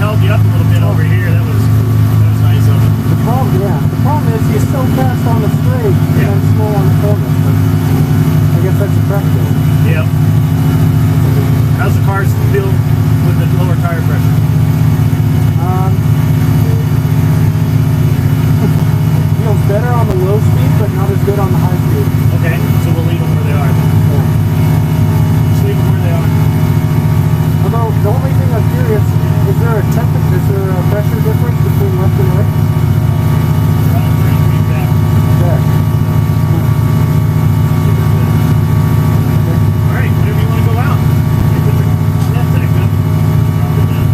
held you up a little bit over here. That was nice of it. The problem is he's so fast on the straight and then slow on the corner. But I guess that's attractive. Yep. How's the car feel with the lower tire pressure? Feels better on the low speed, but not as good on the high speed. Okay, so we'll leave them where they are then. Yeah. Just leave them where they are. Although, the only thing I'm curious, is there a pressure difference between left and right? There. Alright, whenever you want to go out. You put your snap back up. Drop it down.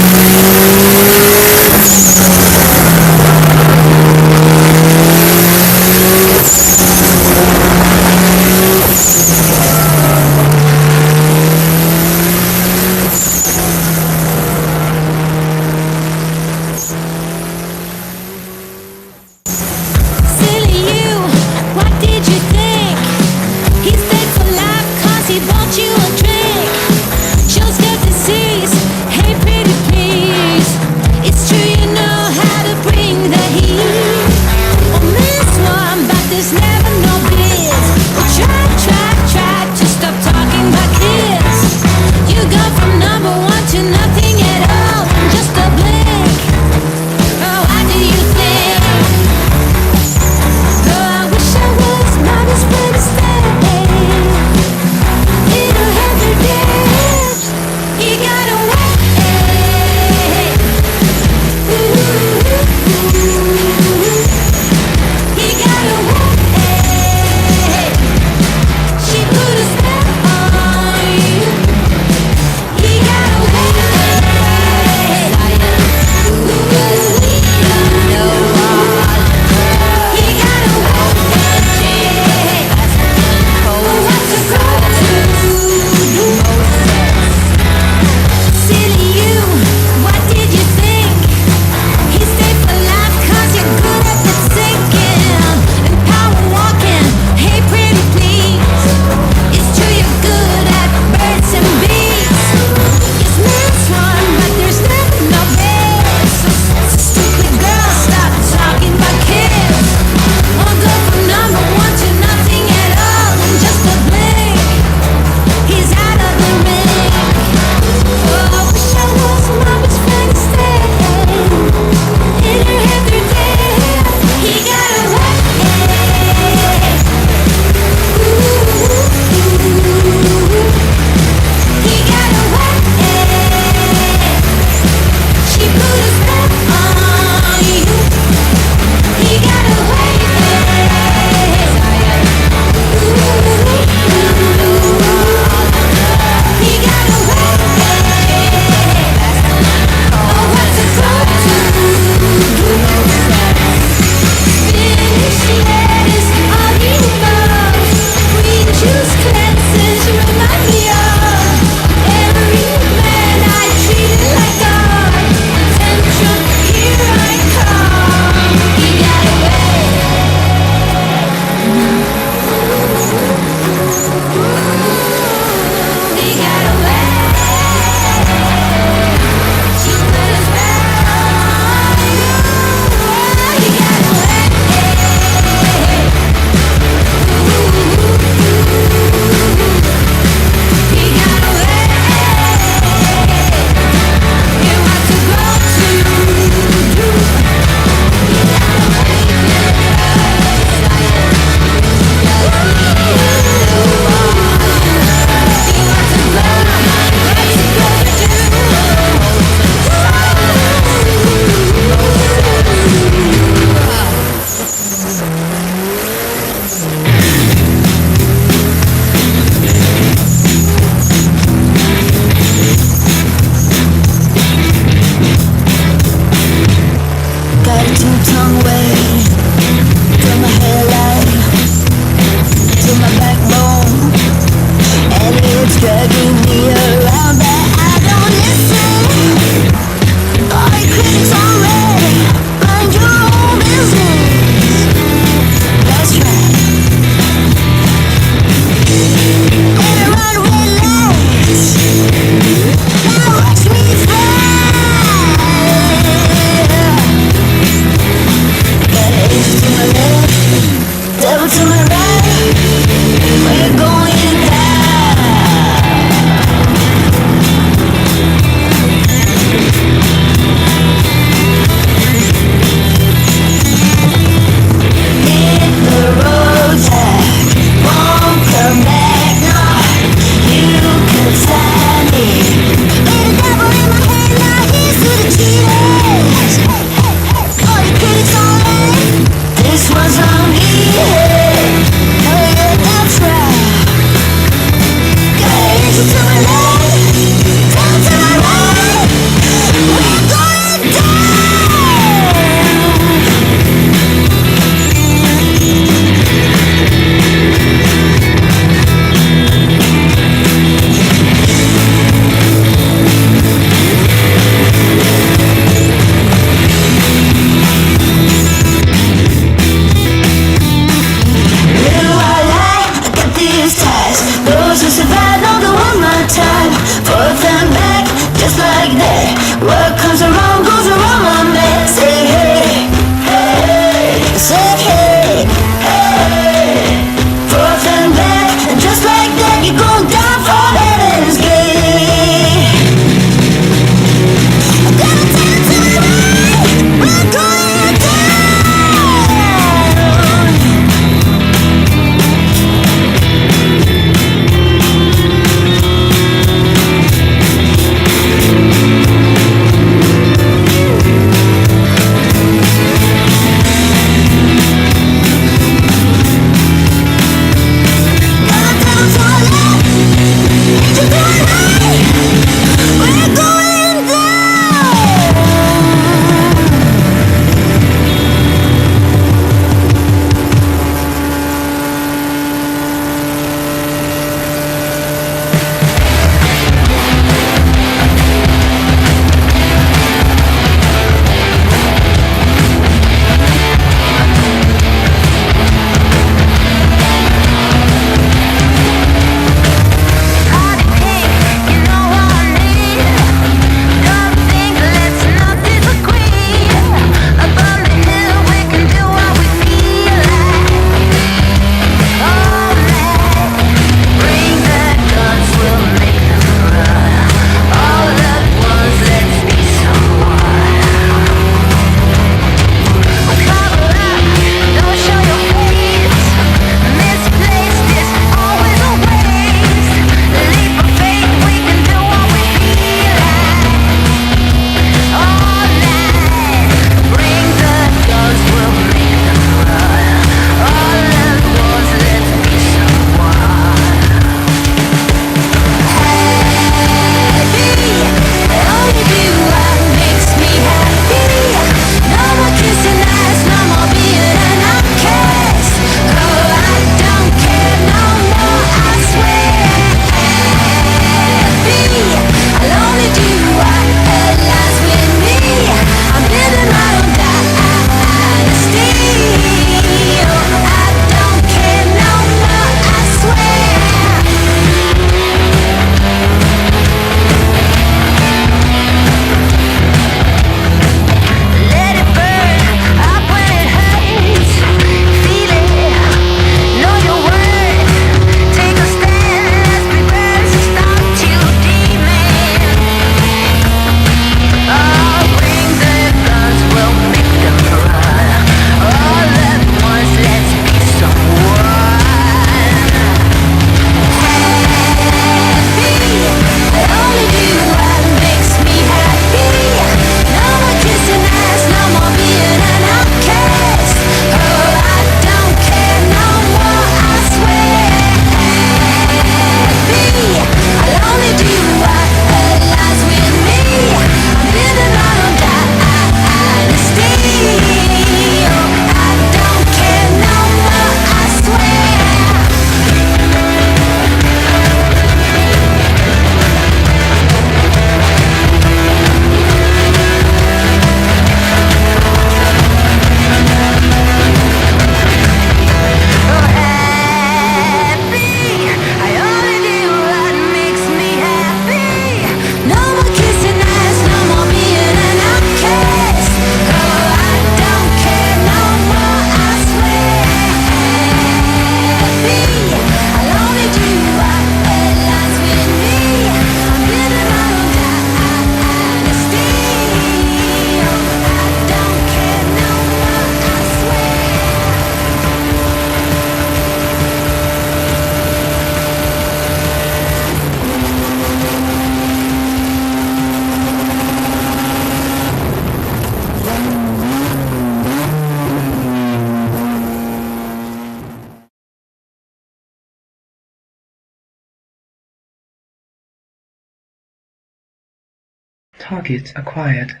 Target acquired. Eagle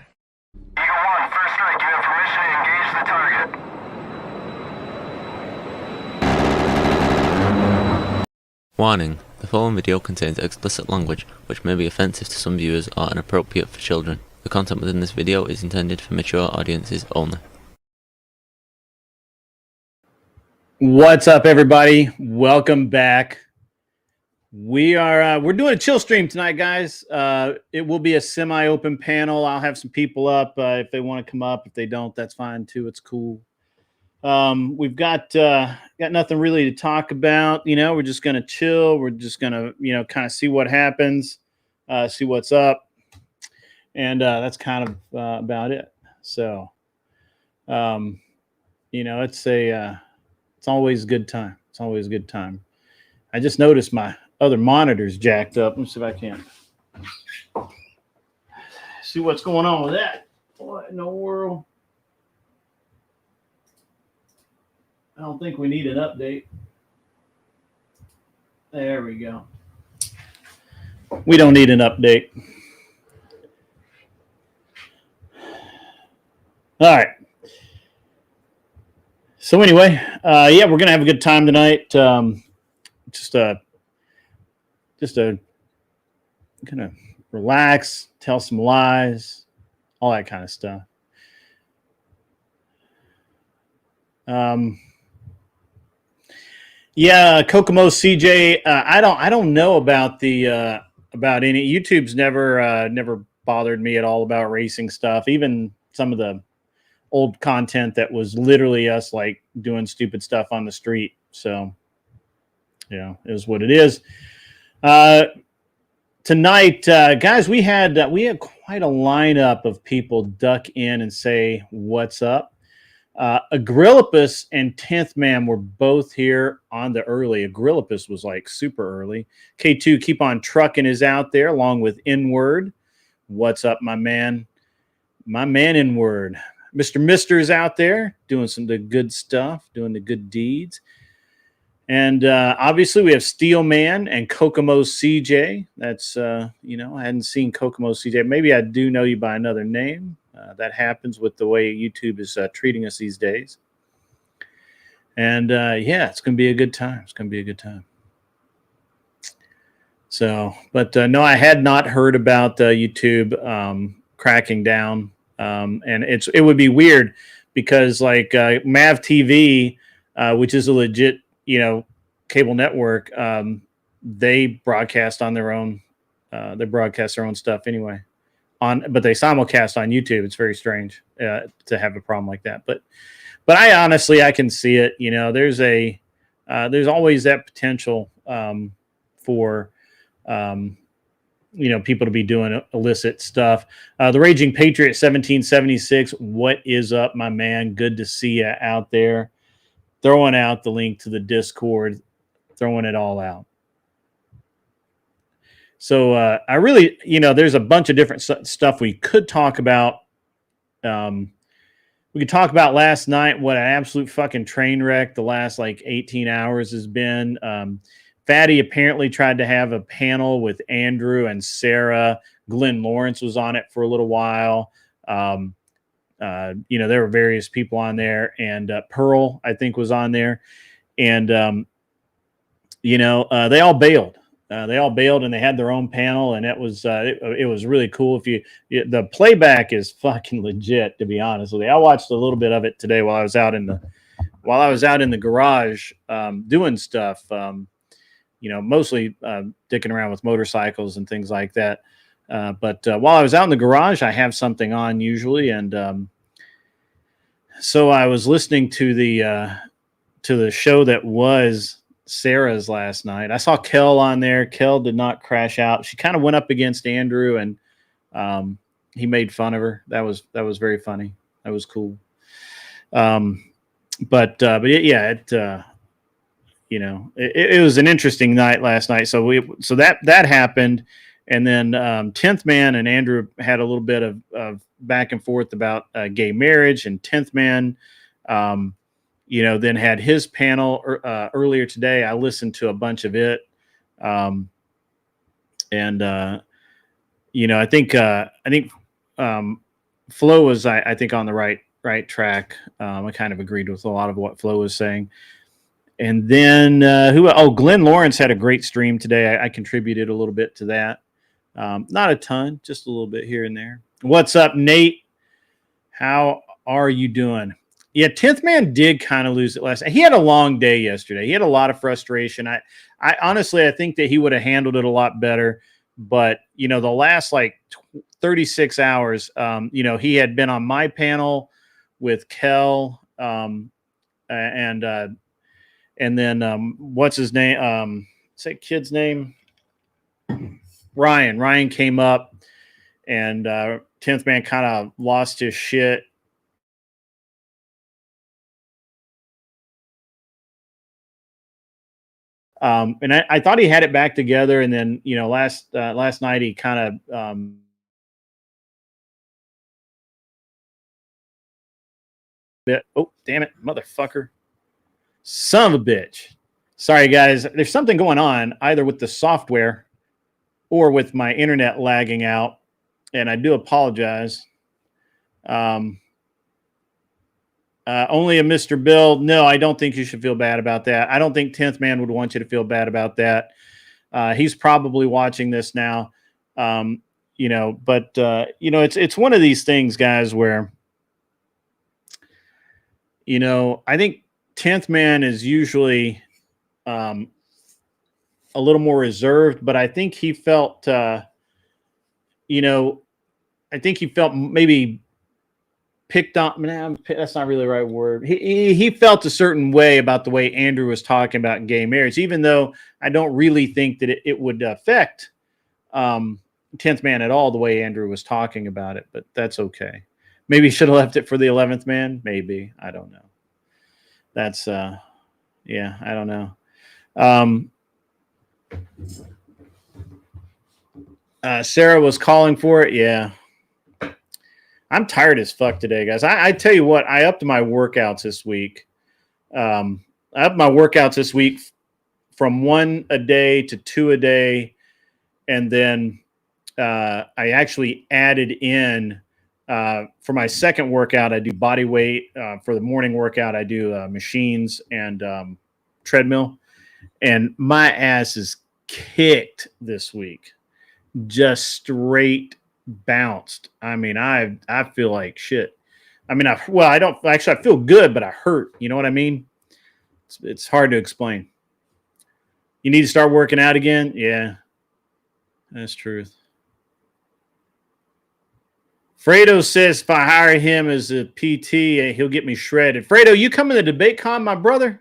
1, first strike. You have permission to engage the target. Warning: the following video contains explicit language which may be offensive to some viewers or inappropriate for children. The content within this video is intended for mature audiences only. What's up, everybody? Welcome back. We're doing a chill stream tonight, guys. It will be a semi-open panel. I'll have some people up if they want to come up. If they don't, that's fine too. It's cool. We've got nothing really to talk about. You know, we're just gonna chill. We're just gonna kind of see what happens, see what's up, and that's kind of about it. So, it's always a good time. It's always a good time. I just noticed my other monitor's jacked up. Let me see if I can see what's going on with that. What in the world? I don't think we need an update. There we go. We don't need an update. All right. So anyway, we're gonna have a good time tonight. Just kind of relax, tell some lies, all that kind of stuff. Kokomo CJ. I don't know about the about any. YouTube's never bothered me at all about racing stuff. Even some of the old content that was literally us like doing stupid stuff on the street. So, it is what it is. Tonight, guys, we had quite a lineup of people duck in and say what's up. Agrillipus and 10th Man were both here on the early. Agrillipus was like super early. K2 Keep On Trucking is out there along with Inward. What's up, my man? My man Inward. Mr. Mister is out there doing the good stuff, doing the good deeds. And obviously we have Steel Man and Kokomo CJ. That's, I hadn't seen Kokomo CJ. Maybe I do know you by another name. That happens with the way YouTube is treating us these days. And it's going to be a good time. It's going to be a good time. So, but no, I had not heard about YouTube cracking down. And it would be weird because like Mav TV, which is a legit, cable network, they broadcast on their own. They broadcast their own stuff anyway. But they simulcast on YouTube. It's very strange to have a problem like that. But I honestly, I can see it. There's always that potential for people to be doing illicit stuff. The Raging Patriot 1776. What is up, my man? Good to see you out there. Throwing out the link to the Discord, throwing it all out. So I really, there's a bunch of different stuff we could talk about. We could talk about last night, what an absolute fucking train wreck the last like 18 hours has been. Fatty apparently tried to have a panel with Andrew and Sarah. Glenn Lawrence was on it for a little while. There were various people on there, and Pearl, I think, was on there. And, they all bailed. And they had their own panel, and it was really cool. The playback is fucking legit, to be honest with you. I watched a little bit of it today while I was out in the garage doing stuff. Mostly dicking around with motorcycles and things like that. But while I was out in the garage, I have something on usually, and so I was listening to the show that was Sarah's last night. I saw Kel on there. Kel did not crash out. She kind of went up against Andrew, and he made fun of her. That was very funny. That was cool. But it was an interesting night last night. So that happened. And then 10th Man and Andrew had a little bit of back and forth about gay marriage, and 10th Man, then had his panel earlier today. I listened to a bunch of it. I think Flo was I think on the right track. I kind of agreed with a lot of what Flo was saying. And then Glenn Lawrence had a great stream today. I contributed a little bit to that. Not a ton, just a little bit here and there. What's up, Nate? How are you doing? Yeah, 10th Man did kind of lose it last night. He had a long day yesterday. He had a lot of frustration. I honestly, I think that he would have handled it a lot better. But, the last 36 hours, he had been on my panel with Kel and then what's his name? Say kid's name? Ryan. Ryan came up and 10th Man kind of lost his shit. And I thought he had it back together, and then last night he kind of oh damn it, motherfucker, son of a bitch! Sorry guys, there's something going on either with the software or with my internet lagging out, and I do apologize. Only a Mr. Bill. No, I don't think you should feel bad about that. I don't think 10th Man would want you to feel bad about that. He's probably watching this now. But it's one of these things, guys, where, I think 10th Man is usually a little more reserved, but I think he felt, maybe picked on. That's not really the right word. He felt a certain way about the way Andrew was talking about gay marriage, even though I don't really think that it would affect 10th Man at all the way Andrew was talking about it. But that's okay. Maybe he should have left it for the 11th Man. Maybe, I don't know. That's I don't know. Sarah was calling for it. Yeah. I'm tired as fuck today, guys. I tell you what, I upped my workouts this week. I upped my workouts this week from 1 a day to 2 a day. And then I actually added in for my second workout, I do body weight. For the morning workout, I do machines and treadmill. And my ass is kicked this week. Just straight bounced. I mean, I feel like shit. I mean, I feel good, but I hurt. You know what I mean? It's hard to explain. You need to start working out again? Yeah, that's truth. Fredo says if I hire him as a PT, he'll get me shredded. Fredo, you come in the debate con, my brother?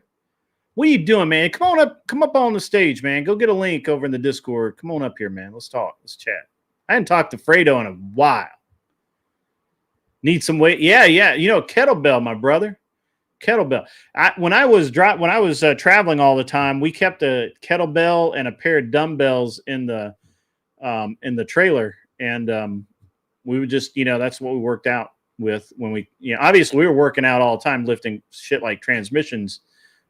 What are you doing, man? Come up on the stage, man. Go get a link over in the Discord. Come on up here, man. Let's talk. Let's chat. I hadn't talked to Fredo in a while. Need some weight? Yeah. Kettlebell, my brother. Kettlebell. When I was traveling all the time, we kept a kettlebell and a pair of dumbbells in the trailer, and we would just that's what we worked out with when we obviously we were working out all the time, lifting shit like transmissions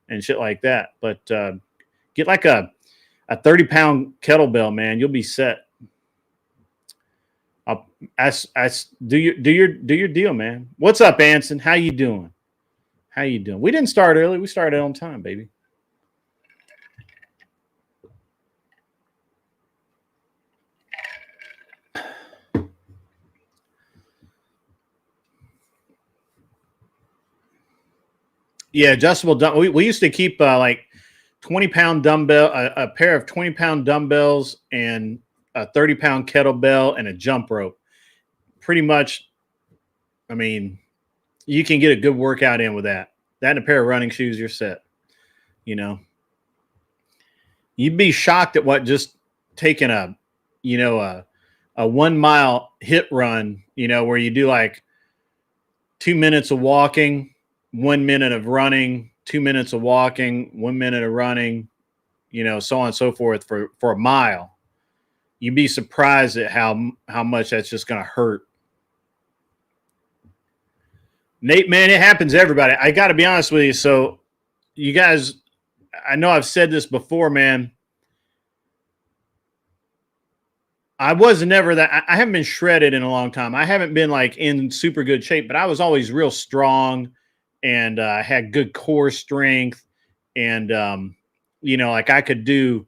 and shit like that. But get like a 30-pound kettlebell, man. You'll be set. Do your deal, man. What's up, Anson? How you doing? We didn't start early. We started on time, baby. Yeah, adjustable dumbbell. We used to keep like 20-pound dumbbell, a pair of 20-pound dumbbells and a 30-pound kettlebell and a jump rope. Pretty much, I mean, you can get a good workout in with that. That and a pair of running shoes, you're set. You'd be shocked at what just taking a 1 mile hit run, where you do like 2 minutes of walking, 1 minute of running, 2 minutes of walking, 1 minute of running, so on and so forth for a mile. You'd be surprised at how much that's just going to hurt. Nate, man, it happens to everybody. I got to be honest with you. So you guys, I know I've said this before, man. I was never that. I haven't been shredded in a long time. I haven't been like in super good shape, but I was always real strong and had good core strength. And, like I could do,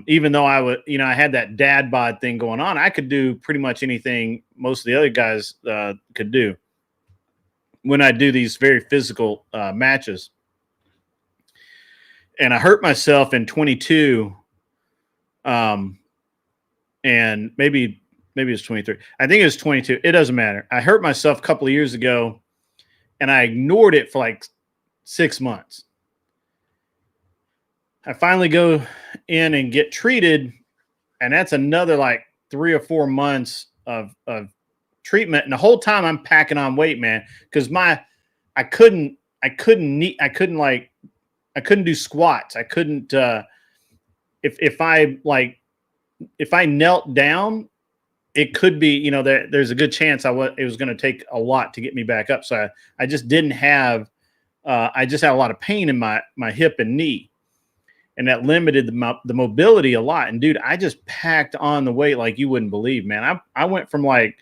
even though I would, I had that dad bod thing going on, I could do pretty much anything most of the other guys could do when I do these very physical matches. And I hurt myself in 22. And maybe it's 23. I think it was 22. It doesn't matter. I hurt myself a couple of years ago and I ignored it for like 6 months. I finally go in and get treated, and that's another like 3 or 4 months of treatment. And the whole time I'm packing on weight, man, because I couldn't do squats. I couldn't if I knelt down, it could be, there's a good chance it was going to take a lot to get me back up. So I just didn't have, I just had a lot of pain in my hip and knee, and that limited the mobility a lot. And dude, I just packed on the weight like you wouldn't believe, man. I went from like,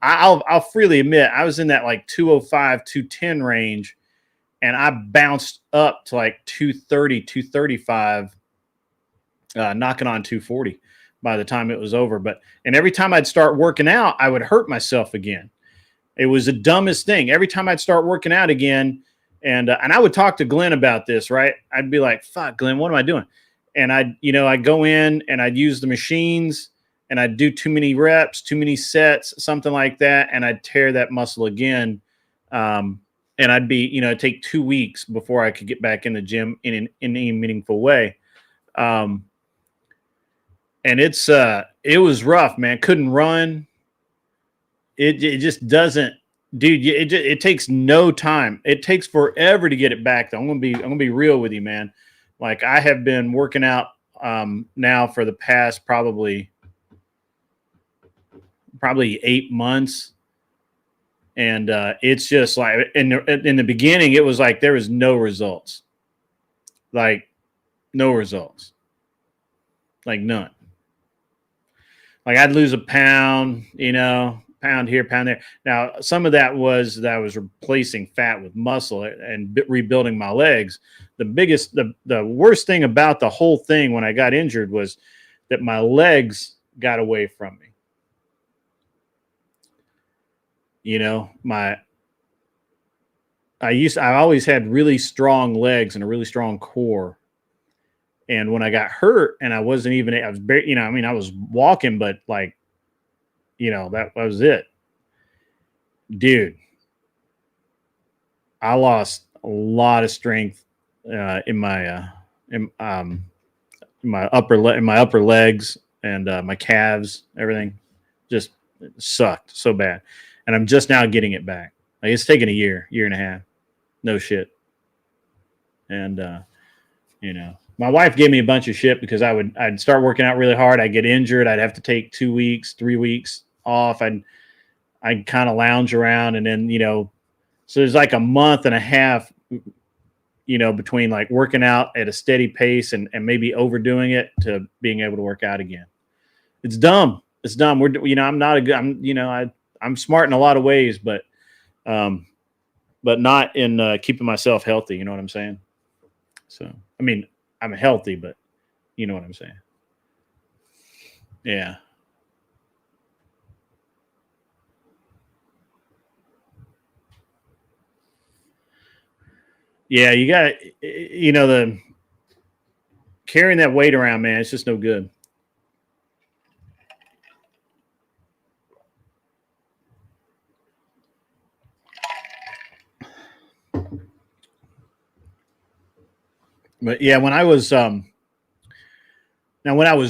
I'll freely admit, I was in that like 205, 210 range, and I bounced up to like 230, 235, knocking on 240 by the time it was over. And every time I'd start working out, I would hurt myself again. It was the dumbest thing. Every time I'd start working out again, and I would talk to Glenn about this, right? I'd be like, fuck, Glenn, what am I doing? And I'd go in and I'd use the machines and I'd do too many reps, too many sets, something like that. And I'd tear that muscle again. And I'd be, it'd take 2 weeks before I could get back in the gym in any meaningful way. And it was rough, man. Couldn't run. It just doesn't, dude. It takes no time. It takes forever to get it back. Though I'm gonna be real with you, man. Like I have been working out now for the past probably 8 months, and it's just like in the beginning, it was like there was no results, like no results, like none. Like I'd lose a pound, pound here, pound there. Now, some of that was that I was replacing fat with muscle and rebuilding my legs. The worst thing about the whole thing when I got injured was that my legs got away from me. I always had really strong legs and a really strong core. And when I got hurt and I was I was walking, but like, that was it. Dude, I lost a lot of strength in my upper legs and my calves, everything just sucked so bad. And I'm just now getting it back. Like it's taken a year and a half. No shit. And, my wife gave me a bunch of shit because I'd start working out really hard. I'd get injured. I'd have to take 2 weeks, 3 weeks off. I'd kind of lounge around. And then, so there's like a month and a half, between like working out at a steady pace and maybe overdoing it to being able to work out again. It's dumb. It's dumb. I'm smart in a lot of ways, but not in keeping myself healthy. You know what I'm saying? So, I mean, I'm healthy, but you know what I'm saying? Yeah. Yeah, you got, the carrying that weight around, man, it's just no good. But yeah, when I was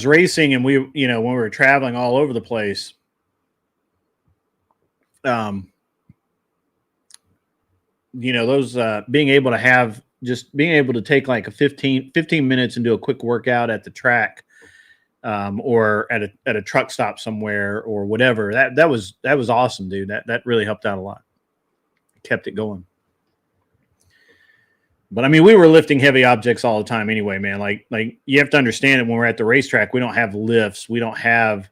racing and when we were traveling all over the place, those being able to take like a 15 minutes and do a quick workout at the track, or at a truck stop somewhere or whatever, that was awesome, dude. That really helped out a lot. Kept it going. But I mean, we were lifting heavy objects all the time anyway, man. Like you have to understand that when we're at the racetrack, we don't have lifts. We don't have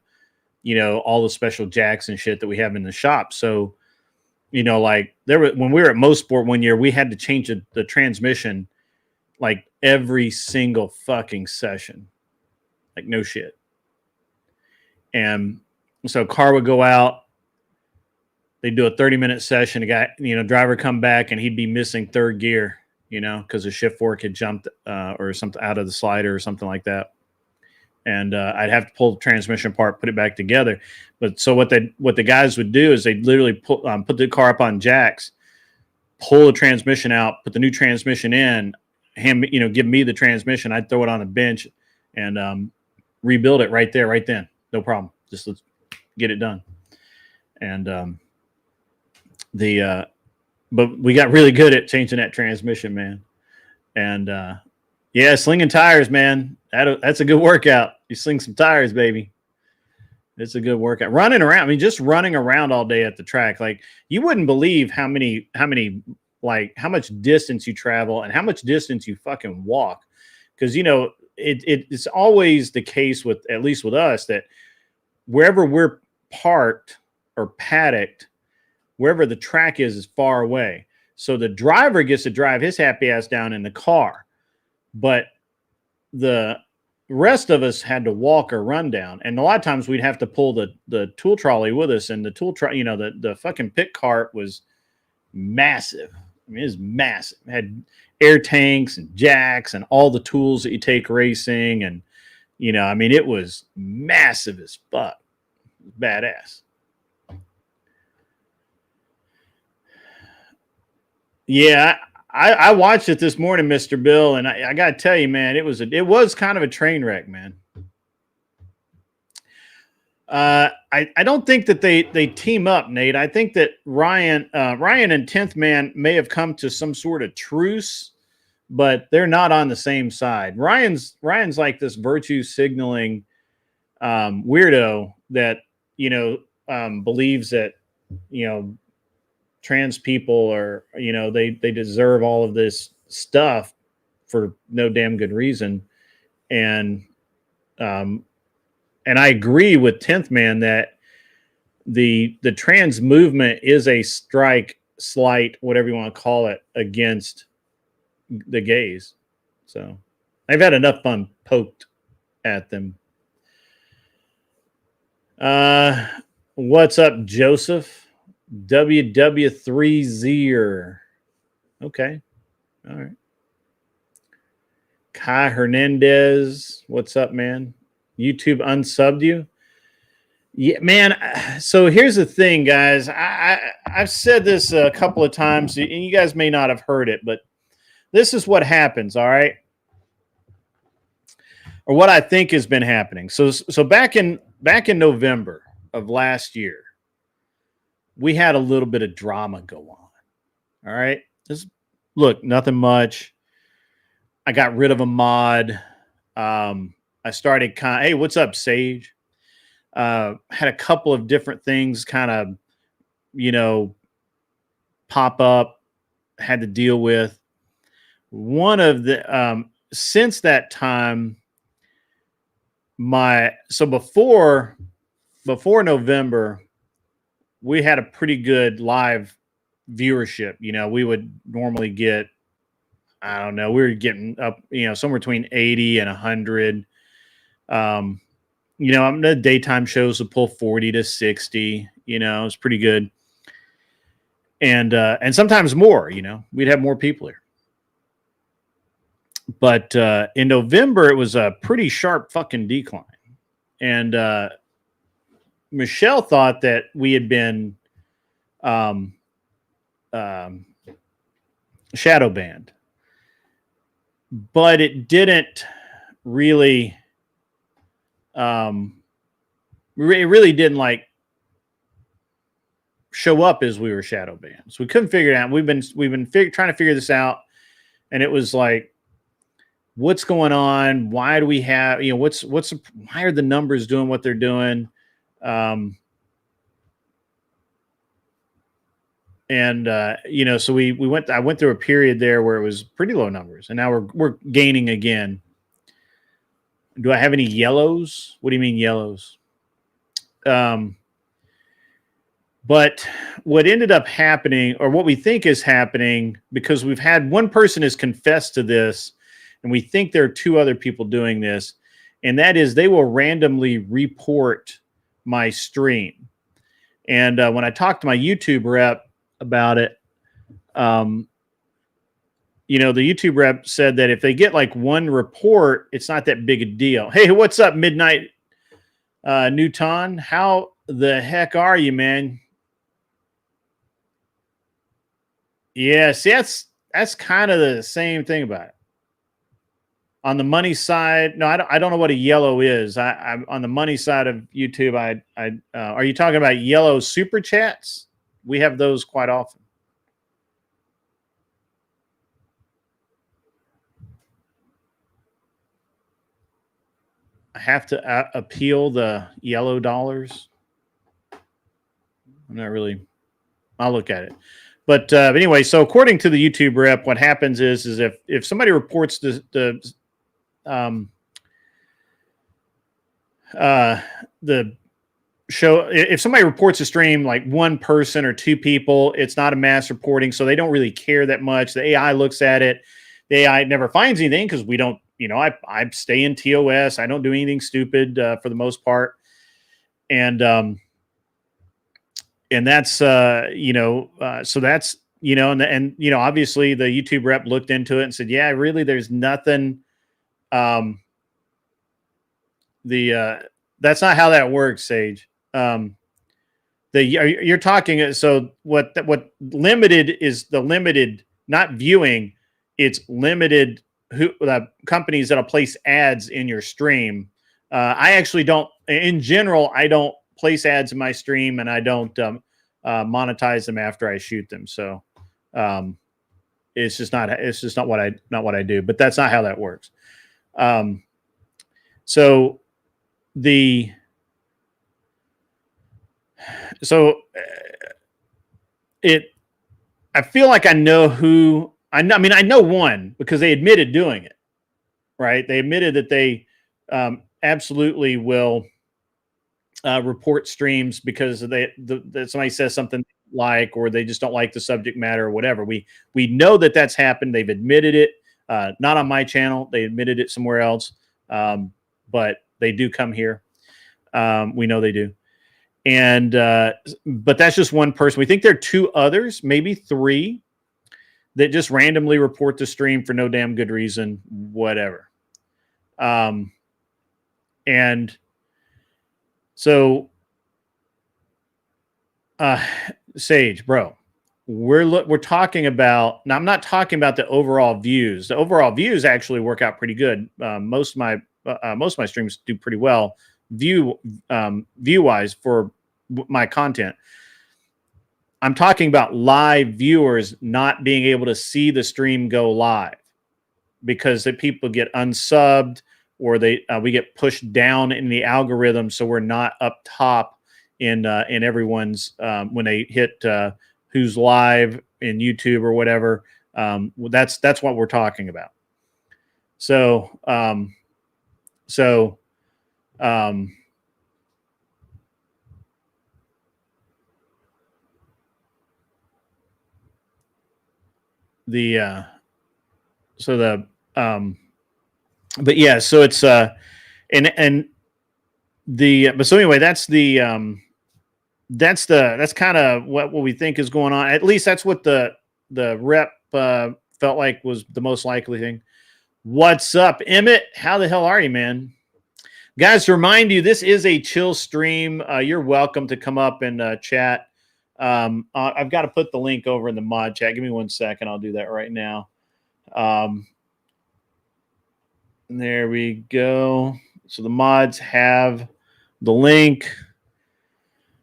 all the special jacks and shit that we have in the shop. So, like when we were at Mosport one year, we had to change the transmission like every single fucking session. Like no shit. And so car would go out, they'd do a 30-minute session. The guy, driver come back and he'd be missing third gear, because the shift fork had jumped or something out of the slider or something like that. And I'd have to pull the transmission apart, put it back together. But so what the guys would do is they'd literally put the car up on jacks, pull the transmission out, put the new transmission in, give me the transmission. I'd throw it on a bench and rebuild it right there, right then. No problem. Just let's get it done. And but we got really good at changing that transmission, man. And yeah, slinging tires, man. That's a good workout. You sling some tires, baby. It's a good workout. Running around. I mean, just running around all day at the track. Like, you wouldn't believe how much distance you travel and how much distance you fucking walk. Because, it's always the case at least with us, that wherever we're parked or paddocked, wherever the track is far away. So the driver gets to drive his happy ass down in the car. But the rest of us had to walk or run down. And a lot of times we'd have to pull the tool trolley with us. And the tool trolley, the fucking pit cart was massive. I mean, it was massive. It had air tanks and jacks and all the tools that you take racing. And, it was massive as fuck. Badass. Yeah, I watched it this morning, Mr. Bill, and I got to tell you, man, it was kind of a train wreck, man. I don't think that they team up, Nate. I think that Ryan and 10th Man may have come to some sort of truce, but they're not on the same side. Ryan's like this virtue signaling weirdo that believes that trans people are, they deserve all of this stuff for no damn good reason. And I agree with 10th Man that the trans movement is a slight, whatever you want to call it, against the gays. So I've had enough fun poked at them. What's up, Joseph? WW3Zer. Okay. All right. Kai Hernandez. What's up, man? YouTube unsubbed you? Yeah, man. So here's the thing, guys. I've said this a couple of times, and you guys may not have heard it, but this is what happens, all right? Or what I think has been happening. So back in November of last year, we had a little bit of drama go on. All right. Look, nothing much. I got rid of a mod. I started hey, what's up, Sage? Had a couple of different things kind of, pop up, had to deal with. One of the, since that time, before November, we had a pretty good live viewership. We would normally get, I don't know, we were getting up, somewhere between 80 and 100. The daytime shows would pull 40 to 60, it was pretty good. And sometimes more, we'd have more people here. But in November, it was a pretty sharp fucking decline. And Michelle thought that we had been shadow banned, but it didn't really. It really didn't show up as we were shadow banned. So we couldn't figure it out. We've been trying to figure this out, and it was like, what's going on? Why do we have why are the numbers doing what they're doing? So I went through a period there where it was pretty low numbers, and now we're gaining again. Do I have any yellows? What do you mean yellows? But what ended up happening, or what we think is happening, because we've had one person has confessed to this, and we think there are two other people doing this, and that is they will randomly report my stream. And when I talked to my YouTube rep about it, the YouTube rep said that if they get like one report, it's not that big a deal. Hey, what's up, Midnight Newton? How the heck are you, man? Yeah, see, that's kind of the same thing about it. On the money side, no, I don't know what a yellow is. I'm on the money side of YouTube. Are you talking about yellow super chats? We have those quite often. I have to appeal the yellow dollars. I'm not really. I'll look at it. But anyway, so according to the YouTube rep, what happens is if somebody reports the show, if somebody reports a stream, like one person or two people, it's not a mass reporting, so they don't really care that much. The AI looks at it. The AI never finds anything because we don't, I stay in TOS. I don't do anything stupid for the most part. And that's, so that's, obviously the YouTube rep looked into it and said, yeah, really, there's nothing. That's not how that works, Sage. You're talking. So what limited is the limited, not viewing. It's limited companies that'll place ads in your stream. I actually don't. In general, I don't place ads in my stream, and I don't monetize them after I shoot them. So it's just not what I do. But that's not how that works. I feel like I know who. I know one because they admitted doing it. Right? They admitted that they absolutely will report streams because that somebody says something or they just don't like the subject matter or whatever. We know that that's happened. They've admitted it. Not on my channel. They admitted it somewhere else. But they do come here. We know they do. And but that's just one person. We think there are two others, maybe three, that just randomly report the stream for no damn good reason, whatever. And so, Sage, bro, we're talking about now. I'm not talking about the overall views. The overall views actually work out pretty good. Most of my streams do pretty well view wise for my content. I'm talking about live viewers not being able to see the stream go live because the people get unsubbed or we get pushed down in the algorithm, so we're not up top in everyone's when they hit who's live in YouTube or whatever. That's what we're talking about. So but yeah, so it's but so anyway, that's kind of what we think is going on. At least that's what the rep felt like was the most likely thing. What's up, Emmett? How the hell are you, man? Guys, to remind you, this is a chill stream. You're welcome to come up and chat. I've got to put the link over in the mod chat. Give me 1 second. I'll do that right now. There we go. So the mods have the link.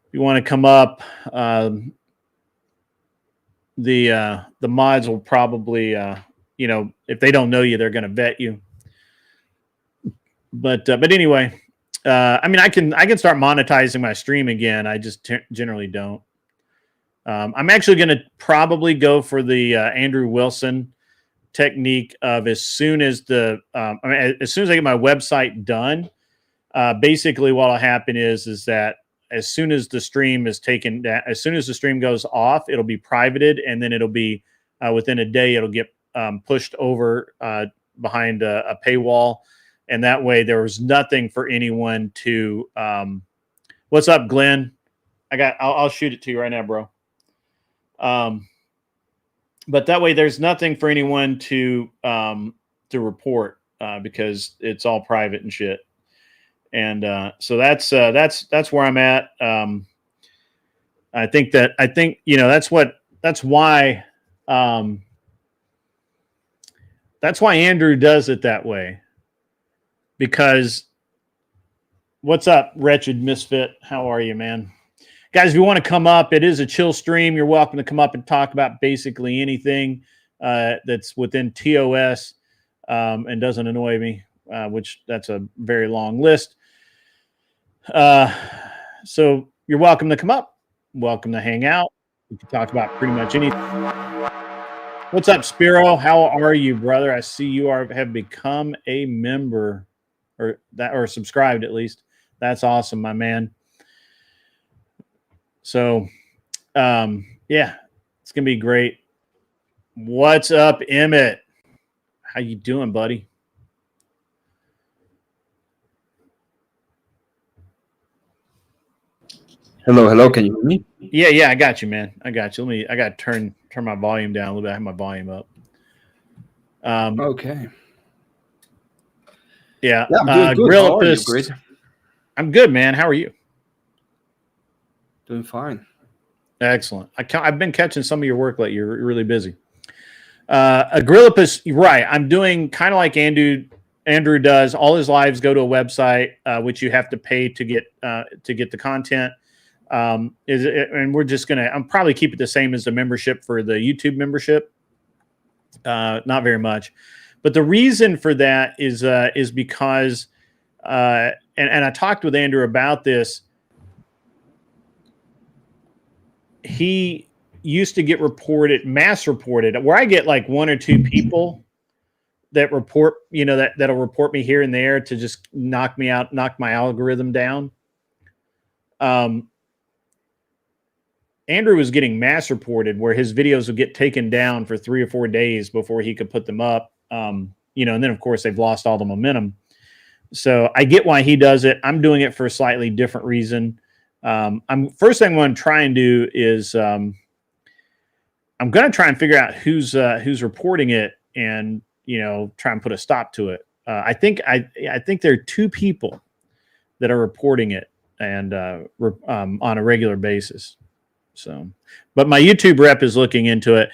If you want to come up, the mods will probably, if they don't know you, they're going to vet you. But anyway, I can start monetizing my stream again. I just generally don't. I'm actually going to probably go for the Andrew Wilson technique of as soon as as soon as I get my website done, basically what'll happen is that as soon as the stream is taken down, as soon as the stream goes off, it'll be privated, and then it'll be within a day it'll get pushed over behind a paywall, and that way there was nothing for anyone to. What's up, Glenn? I'll shoot it to you right now, bro. But that way there's nothing for anyone to report because it's all private and shit. And so that's where I'm at. I think that's why Andrew does it that way. Because what's up, Wretched Misfit? How are you, man? Guys, if you want to come up, it is a chill stream. You're welcome to come up and talk about basically anything that's within TOS and doesn't annoy me, which that's a very long list. So you're welcome to come up. Welcome to hang out. We can talk about pretty much anything. What's up, Spiro? How are you, brother? I see you have become a member or subscribed at least. That's awesome, my man. So, yeah, it's gonna be great. What's up, Emmett? How you doing, buddy? Hello. Can you hear me? Yeah, I got you, man. I got you. I got to turn my volume down a little bit. I have my volume up. Okay. Yeah. I'm doing good. How are you? Great. I'm good, man. How are you? Doing fine. Excellent. I've been catching some of your work lately. You're really busy. Agrillipus, right. I'm doing kind of like Andrew does. All his lives go to a website, which you have to pay to get the content. And we're just I'm probably keep it the same as the membership for the YouTube membership. Not very much, but the reason for that is because, and I talked with Andrew about this. He used to get mass reported, where I get like one or two people that report, that'll report me here and there to just knock me out, knock my algorithm down. Andrew was getting mass reported where his videos would get taken down for 3 or 4 days before he could put them up. And then of course they've lost all the momentum. So I get why he does it. I'm doing it for a slightly different reason. First thing I'm going to try and do is I'm going to try and figure out who's reporting it and try and put a stop to it. I think there are 2 people that are reporting it and on a regular basis. So, but my YouTube rep is looking into it.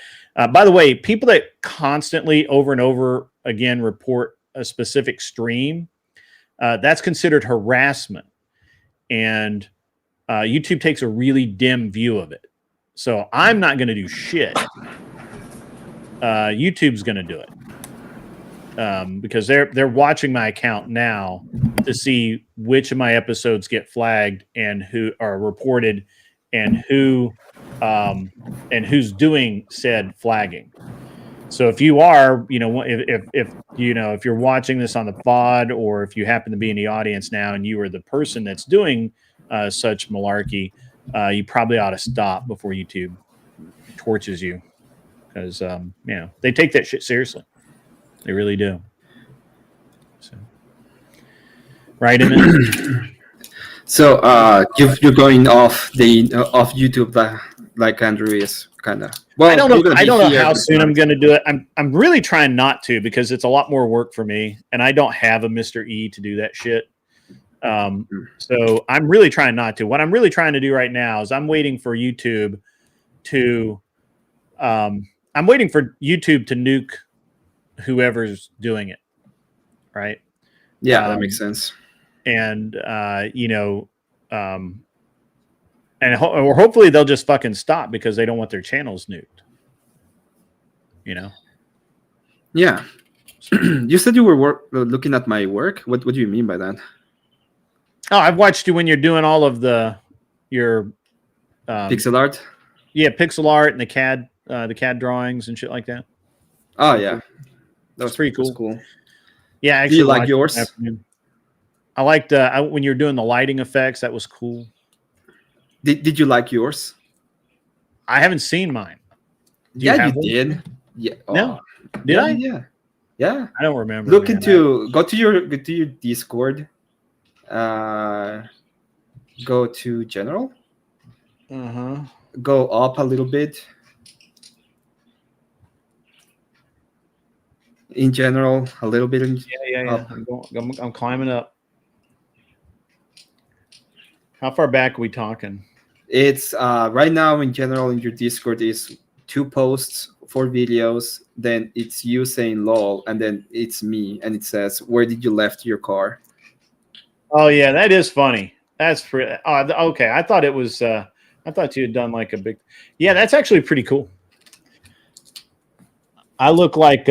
By the way, people that constantly over and over again report a specific stream, that's considered harassment, and YouTube takes a really dim view of it. So I'm not going to do shit. YouTube's going to do it because they're watching my account now to see which of my episodes get flagged and who are reported and who's doing said flagging. So if you are, if you're watching this on the pod, or if you happen to be in the audience now and you are the person that's doing such malarkey, you probably ought to stop before YouTube torches you, because they take that shit seriously. They really do. So, right, Emmett? So you're going off YouTube like Andrew is kind of. Well, I don't know how soon I'm going to do it. I'm really trying not to, because it's a lot more work for me, and I don't have a Mr. E to do that shit. So I'm really trying not to. What I'm really trying to do right now is I'm waiting for YouTube to nuke whoever's doing it. Right. Yeah, that makes sense. And or hopefully they'll just fucking stop because they don't want their channels nuked. Yeah. You said you were looking at my work. What do you mean by that? Oh, I've watched you when you're doing all of your pixel art. Yeah, pixel art and the CAD drawings and shit like that. Oh yeah, that was pretty cool. Cool. Yeah, actually, do you like yours? I liked when you were doing the lighting effects. That was cool. Did you like yours? I haven't seen mine. Do you Yeah, you have one? did. Yeah. No. Oh, Did yeah, I? Yeah. Yeah. I don't remember. Look man. into go to your Discord. Go to general. Uh-huh. Go up a little bit. In general, a little bit Yeah. up. I'm climbing up. How far back are we talking? It's right now in general in your Discord is 2 posts, 4 videos. Then it's you saying "lol," and then it's me, and it says, "Where did you left your car?" Oh yeah, that is funny. That's pretty. Oh, okay. I thought it was. I thought you had done like a big. Yeah, that's actually pretty cool. I look like.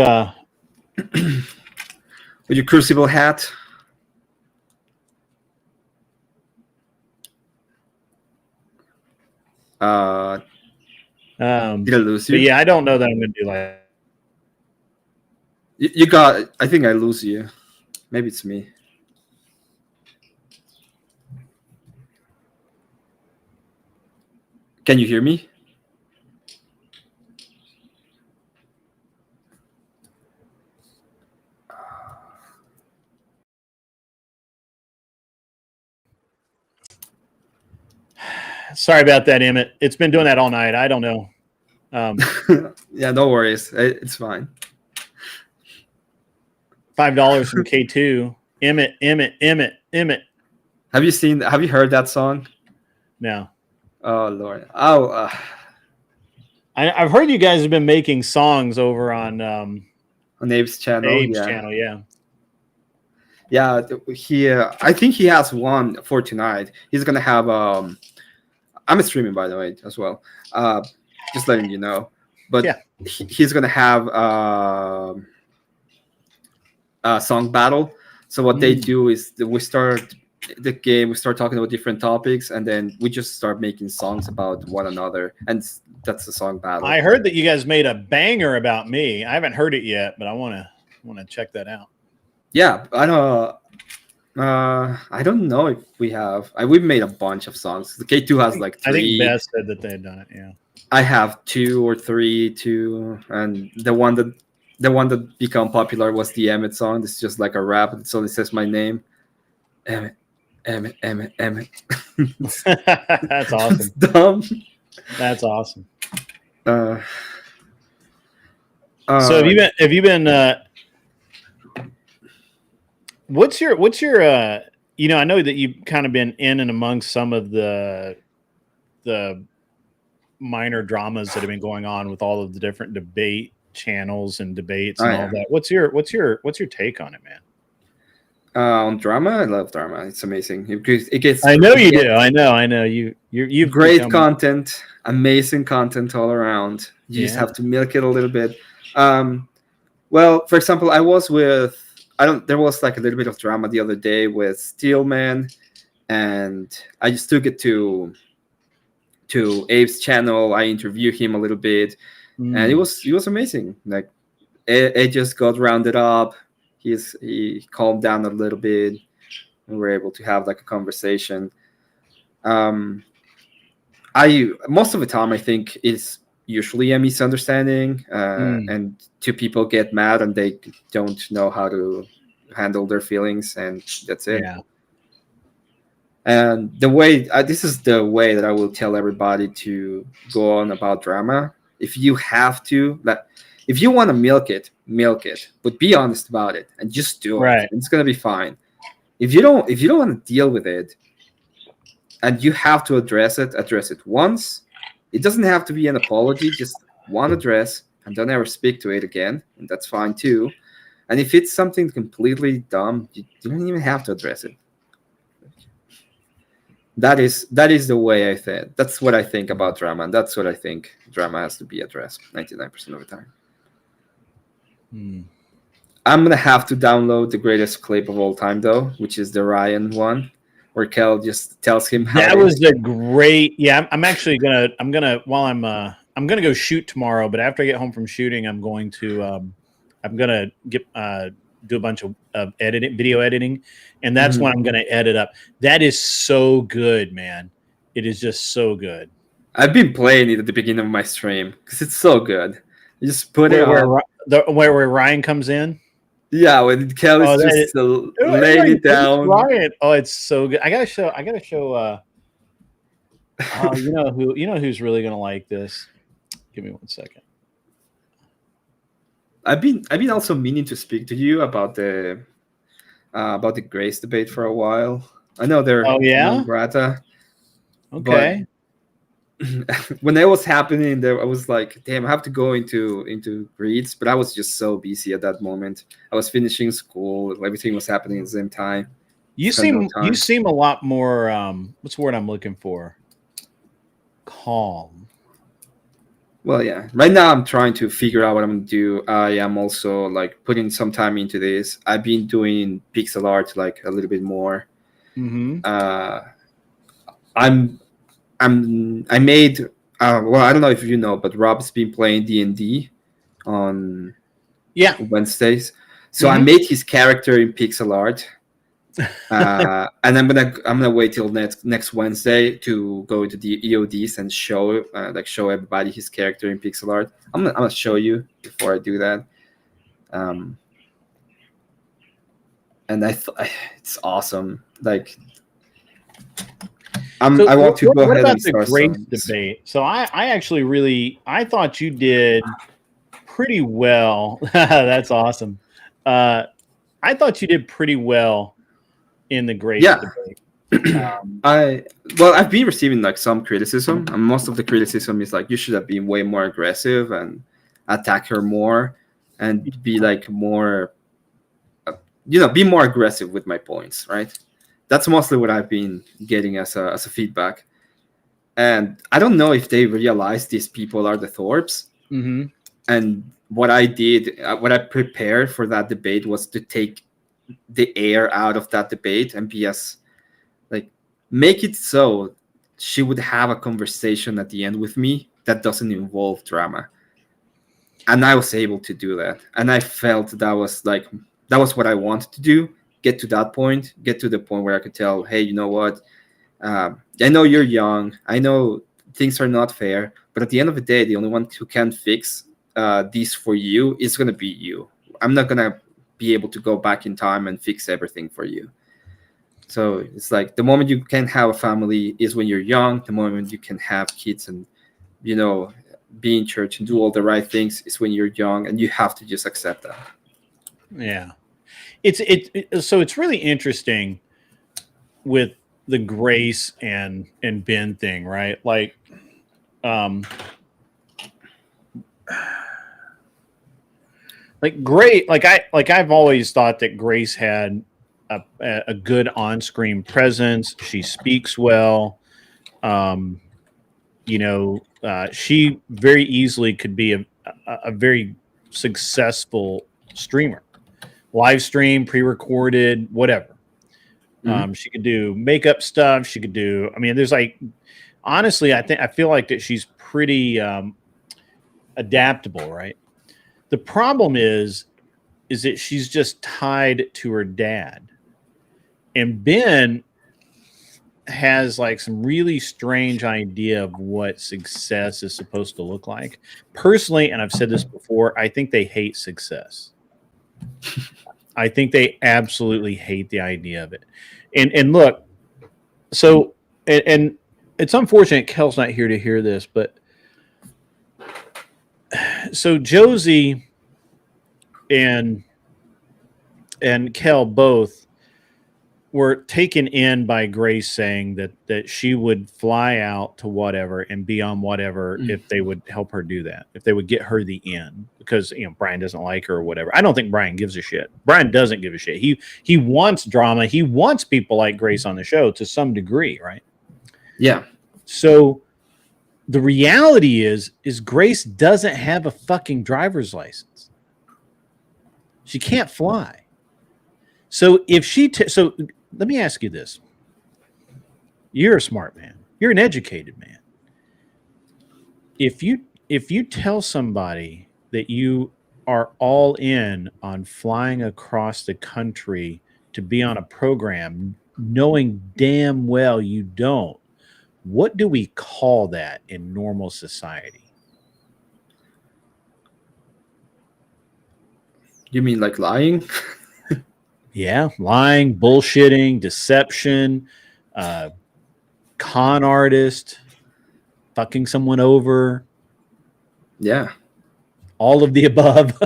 With your Crucible hat. Did I lose you? But yeah, I don't know that I'm going to do like. You got. I think I lose you. Maybe it's me. Can you hear me? Sorry about that, Emmett. It's been doing that all night. I don't know. Yeah, no worries. It's fine. $5 from K2. Emmett. Have you heard that song? No. Oh Lord. Oh. I've heard you guys have been making songs over on On Abe's channel. Abe's Yeah. channel. Yeah. Yeah. I think he has one for tonight. He's gonna have I'm streaming, by the way, as well. Just letting you know. But yeah. He's gonna have a song battle. So what they do is we start the game, we start talking about different topics, and then we just start making songs about one another, and that's the song battle. I heard that you guys made a banger about me. I haven't heard it yet, but I want to check that out. Yeah, I know. I don't know if we have. We've made a bunch of songs. The K2 has like 3. I think Beth said that they had done it. Yeah. I have 2 or 3 too, and the one that become popular was the Emmett song. It's just like a rap. It only says my name, Emmett. That's awesome. It's dumb. That's awesome. So have you been? What's your I know that you've kind of been in and amongst some of the minor dramas that have been going on with all of the different debate channels and debates and all that. What's your take on it, man? On drama, I love drama. It's amazing. It gets. I know you do. I know. You've great content, amazing content all around. You just have to milk it a little bit. Well, for example, there was like a little bit of drama the other day with Steelman, and I just took it to Abe's channel. I interviewed him a little bit, and it was amazing. Like it just got rounded up. He calmed down a little bit. We were able to have like a conversation. Most of the time I think it's usually a misunderstanding, and 2 people get mad and they don't know how to handle their feelings, and that's it. Yeah. And this is the way that I will tell everybody to go on about drama. If you have to, if you want to milk it, but be honest about it and just do it. It's gonna be fine. If you don't want to deal with it, and you have to address it once. It doesn't have to be an apology, just one address, and don't ever speak to it again, and that's fine too. And if it's something completely dumb, you don't even have to address it. That is the way I think. That's what I think about drama, and that's what I think drama has to be addressed 99% of the time. I'm gonna have to download the greatest clip of all time, though, which is the Ryan one, where Kel just tells him how. That was a great. Yeah, I'm actually gonna. I'm gonna go shoot tomorrow. But after I get home from shooting, I'm going to. I'm gonna do a bunch of video editing, and that's when I'm gonna edit up. That is so good, man. It is just so good. I've been playing it at the beginning of my stream because it's so good. You just put it Where, on. where Ryan comes in. Yeah, when Kelly's just laying it down. Ryan. Oh, it's so good. I gotta show. You know who's really gonna like this. Give me 1 second. I've been also meaning to speak to you about the Grace debate for a while. I know they're non grata. Okay. When that was happening, I was like, damn, I have to go into Greets, but I was just so busy at that moment. I was finishing school, everything was happening at the same time. You seem a lot more what's the word I'm looking for? Calm. Well, yeah. Right now I'm trying to figure out what I'm gonna do. I am also like putting some time into this. I've been doing pixel art like a little bit more. Mm-hmm. I made well, I don't know if you know, but Rob's been playing D&D on Wednesdays. So I made his character in pixel art. And I'm gonna wait till next Wednesday to go into the EODs and show everybody his character in pixel art. I'm gonna show you before I do that. And it's awesome. Like I want to go ahead and start the Grace debate. So I actually I thought you did pretty well. That's awesome. I thought you did pretty well in the Grace debate. I've been receiving like some criticism, and most of the criticism is like you should have been way more aggressive and attack her more and be like more be more aggressive with my points, right? That's mostly what I've been getting as a feedback. And I don't know if they realize these people are the Thorpes. Mm-hmm. And what I did, what I prepared for that debate was to take the air out of that debate and be as make it so she would have a conversation at the end with me that doesn't involve drama. And I was able to do that. And I felt that was what I wanted to do. Get to that point, get to the point where I could tell, hey, you know what? I know you're young. I know things are not fair. But at the end of the day, the only one who can fix this for you is going to be you. I'm not going to be able to go back in time and fix everything for you. So it's like the moment you can have a family is when you're young. The moment you can have kids and, be in church and do all the right things is when you're young, and you have to just accept that. Yeah. So it's really interesting with the Grace and Ben thing, right? Like, I've always thought that Grace had a good on-screen presence. She speaks well. She very easily could be a very successful streamer. Live stream, pre-recorded, whatever. Mm-hmm. She could do makeup stuff. She could do. I mean, there's honestly, I feel like that she's pretty adaptable, right? The problem is that she's just tied to her dad, and Ben has some really strange idea of what success is supposed to look like. Personally, and I've said this before, I think they hate success. I think they absolutely hate the idea of it. And look, so and it's unfortunate Kel's not here to hear this, but so Josie and Kel both were taken in by Grace saying that she would fly out to whatever and be on whatever if they would help her do that, if they would get her the in, because Brian doesn't like her or whatever. I don't think Brian gives a shit. Brian doesn't give a shit. He wants drama. He wants people like Grace on the show to some degree, right? Yeah. So the reality is Grace doesn't have a fucking driver's license. She can't fly. So if she so let me ask you this. You're a smart man. You're an educated man. If you tell somebody that you are all in on flying across the country to be on a program, knowing damn well you don't What do we call that in normal society? You mean like lying? Yeah, lying, bullshitting, deception, con artist, fucking someone over, Yeah. all of the above.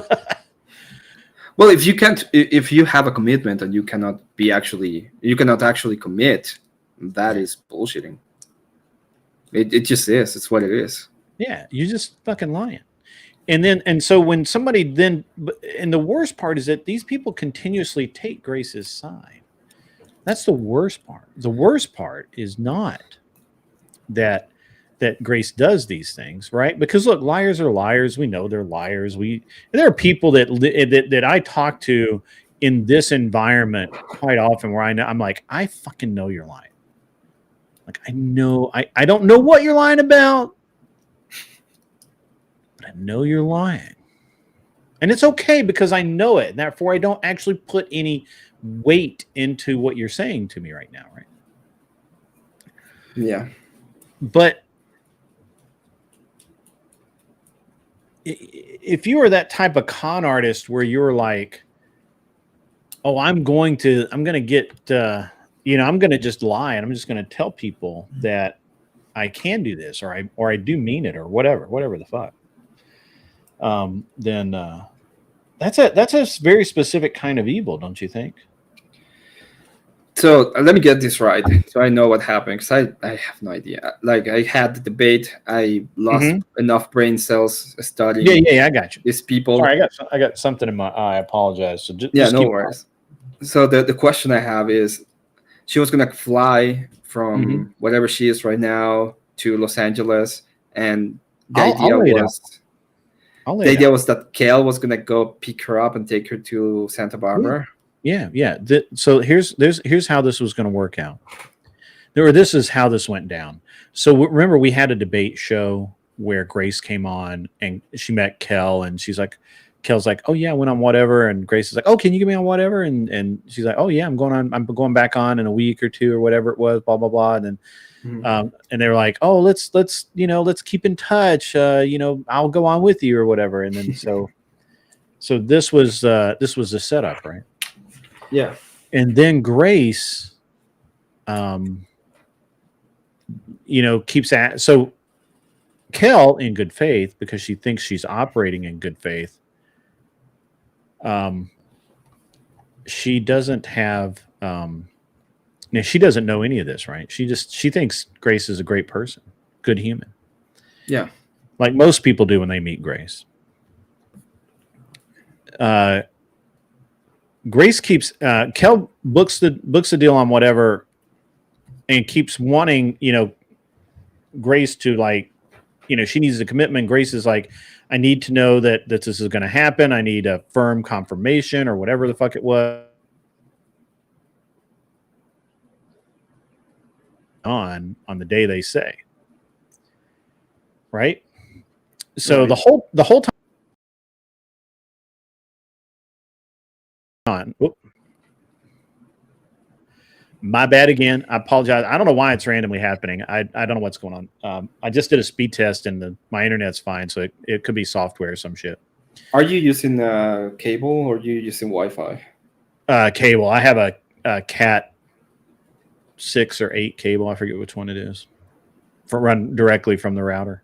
Well, if you have a commitment and you cannot actually commit, that is bullshitting. It just is. It's what it is. Yeah, you're just fucking lying. And so when somebody then, and the worst part is that these people continuously take Grace's side. That's the worst part. The worst part is not that Grace does these things, right? Because look, liars are liars. We know they're liars. There are people that I talk to in this environment quite often where I'm like, I fucking know you're lying. Like I know, I don't know what you're lying about, but I know you're lying. And it's okay because I know it. And therefore, I don't actually put any weight into what you're saying to me right now, right? Yeah. But if you are that type of con artist where you're like, oh, I'm going to get, I'm going to just lie and I'm just going to tell people that I can do this or I do mean it or whatever the fuck. Then that's a very specific kind of evil, don't you think? So let me get this right, so I know what happened. Because I have no idea. Like I had the debate, I lost enough brain cells studying. Yeah, I got you. These people. Sorry, I got something in my eye. I apologize. So just no worries. So the question I have is, she was gonna fly from whatever she is right now to Los Angeles, and the idea was that Kale was gonna go pick her up and take her to Santa Barbara. Yeah. So here's how this was going to work out. This is how this went down. So remember, we had a debate show where Grace came on and she met Kel, and Kel's like, oh yeah, I went on whatever, and Grace is like, oh, can you get me on whatever? And she's like, oh yeah, I'm going back on in a week or two or whatever it was, blah blah blah. And then and they were like, oh, let's keep in touch. I'll go on with you or whatever. And then so this was the setup, right? Yeah. And then Grace, keeps at, so Kel, in good faith, because she thinks she's operating in good faith, she doesn't have, she doesn't know any of this, right? She thinks Grace is a great person, good human. Yeah. Like most people do when they meet Grace. Grace keeps Kel books the deal on whatever, and keeps wanting Grace to she needs a commitment. Grace is like, I need to know that this is going to happen. I need a firm confirmation or whatever the fuck it was on the day they say, right? So right. the whole time. On. My bad again. I apologize. I don't know why it's randomly happening. I don't know what's going on. I just did a speed test and my internet's fine, so it could be software or some shit. Are you using cable or are you using Wi-Fi? Cable. I have a Cat 6 or 8 cable. I forget which one it is. Run directly from the router.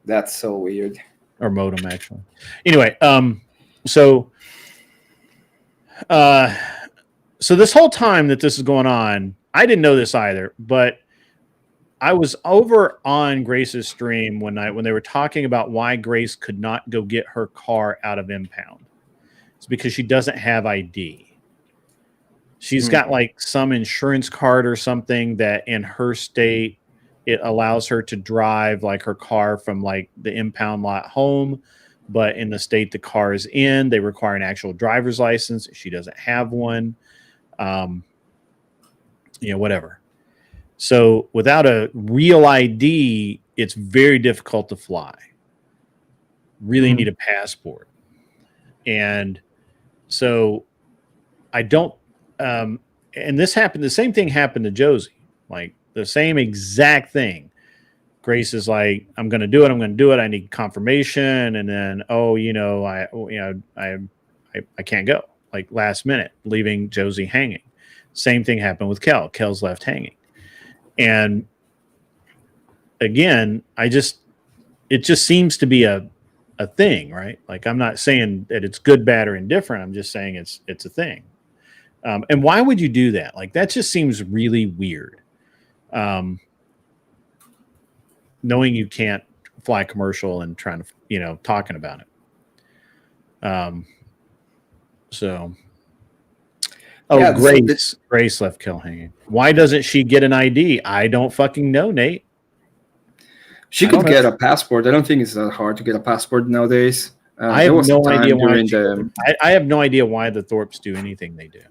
That's so weird. Or modem, actually. Anyway, so this whole time that this is going on, I didn't know this either, but I was over on Grace's stream when they were talking about why Grace could not go get her car out of impound. It's because she doesn't have ID. She's got some insurance card or something that in her state it allows her to drive her car from the impound lot home. But in the state the car is in, they require an actual driver's license. She doesn't have one. Whatever. So without a real ID, it's very difficult to fly. Really need a passport. And so I don't, and this happened, the same thing happened to Josie. The same exact thing. Grace is like, I'm going to do it. I'm going to do it. I need confirmation. And then, I can't go. Like last minute, leaving Josie hanging. Same thing happened with Kel. Kel's left hanging. And again, it just seems to be a thing, right? Like, I'm not saying that it's good, bad, or indifferent. I'm just saying it's a thing. And why would you do that? Like, that just seems really weird. Knowing you can't fly commercial and trying to, talking about it. So, Yeah, Grace left Kel hanging. Why doesn't she get an ID? I don't fucking know, Nate. She could get a passport. I don't think it's that hard to get a passport nowadays. I have no idea why. I have no idea why the Thorpes do anything they do.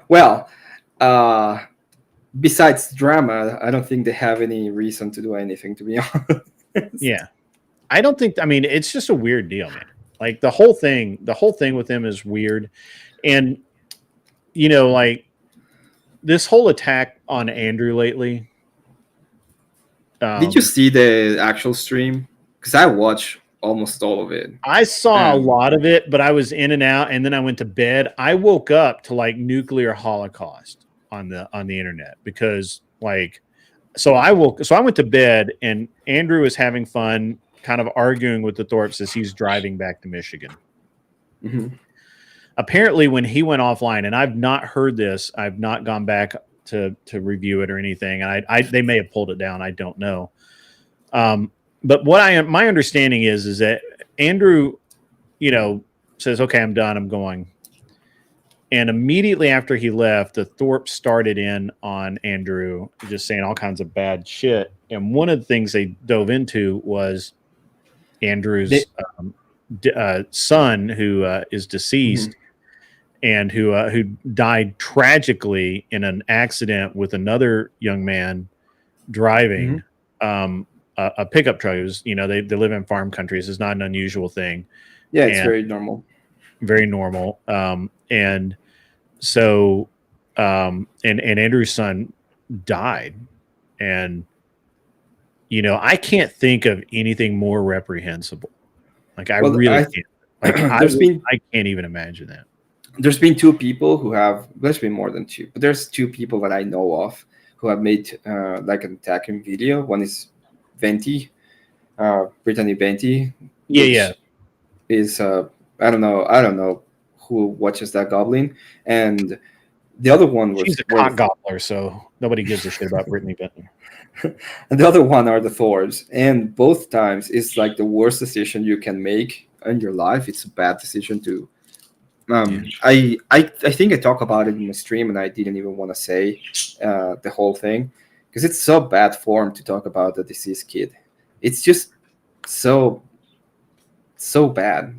Well, besides drama, I don't think they have any reason to do anything, to be honest. Yeah, I don't think. I mean, it's just a weird deal, man. Like the whole thing with them is weird, and like this whole attack on Andrew lately. Did you see the actual stream? Because I watched almost all of it. I saw a lot of it, but I was in and out, and then I went to bed. I woke up to like nuclear holocaust on the internet because so I went to bed, and Andrew was having fun, kind of arguing with the Thorpes as he's driving back to Michigan. Mm-hmm. Apparently, when he went offline, and I've not heard this, I've not gone back to review it or anything, and they may have pulled it down. I don't know. But my understanding is that Andrew, says, "Okay, I'm done. I'm going." And immediately after he left, the Thorpes started in on Andrew, just saying all kinds of bad shit. And one of the things they dove into was Andrew's son, who is deceased. Mm-hmm. And who died tragically in an accident with another young man driving a pickup truck. It was, they live in farm countries. It's not an unusual thing. Yeah, it's very normal. Very normal. And so, and Andrew's son died. And, I can't think of anything more reprehensible. Like, I can't. Like, I can't even imagine that. There's been two people who have, there's been more than two, but there's two people that I know of who have made like an attacking video. One is Venti, Brittany Venti. Yeah. Is I don't know who watches that goblin, and the other one was she's a cock gobbler, so nobody gives a shit about Brittany Venti. And the other one are the Thorpes, and both times it's like the worst decision you can make in your life. It's a bad decision to. I think I talk about it in my stream, and I didn't even want to say the whole thing because it's so bad form to talk about the deceased kid. It's just so bad,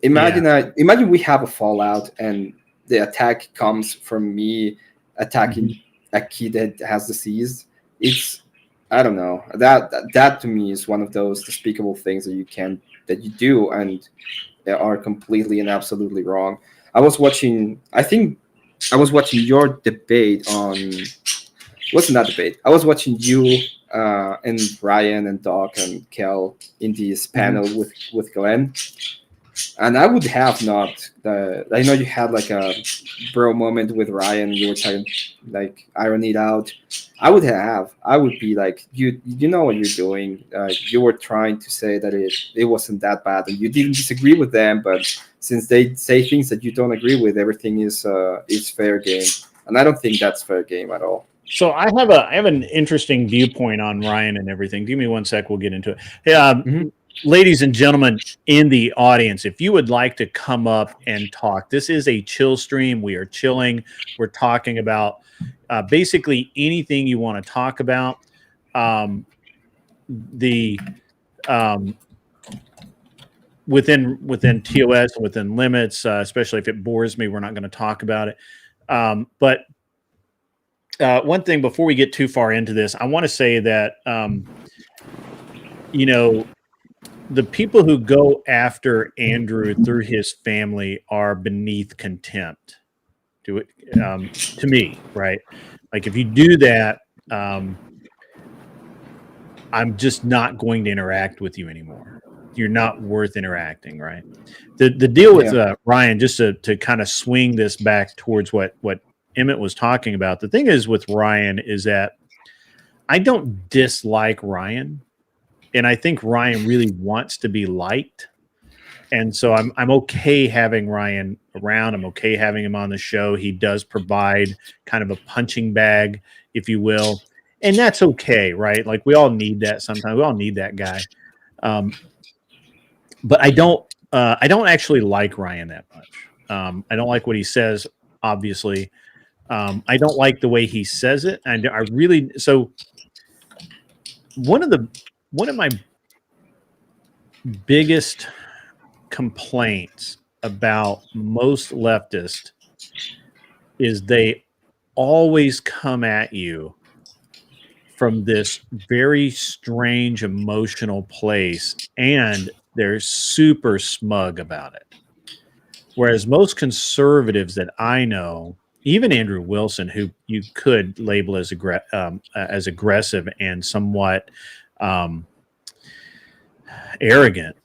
Imagine we have a fallout, and the attack comes from me attacking a kid that has deceased. It's, I don't know, that to me is one of those despicable things that you do, and they are completely and absolutely wrong. I was watching your debate on, wasn't that debate? I was watching you and Ryan and Doc and Kel in this panel with Glenn. And I would have not, I know you had like a bro moment with Ryan, you were trying like iron it out. I would be like, you know what you're doing. You were trying to say that it wasn't that bad, and you didn't disagree with them, but since they say things that you don't agree with, everything is fair game. And I don't think that's fair game at all. So I have an interesting viewpoint on Ryan and everything. Give me 1 sec, we'll get into it. Hey, ladies and gentlemen in the audience, if you would like to come up and talk, this is a chill stream. We are chilling. We're talking about basically anything you want to talk about. Within TOS, within limits, especially if it bores me, we're not going to talk about it. But one thing before we get too far into this, I want to say that the people who go after Andrew through his family are beneath contempt. to me, right? Like if you do that, I'm just not going to interact with you anymore. You're not worth interacting, right? The deal with Ryan, just to kind of swing this back towards what Emmett was talking about. The thing is with Ryan is that I don't dislike Ryan, and I think Ryan really wants to be liked. And so I'm okay having Ryan around. I'm okay having him on the show. He does provide kind of a punching bag, if you will. And that's okay, right? Like we all need that sometimes. We all need that guy. But I don't actually like Ryan that much. I don't like what he says, obviously. I don't like the way he says it. And I really, so one of my biggest complaints about most leftists is they always come at you from this very strange emotional place, and they're super smug about it. Whereas most conservatives that I know, even Andrew Wilson, who you could label as aggressive and somewhat arrogant,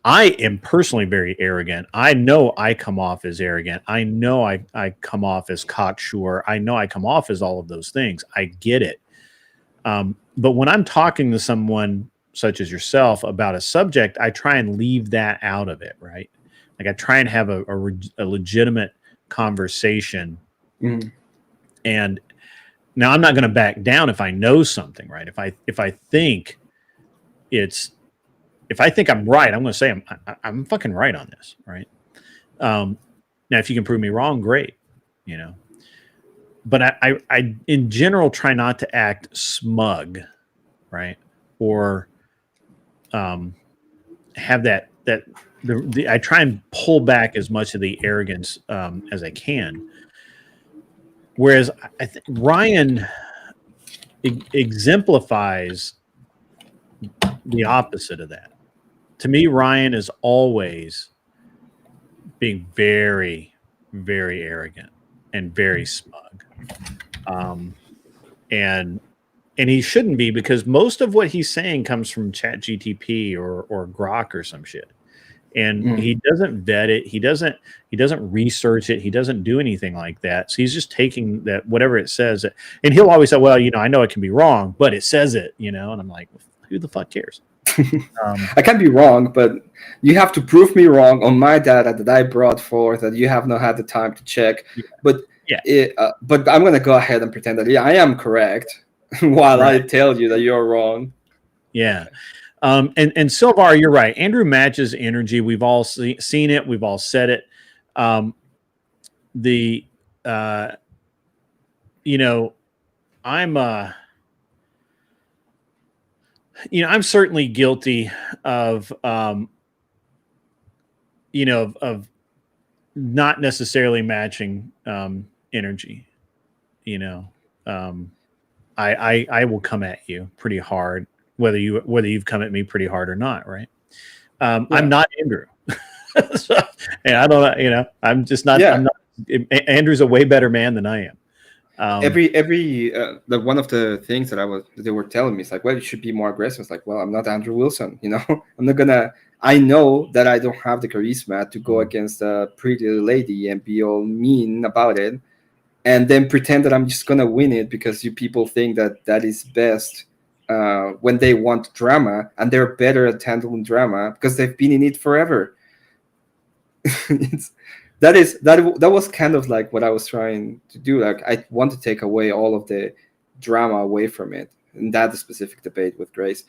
I am personally very arrogant. I know I come off as arrogant. I know I come off as cocksure. I know I come off as all of those things. I get it. But when I'm talking to someone such as yourself about a subject, I try and leave that out of it, right? Like I try and have a legitimate conversation. And now I'm not going to back down if I know something, right? If I think I'm right, I'm going to say I'm fucking right on this, right? Now, if you can prove me wrong, great, you know. But I in general try not to act smug, right? Or have that I try and pull back as much of the arrogance as I can. Whereas I think Ryan exemplifies the opposite of that. To me, Ryan is always being very, very arrogant and very smug. And he shouldn't be, because most of what he's saying comes from ChatGTP or Grok or some shit. And he doesn't vet it. He doesn't research it. He doesn't do anything like that. So he's just taking that, whatever it says. And he'll always say, well, you know, I know it can be wrong, but it says it, you know, and I'm like, who the fuck cares? I can be wrong, but you have to prove me wrong on my data that I brought forth that you have not had the time to check. But I'm going to go ahead and pretend that I am correct while I tell you that you're wrong. Yeah. And Silvar, you're right. Andrew matches energy. We've all seen it. We've all said it. You know, I'm certainly guilty of, you know, of not necessarily matching energy. You know, I will come at you pretty hard, whether you've come at me pretty hard or not, right? I'm not Andrew. So, and I don't, you know, I'm just not. I'm not. Andrew's a way better man than I am. One of the things that they were telling me is like, well, you should be more aggressive. It's like, well, I'm not Andrew Wilson, you know. I'm not gonna. I know that I don't have the charisma to go against a pretty lady and be all mean about it, and then pretend that I'm just gonna win it because you people think that is best when they want drama, and they're better at handling drama because they've been in it forever. That was kind of like what I was trying to do. Like I want to take away all of the drama away from it, and that specific debate with Grace.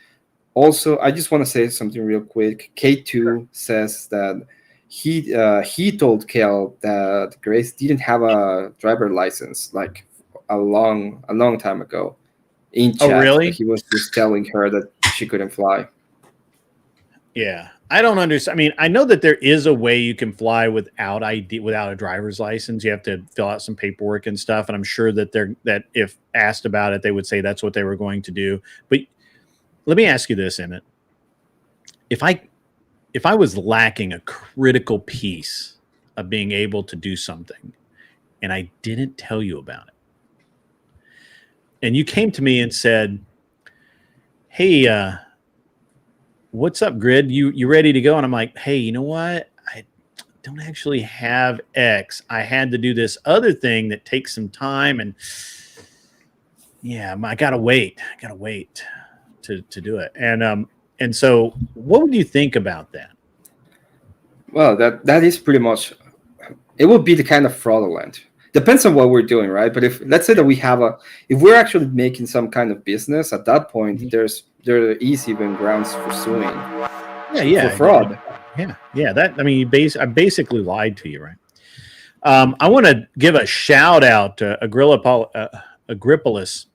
Also, I just want to say something real quick. K2 says that he told Kel that Grace didn't have a driver license like a long time ago. In chat, really? He was just telling her that she couldn't fly. Yeah. I don't understand. I mean, I know that there is a way you can fly without ID, without a driver's license. You have to fill out some paperwork and stuff. And I'm sure that if asked about it, they would say that's what they were going to do. But let me ask you this, Emmett. If I was lacking a critical piece of being able to do something, and I didn't tell you about it. And you came to me and said, hey, what's up, Grid? You ready to go? And I'm like, hey, you know what? I don't actually have X. I had to do this other thing that takes some time, and yeah, I gotta wait. To do it. And so what would you think about that? Well, that is pretty much. It would be the kind of fraudulent. Depends on what we're doing, right? But if let's say that if we're actually making some kind of business, at that point, there is even grounds for suing. Yeah, for fraud. Yeah. That, I mean, I basically lied to you, right? I want to give a shout out to Agripolis.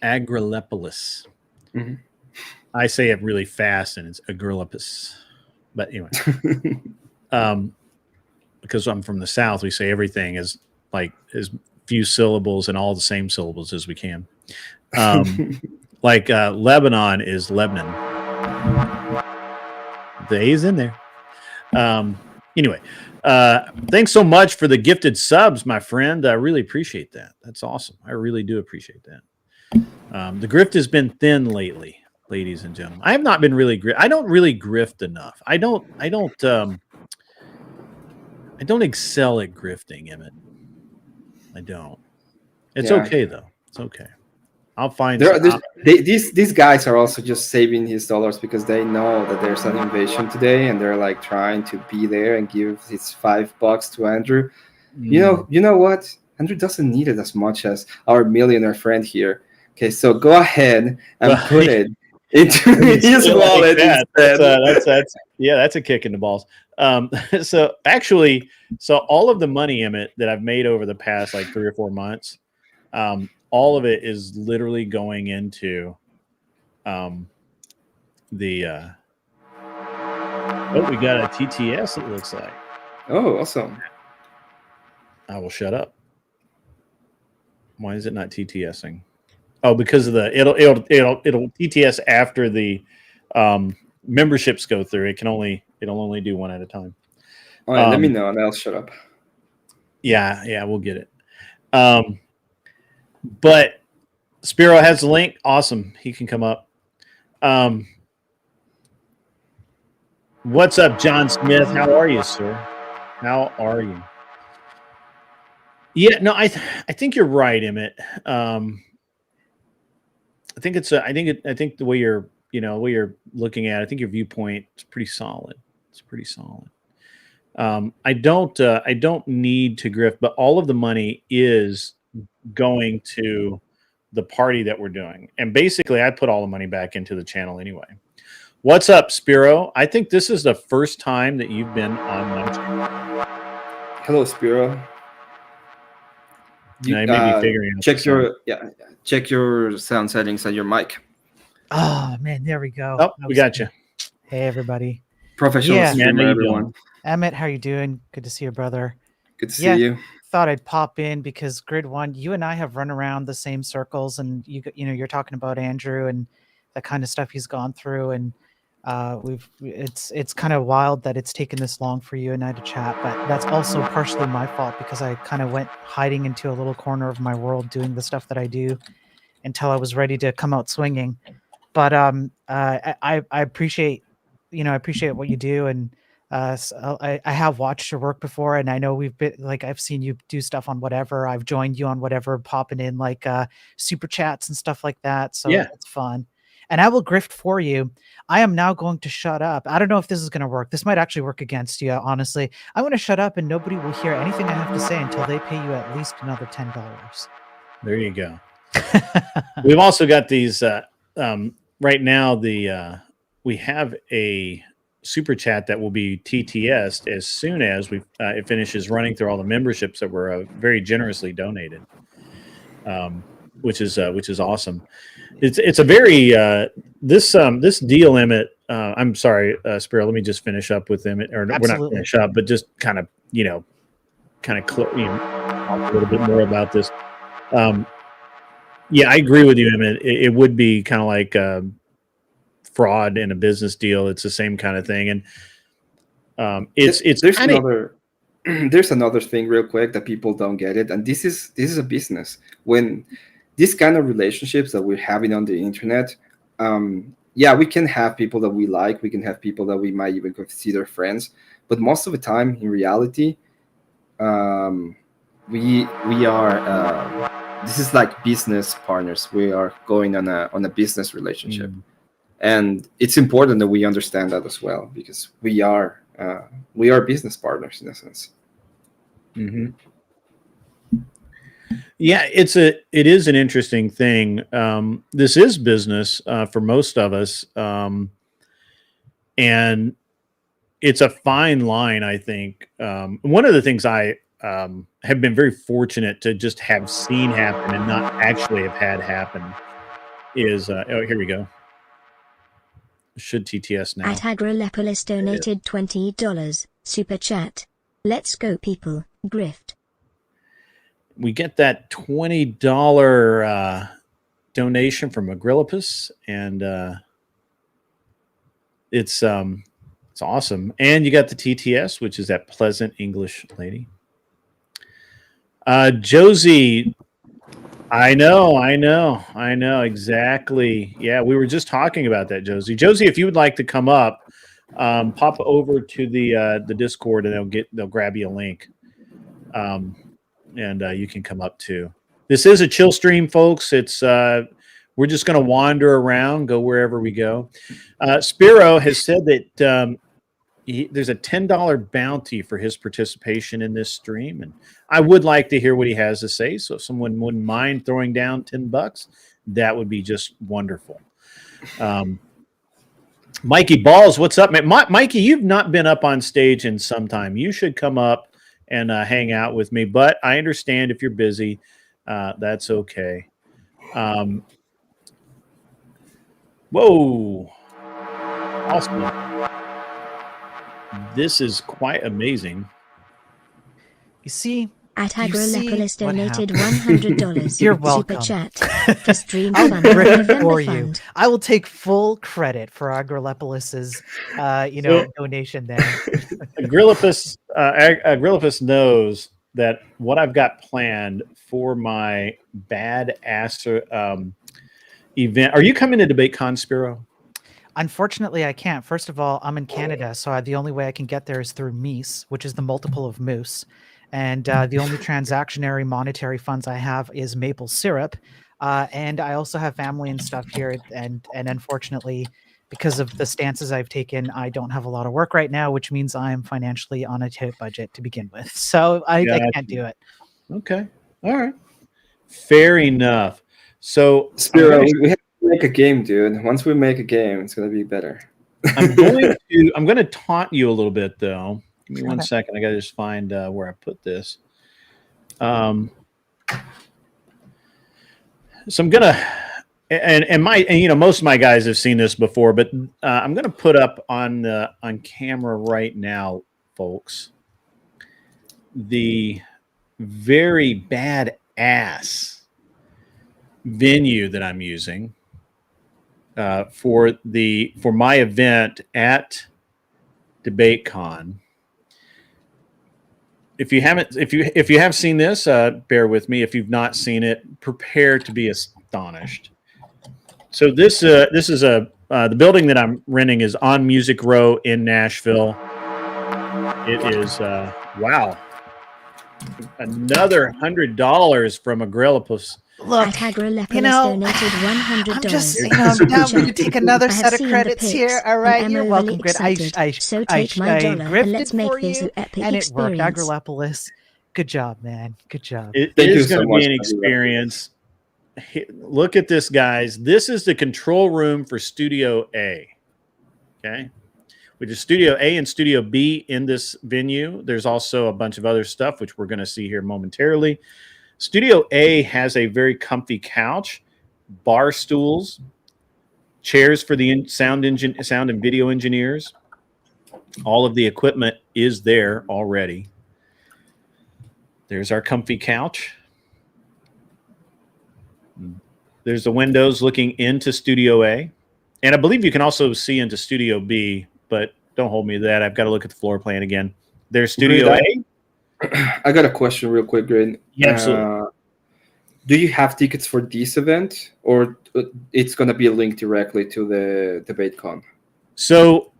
Agrilepolis. Mm-hmm. I say it really fast, and it's Agrilepis. But anyway, because I'm from the South, we say everything is like as few syllables and all the same syllables as we can. Like Lebanon is Lebanon. The A's in there. Anyway, thanks so much for the gifted subs, my friend. I really appreciate that. That's awesome. I really do appreciate that. The grift has been thin lately, ladies and gentlemen. I have not been really I don't really grift enough. I don't excel at grifting, Emmett. I don't. It's okay though. It's okay. I'll find these guys are also just saving his dollars because they know that there's an invasion today, and they're like trying to be there and give his $5 to Andrew. You know what? Andrew doesn't need it as much as our millionaire friend here. Okay, so go ahead and put it into his wallet instead. That's a kick in the balls. So all of the money, Emmett, that I've made over the past like 3 or 4 months, all of it is literally going into we got a TTS, it looks like. Oh, awesome. I will shut up. Why is it not TTSing? Oh, because of it'll TTS after the memberships go through. It'll only do one at a time. All right, let me know and I'll shut up. Yeah, we'll get it. But Spiro has the link. Awesome. He can come up. What's up, John Smith? How are you, sir? How are you? Yeah, no, I think you're right, Emmett. I think the way you're looking at it, I think your viewpoint is pretty solid. It's pretty solid. I don't need to grift, but all of the money is going to the party that we're doing. And basically I put all the money back into the channel anyway. What's up, Spiro? I think this is the first time that you've been on my channel. Hello, Spiro. You may be figuring out check your sound settings on your mic. Oh man, there we go. Oh, we got you. Hey everybody. Professional streamer, everyone. Emmett, how you doing? Good to see you, brother. Good to see you. Thought I'd pop in because Grid One, you and I have run around the same circles, and you're talking about Andrew and the kind of stuff he's gone through, and it's kind of wild that it's taken this long for you and I to chat, but that's also partially my fault because I kind of went hiding into a little corner of my world doing the stuff that I do until I was ready to come out swinging. But I appreciate what you do, and so I have watched your work before, and I know I've seen you do stuff on whatever. I've joined you on whatever, popping in like super chats and stuff like that. So yeah, it's fun. And I will grift for you. I am now going to shut up. I don't know if this is going to work. This might actually work against you, honestly. I'm going to shut up and nobody will hear anything I have to say until they pay you at least another $10. There you go. We've also got these right now. We have a super chat that will be TTS as soon as it finishes running through all the memberships that were very generously donated, which is awesome. It's a very this deal, Emmett. I'm sorry, Spiro. Let me just finish up with Emmett, or we're not finish up, but just kind of talk a little bit more about this. Yeah, I agree with you, Emmett. It would be kind of like fraud in a business deal. It's the same kind of thing, and it's there's another. there's another thing real quick that people don't get it, and this is a business. When these kind of relationships that we're having on the internet, yeah, we can have people that we like, we can have people that we might even consider friends, but most of the time, in reality, we are this is like business partners. We are going on a business relationship, and it's important that we understand that as well, because we are business partners in a sense. Mm-hmm. Yeah, it is an interesting thing. This is business for most of us, and it's a fine line, I think. One of the things I have been very fortunate to just have seen happen and not actually have had happen is oh, here we go. Should TTS now. At Agrolepolis donated $20 super chat. Let's go, people. Grift. We get that $20 donation from Agrillipus, and it's awesome. And you got the TTS, which is that pleasant English lady. Josie, I know exactly. Yeah, we were just talking about that, Josie. Josie, if you would like to come up, pop over to the Discord, and they'll grab you a link, and you can come up too. This is a chill stream, folks. It's we're just going to wander around, go wherever we go. Spiro has said that there's a $10 bounty for his participation in this stream, and I would like to hear what he has to say. So if someone wouldn't mind throwing down $10, that would be just wonderful. Mikey Balls, what's up, man? Mikey, you've not been up on stage in some time. You should come up and hang out with me, but I understand if you're busy. That's okay. Whoa. Awesome. This is quite amazing. You see, At Agrolepolis donated $100 You're welcome. super chat for stream I'll fund grip November for you. fund. I will take full credit for Agrolepolis's, donation there. Agrillipus knows that what I've got planned for my badass event. Are you coming to DebateCon, Spiro? Unfortunately, I can't. First of all, I'm in Canada, so the only way I can get there is through Meese, which is the multiple of moose. And the only transactionary monetary funds I have is maple syrup. And I also have family and stuff here. And unfortunately, because of the stances I've taken, I don't have a lot of work right now, which means I'm financially on a tight budget to begin with. So I can't do it. Okay. All right. Fair enough. So Spiro, we have to make a game, dude. Once we make a game, it's gonna be better. I'm going to taunt you a little bit, though. Give me 1 second. I got to just find where I put this. So I'm gonna, and most of my guys have seen this before, but I'm gonna put up on camera right now, folks, the very badass venue that I'm using for my event at DebateCon. If you have seen this, bear with me. If you've not seen it, prepare to be astonished. So this is the building that I'm renting is on Music Row in Nashville. It is wow, another $100 from Agrillipus. Look, At Agrolepolis you know, donated $100 I'm just, super I'm down chat. to take another I have set of seen the credits pics here. All and right, am you're overly welcome, Grid. excited. So take my dollar and grifted let's make for this you, an epic and it worked. experience. Agrolepolis, good job, man. Good job. It Thank you is so going to much, be an experience. Look at this, guys. This is the control room for Studio A. Okay. Which is Studio A and Studio B in this venue. There's also a bunch of other stuff, which we're going to see here momentarily. Studio A has a very comfy couch, bar stools, chairs for the sound and video engineers. All of the equipment is there already. There's our comfy couch. There's the windows looking into Studio A. And I believe you can also see into Studio B, but don't hold me to that. I've got to look at the floor plan again. There's Studio A. I got a question real quick, Grin. Yeah, absolutely. Do you have tickets for this event, or it's going to be linked directly to the DebateCon? So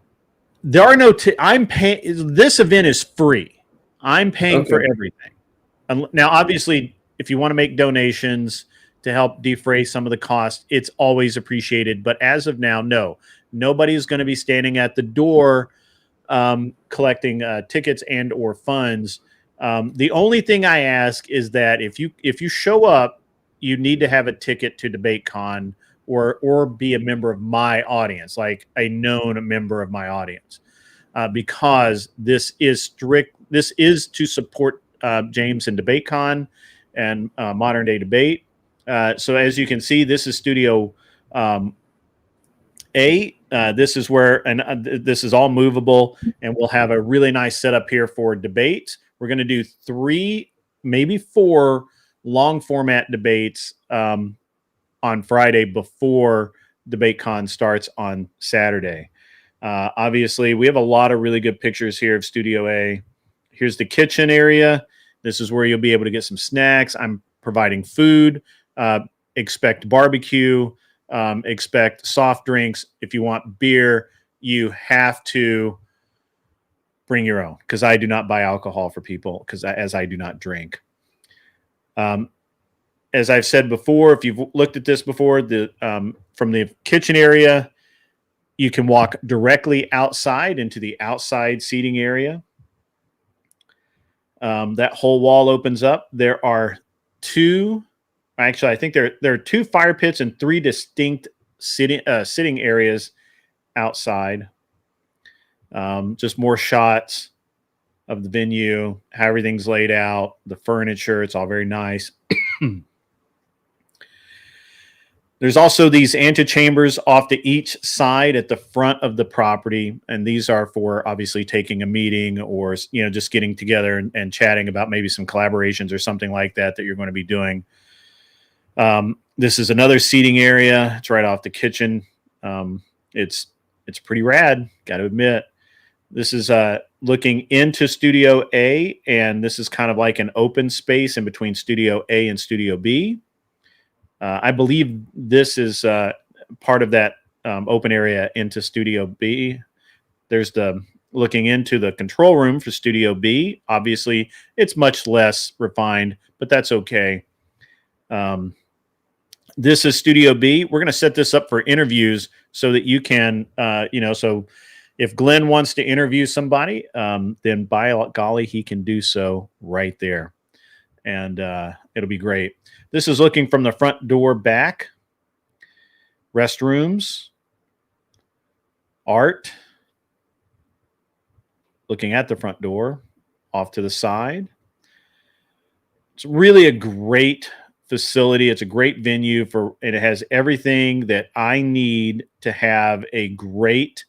there are no. I'm paying. This event is free. I'm paying for Okay. everything. Now, obviously, if you want to make donations to help defray some of the cost, it's always appreciated. But as of now, no, nobody's going to be standing at the door collecting tickets and or funds. The only thing I ask is that if you show up, you need to have a ticket to DebateCon or be a member of my audience, like a known member of my audience, because this is strict. This is to support James and DebateCon and modern day debate. So as you can see, this is Studio A. This is where, and this is all movable, and we'll have a really nice setup here for debate. We're going to do 3, maybe 4 long format debates on Friday before DebateCon starts on Saturday. Obviously, we have a lot of really good pictures here of Studio A. Here's the kitchen area. This is where you'll be able to get some snacks. I'm providing food. Expect barbecue. Expect soft drinks. If you want beer, you have to bring your own, because I do not buy alcohol for people, as I do not drink. As I've said before, if you've looked at this before, from the kitchen area, you can walk directly outside into the outside seating area. That whole wall opens up. There are 2. Actually, I think there are 2 fire pits and 3 distinct sitting areas outside. Just more shots of the venue, how everything's laid out, the furniture. It's all very nice. There's also these antechambers off to each side at the front of the property, and these are for obviously taking a meeting or just getting together and chatting about maybe some collaborations or something like that you're going to be doing. This is another seating area. It's right off the kitchen. It's pretty rad, got to admit. This is looking into Studio A, and this is kind of like an open space in between Studio A and Studio B. I believe this is part of that open area into Studio B. There's the looking into the control room for Studio B. Obviously, it's much less refined, but that's okay. This is Studio B. We're going to set this up for interviews so that you can, so if Glenn wants to interview somebody, then by golly, he can do so right there. And it'll be great. This is looking from the front door back. Restrooms. Art. Looking at the front door. Off to the side. It's really a great facility. It's a great venue and it has everything that I need to have a great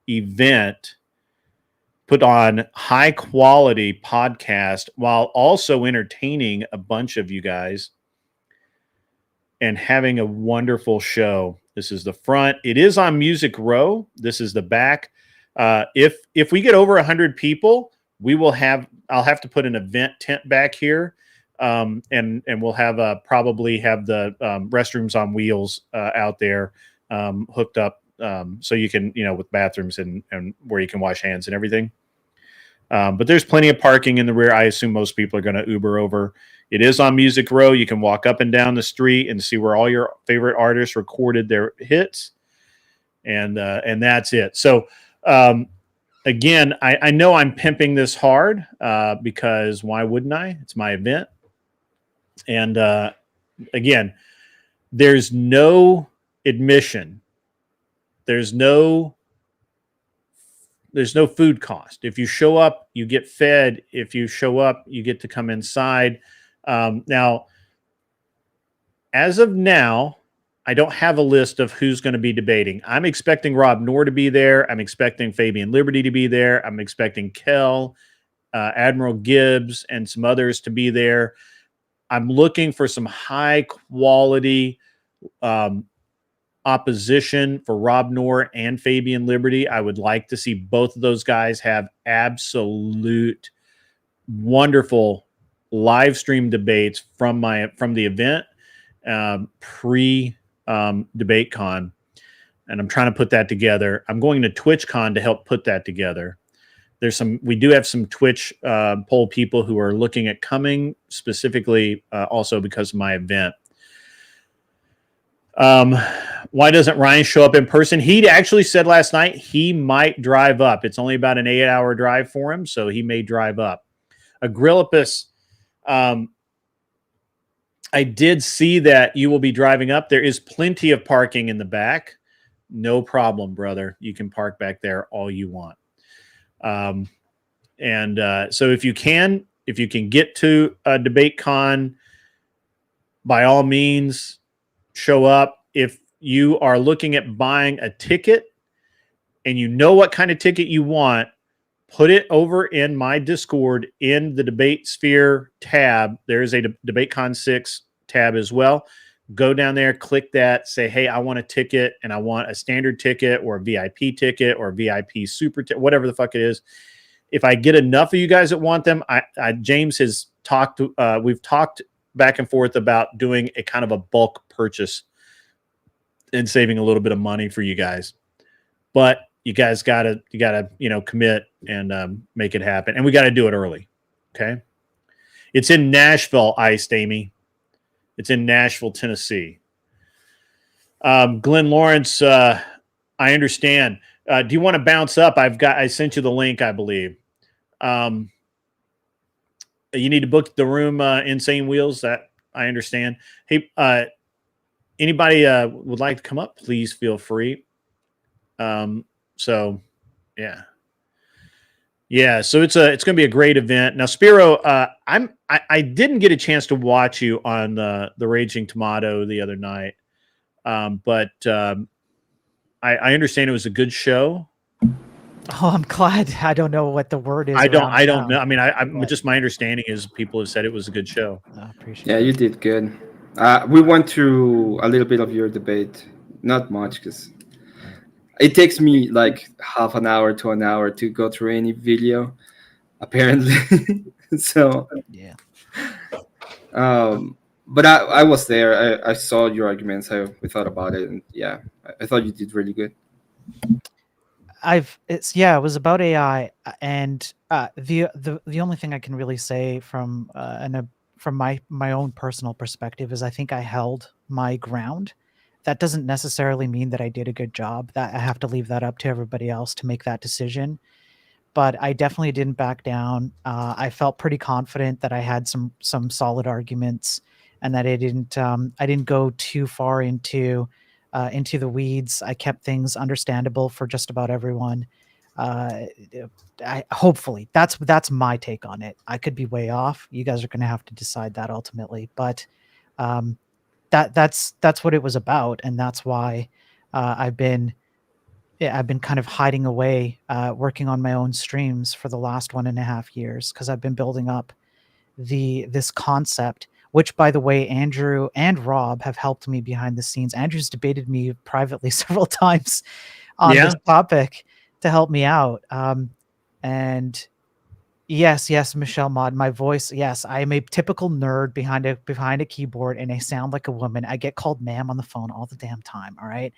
event, put on high quality podcast while also entertaining a bunch of you guys and having a wonderful show. This is the front. It is on Music Row. This is the back. If we get over 100 people, I'll have to put an event tent back here. And we'll have probably have the restrooms on wheels out there hooked up, so you can, with bathrooms and where you can wash hands and everything. But there's plenty of parking in the rear. I assume most people are going to Uber over. It is on Music Row. You can walk up and down the street and see where all your favorite artists recorded their hits, and that's it. So again, I know I'm pimping this hard because why wouldn't I? It's my event. And again, there's no admission. There's no food cost. If you show up, you get fed. If you show up, you get to come inside. Now, as of now, I don't have a list of who's going to be debating. I'm expecting Rob Noor to be there. I'm expecting Fabian Liberty to be there. I'm expecting Kel, Admiral Gibbs, and some others to be there. I'm looking for some high quality opposition for Rob Noor and Fabian Liberty. I would like to see both of those guys have absolute wonderful live stream debates from the event pre debate con, and I'm trying to put that together. I'm going to TwitchCon to help put that together. We do have some Twitch poll people who are looking at coming specifically also because of my event. Why doesn't Ryan show up in person? He actually said last night he might drive up. It's only about an 8-hour drive for him, so he may drive up. Agrillipus, I did see that you will be driving up. There is plenty of parking in the back. No problem, brother. You can park back there all you want. So if you can get to a debate con, by all means, show up. If you are looking at buying a ticket and you know what kind of ticket you want, put it over in my Discord in the Debate Sphere tab. There is a DebateCon 6 tab as well. Go down there, click that, say, hey, I want a ticket, and I want a standard ticket or a VIP ticket or a VIP super ticket, whatever the fuck it is. If I get enough of you guys that want them, James has talked, we've talked back and forth about doing a kind of a bulk purchase and saving a little bit of money for you guys. But you guys gotta commit and make it happen. And we got to do it early. Okay. It's in Nashville, Iced Amy. It's in Nashville, Tennessee. Glenn Lawrence, I understand. Do you want to bounce up? I sent you the link, I believe. You need to book the room, Insane Wheels. That I understand. Hey, anybody would like to come up? Please feel free. So so it's going to be a great event. Now, Spiro, I didn't get a chance to watch you on the Raging Tomato the other night, but I understand it was a good show. Oh, I'm glad. I don't know what the word is. I don't know. I mean, just my understanding is people have said it was a good show. I appreciate Yeah, it. you did good. We went through a little bit of your debate, not much, because it takes me like half an hour to an hour to go through any video, apparently. So yeah. But I was there. I saw your arguments. We thought about it, and yeah, I thought you did really good. It was about AI, and the only thing I can really say from my own personal perspective is I think I held my ground. That doesn't necessarily mean that I did a good job. That I have to leave that up to everybody else to make that decision. But I definitely didn't back down. I felt pretty confident that I had some solid arguments, and that I didn't go too far into the weeds. I kept things understandable for just about everyone. Hopefully that's my take on it. I could be way off. You guys are going to have to decide that ultimately, but that's what it was about, and that's why I've been kind of hiding away, working on my own streams for the last 1.5 years, because I've been building up this concept. Which, by the way, Andrew and Rob have helped me behind the scenes. Andrew's debated me privately several times on this topic to help me out. And yes, Michelle Mod, my voice. Yes, I am a typical nerd behind a keyboard, and I sound like a woman. I get called ma'am on the phone all the damn time. All right.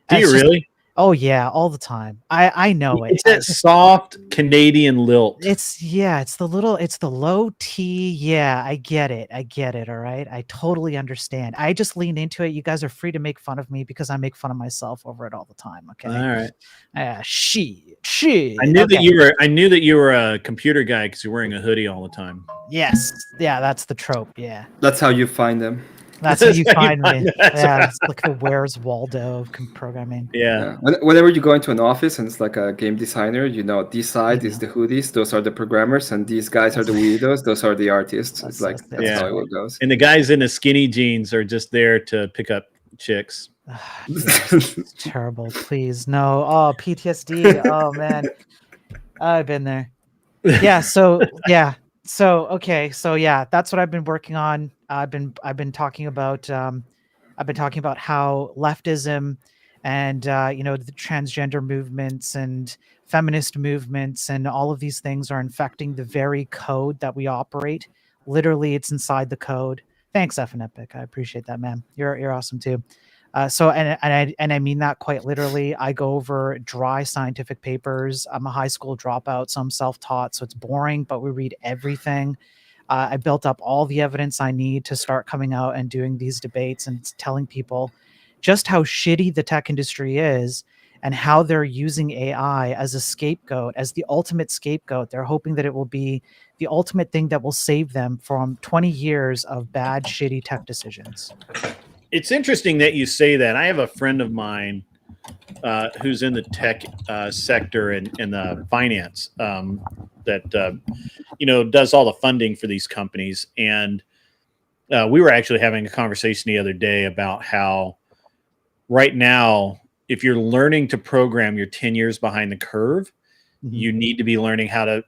Do you really? Oh yeah, all the time. I know it. It's that soft Canadian lilt. It's the low T. Yeah, I get it. All right. I totally understand. I just lean into it. You guys are free to make fun of me because I make fun of myself over it all the time. Okay. All right. She. I knew that you were a computer guy because you're wearing a hoodie all the time. Yes. Yeah, that's the trope. Yeah. That's how you find them. That's how you find me. Yeah, it's like the Where's Waldo of programming. Yeah. Whenever you go into an office and it's like a game designer, this side is the hoodies, those are the programmers, and these guys are the weirdos, those are the artists. It's like that's how it goes. And the guys in the skinny jeans are just there to pick up chicks. It's terrible. Please, no. Oh, PTSD. Oh man, I've been there. Yeah. So yeah. Okay. So yeah, that's what I've been working on. I've been talking about how leftism and the transgender movements and feminist movements and all of these things are infecting the very code that we operate. Literally, it's inside the code. Thanks, F and Epic. I appreciate that, man. You're awesome too. I mean that quite literally. I go over dry scientific papers. I'm a high school dropout, so I'm self-taught, so it's boring, but we read everything. I built up all the evidence I need to start coming out and doing these debates and telling people just how shitty the tech industry is and how they're using AI as a scapegoat, as the ultimate scapegoat. They're hoping that it will be the ultimate thing that will save them from 20 years of bad, shitty tech decisions. It's interesting that you say that. I have a friend of mine who's in the tech sector and in the finance that does all the funding for these companies. And we were actually having a conversation the other day about how right now, if you're learning to program, you're 10 years behind the curve. Mm-hmm. You need to be learning how to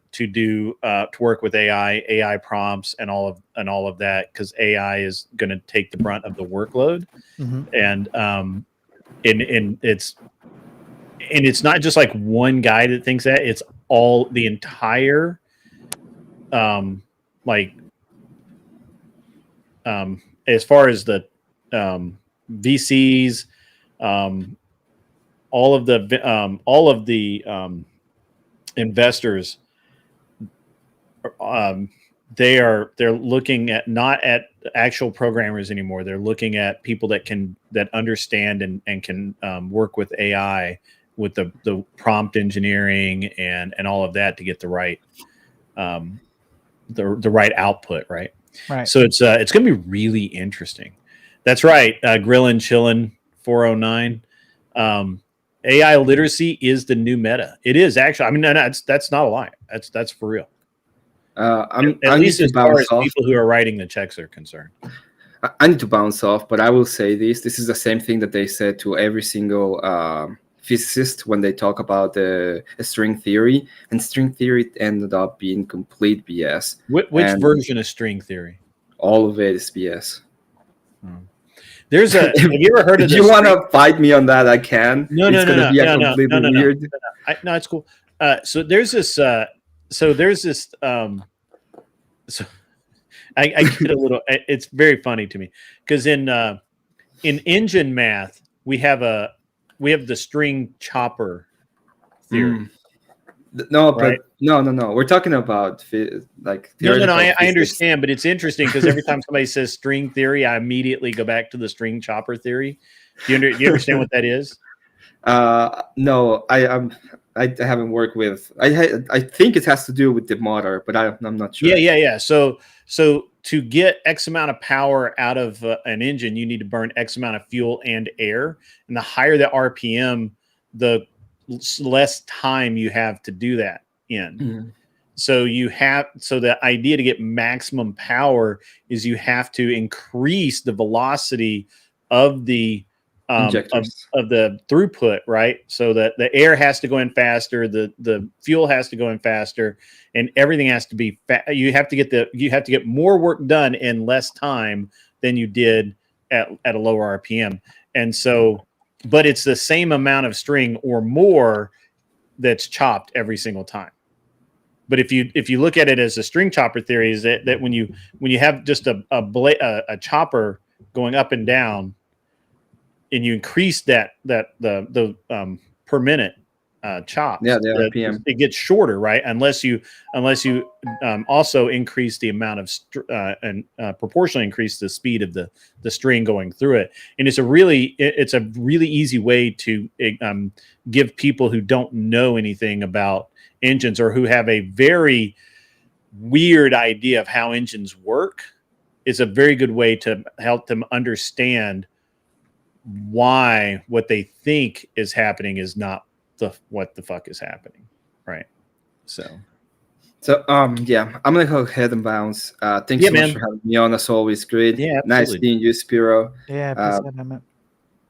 work with AI prompts and all of that, because AI is going to take the brunt of the workload. Mm-hmm. And it's not just like one guy that thinks that. It's all the entire as far as the VCs, all of the investors, they're looking at not at actual programmers anymore. They're looking at people that understand and can work with AI, with the prompt engineering and all of that to get the right the right output, right? Right. So it's going to be really interesting. That's right. Grillin' Chillin' 409. AI literacy is the new meta. It is actually. I mean, that's not a lie. That's for real. At least as far as people who are writing the checks are concerned. I need to bounce off, but I will say this. This is the same thing that they said to every single physicist when they talk about string theory. And string theory ended up being complete BS. Which version of string theory? All of it is BS. There's have you ever heard of this? If you want to fight me on that, I can. No, it's going to be completely weird. No, it's cool. So there's this. So I get a little. It's very funny to me because in engine math we have the string chopper theory. No, right? but no. We're talking about No. I understand, but it's interesting because every time somebody says string theory, I immediately go back to the string chopper theory. Do you understand what that is? No, I haven't worked with. I think it has to do with the motor, but I'm not sure. Yeah. So to get X amount of power out of an engine, you need to burn X amount of fuel and air, and the higher the RPM, the less time you have to do that in. Mm-hmm. So the idea to get maximum power is you have to increase the velocity of the of the throughput, right? So that the air has to go in faster, the fuel has to go in faster, and everything has to be you have to get more work done in less time than you did at a lower RPM. And so, but it's the same amount of string or more that's chopped every single time. But if you look at it as a string chopper theory, is that when you have just a chopper going up and down, and you increase the per minute chops, the RPM, it gets shorter, right? Unless you also increase the amount of and proportionally increase the speed of the string going through it. And it's a really easy way to give people who don't know anything about engines or who have a very weird idea of how engines work. It's a very good way to help them understand why what they think is happening is not what the fuck is happening, right? So yeah, I'm gonna go ahead and bounce. Thanks so much for having me on. As always, great. Yeah, nice seeing you, Spiro. Yeah,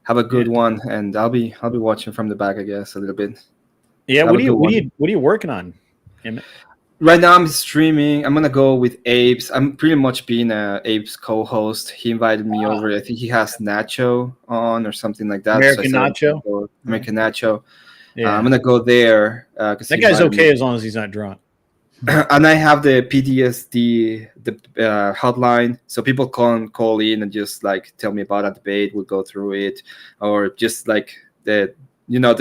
have a good one, and I'll be watching from the back, I guess, a little bit. Yeah, what are you working on? Right now, I'm streaming. I'm gonna go with Abe's. I'm pretty much being Abe's co-host. He invited me over. I think he has Nacho on or something like that. American Nacho. American Nacho. Yeah. I'm gonna go there because That guy's okay as long as he's not drunk. And I have the PTSD hotline, so people can call in and just like tell me about a debate. We'll go through it, or just like the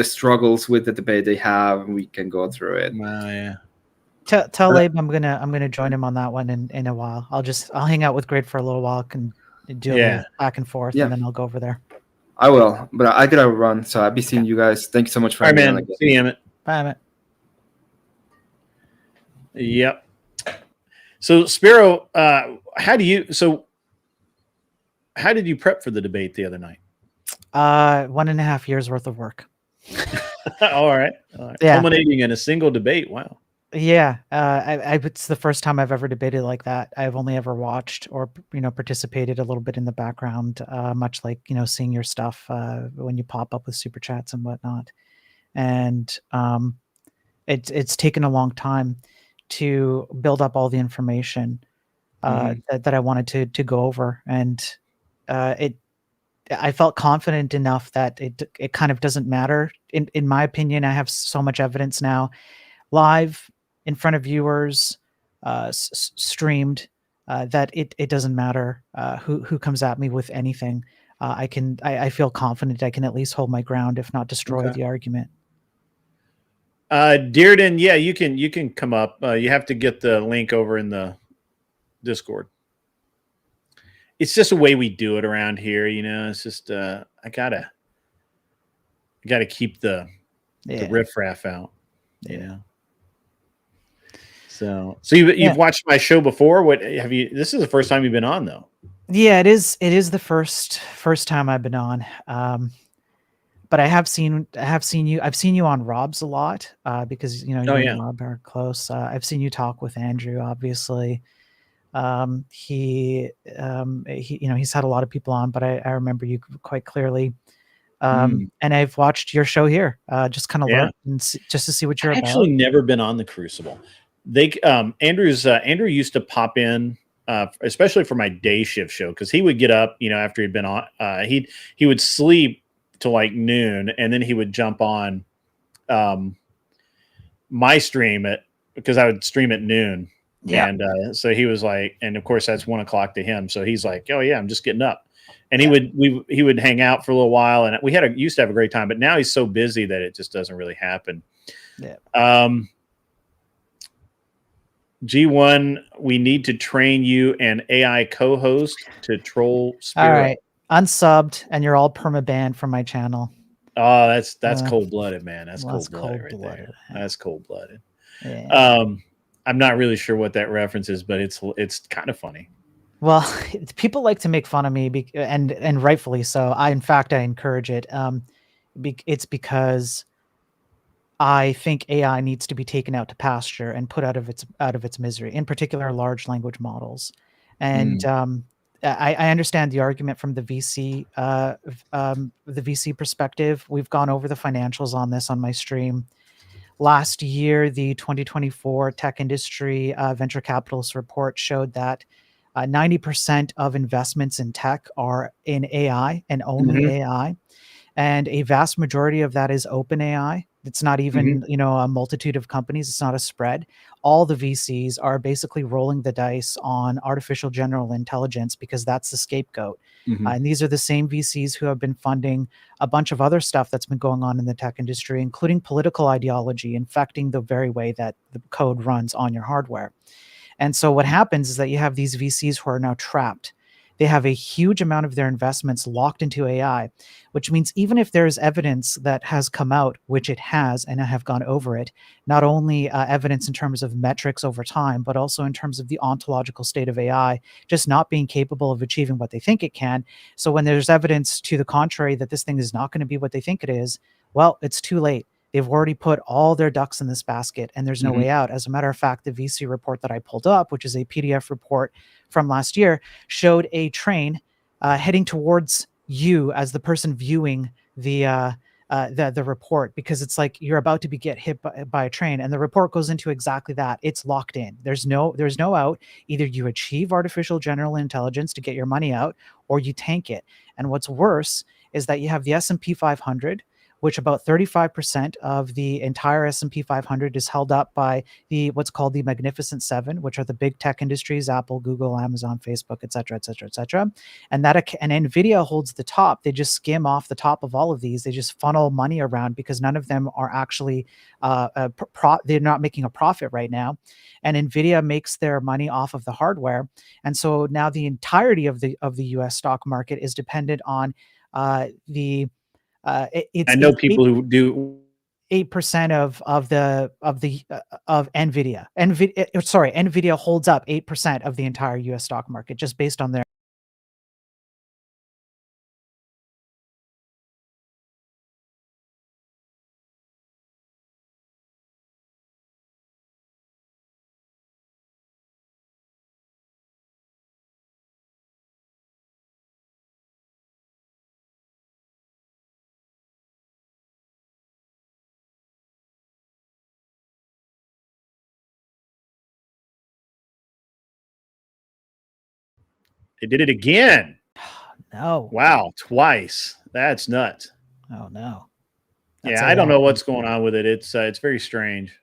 struggles with the debate they have, and we can go through it. Yeah. Tell Abe I'm gonna join him on that one in a while. I'll hang out with Grid for a little while, can do a little back and forth, and then I'll go over there. I will, but I gotta run, so I'll be seeing you guys. Thank you so much for having me on man. again. See you, Emmett. Bye, Emmett. Yep. So Spiro, how did you prep for the debate the other night? 1.5 years worth of work. All right. Yeah. Culminating in a single debate. Wow. Yeah. It's the first time I've ever debated like that. I've only ever watched or participated a little bit in the background, much like seeing your stuff when you pop up with super chats and whatnot. And it's taken a long time to build up all the information that I wanted to go over, and I felt confident enough that it kind of doesn't matter. In my opinion, I have so much evidence now, live in front of viewers, streamed, that it doesn't matter who comes at me with anything. I feel confident I can at least hold my ground, if not destroy the argument. Dearden, yeah, you can come up. You have to get the link over in the Discord. It's just a way we do it around here, It's just I gotta keep the riffraff out, So you've watched my show before. What have you? This is the first time you've been on, though. Yeah, it is. It is the first time I've been on. But I have seen you. I've seen you on Rob's a lot because you and Rob are close. I've seen you talk with Andrew, obviously. He's had a lot of people on, but I remember you quite clearly. And I've watched your show here, just kind of learn and just to see what you're about. I've actually never been on the Crucible. Andrew used to pop in, especially for my day shift show, because he would get up, after he'd been on. He would sleep till like noon, and then he would jump on my stream because I would stream at noon. Yeah. And so he was like, and of course that's 1 o'clock to him. So he's like, oh yeah, I'm just getting up. And he would hang out for a little while, and we used to have a great time, but now he's so busy that it just doesn't really happen. Yeah. G1, we need to train you an AI co-host to troll Spirit. All right. Unsubbed, and you're all perma-banned from my channel. Oh, that's cold-blooded, man. That's cold-blooded right there. That's cold-blooded. Yeah. I'm not really sure what that reference is, but it's kind of funny. Well, people like to make fun of me, and rightfully so. I encourage it. It's because I think AI needs to be taken out to pasture and put out of its misery. In particular, large language models. And I understand the argument from the VC perspective. We've gone over the financials on this on my stream. Last year, the 2024 tech industry venture capitalist report showed that 90% of investments in tech are in AI and only AI. And a vast majority of that is open AI. It's not even, a multitude of companies. It's not a spread. All the VCs are basically rolling the dice on artificial general intelligence because that's the scapegoat. And these are the same VCs who have been funding a bunch of other stuff that's been going on in the tech industry, including political ideology, infecting the very way that the code runs on your hardware. And so what happens is that you have these VCs who are now trapped. They have a huge amount of their investments locked into AI, which means even if there's evidence that has come out, which it has, and I have gone over it, not only evidence in terms of metrics over time, but also in terms of the ontological state of AI, just not being capable of achieving what they think it can. So when there's evidence to the contrary that this thing is not going to be what they think it is, well, it's too late. They've already put all their ducks in this basket, and there's no way out. As a matter of fact, the VC report that I pulled up, which is a PDF report from last year, showed a train heading towards you as the person viewing the report, because it's like you're about to get hit by a train, and the report goes into exactly that. It's locked in. There's no out. Either you achieve artificial general intelligence to get your money out, or you tank it. And what's worse is that you have the S&P 500, which about 35% of the entire S&P 500 is held up by the what's called the Magnificent Seven, which are the big tech industries: Apple, Google, Amazon, Facebook, et cetera, et cetera, et cetera. And Nvidia holds the top. They just skim off the top of all of these. They just funnel money around because none of them are actually they're not making a profit right now. And Nvidia makes their money off of the hardware. And so now the entirety of the US stock market is dependent on it's I know people who do 8% of Nvidia. Nvidia holds up 8% of the entire US stock market just based on their they did it again. No. Wow, twice. That's nuts. Oh no. That's I don't know what's going on with it. It's very strange.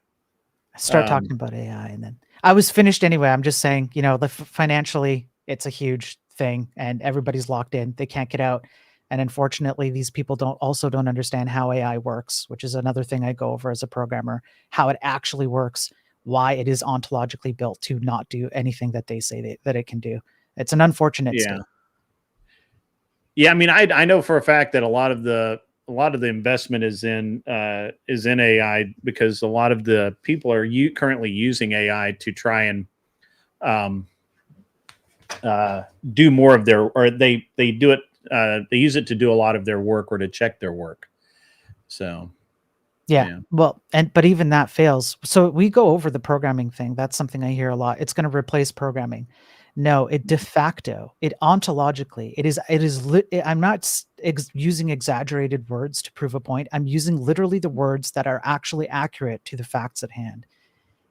Start talking about AI, and then I was finished anyway. I'm just saying, financially, it's a huge thing, and everybody's locked in. They can't get out. And unfortunately, these people don't understand how AI works, which is another thing I go over as a programmer, how it actually works, why it is ontologically built to not do anything that they say that it can do. It's an unfortunate state. Yeah, I mean, I know for a fact that a lot of the investment is in AI, because a lot of the people are currently using AI to try and do more of their, or they do it. They use it to do a lot of their work or to check their work. So. Yeah. Well, but even that fails. So we go over the programming thing. That's something I hear a lot. It's going to replace programming. No, it de facto, it ontologically, I'm not using exaggerated words to prove a point. I'm using literally the words that are actually accurate to the facts at hand.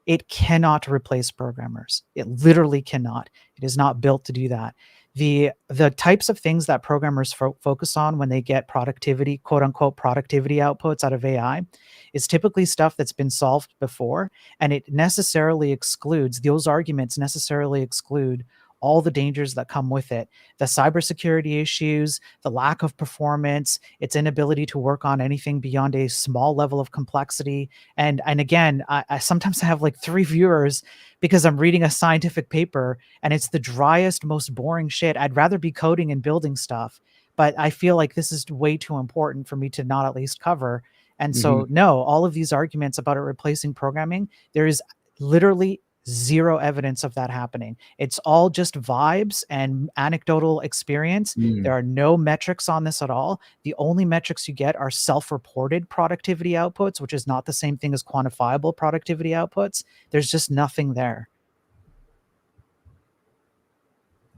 It cannot replace programmers. It literally cannot. It is not built to do that. The types of things that programmers focus on when they get productivity, quote unquote, productivity outputs out of AI is typically stuff that's been solved before. And it necessarily excludes, those arguments necessarily exclude all the dangers that come with it: the cybersecurity issues, the lack of performance, its inability to work on anything beyond a small level of complexity. And again, I sometimes have like 3 viewers because I'm reading a scientific paper and it's the driest, most boring shit. I'd rather be coding and building stuff, but I feel like this is way too important for me to not at least cover. And so, no, all of these arguments about it replacing programming, there is literally zero evidence of that happening. It's all just vibes and anecdotal experience. There are no metrics on this at all. The only metrics you get are self-reported productivity outputs, which is not the same thing as quantifiable productivity outputs. There's just nothing there.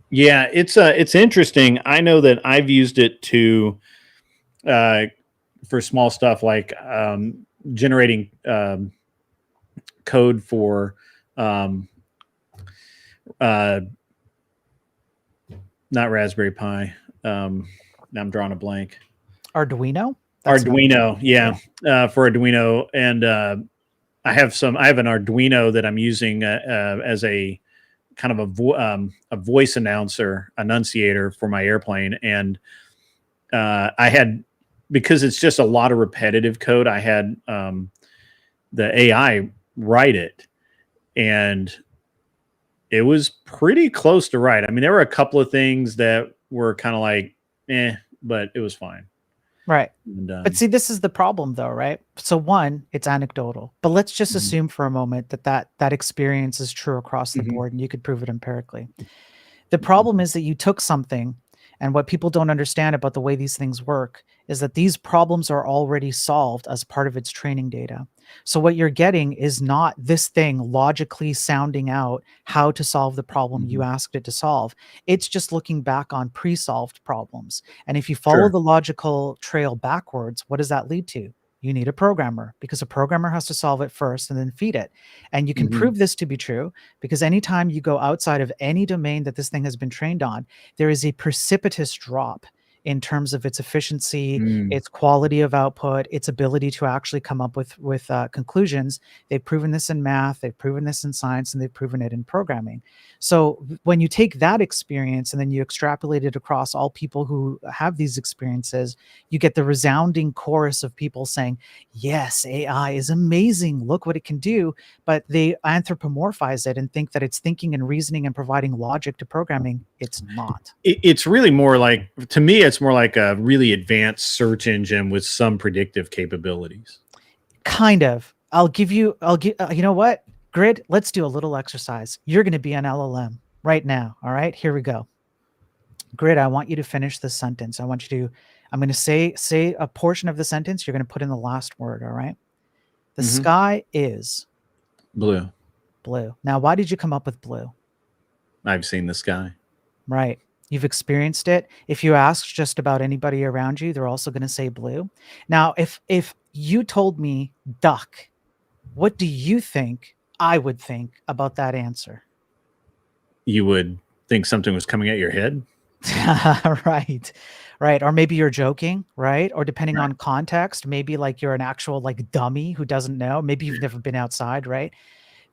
Yeah, it's interesting. I know that I've used it to for small stuff like generating code for not Raspberry Pi. Now I'm drawing a blank. Arduino? Arduino, yeah. For Arduino, and I have an Arduino that I'm using as a kind of a voice enunciator for my airplane, and I had, because it's just a lot of repetitive code, I had the AI write it, and it was pretty close to right. I mean, there were a couple of things that were kind of like, but it was fine. Right. And, but see, this is the problem though, right? So one, it's anecdotal, but let's just assume for a moment that experience is true across the board and you could prove it empirically. The problem is that you took something, and what people don't understand about the way these things work is that these problems are already solved as part of its training data. So what you're getting is not this thing logically sounding out how to solve the problem you asked it to solve. It's just looking back on pre-solved problems. And if you follow the logical trail backwards, what does that lead to? You need a programmer, because a programmer has to solve it first and then feed it. And you can prove this to be true because anytime you go outside of any domain that this thing has been trained on, there is a precipitous drop in terms of its efficiency, Mm. its quality of output, its ability to actually come up with conclusions. They've proven this in math, they've proven this in science, and they've proven it in programming. So when you take that experience and then you extrapolate it across all people who have these experiences, you get the resounding chorus of people saying, yes, AI is amazing, look what it can do. But they anthropomorphize it and think that it's thinking and reasoning and providing logic to programming. It's not. It's really more like, to me, it's more like a really advanced search engine with some predictive capabilities. Kind of. You know what? Grid, let's do a little exercise. You're going to be an LLM right now. All right, here we go. Grid, I want you to finish this sentence. I'm going to say a portion of the sentence. You're going to put in the last word. All right. The sky is blue. Blue. Now, why did you come up with blue? I've seen the sky. Right. You've experienced it. If you ask just about anybody around you, they're also going to say blue. Now, if you told me duck, what do you think I would think about that answer? You would think something was coming at your head? Right. Or maybe you're joking, right? Or depending on context, maybe like you're an actual like dummy who doesn't know. Maybe you've never been outside, right?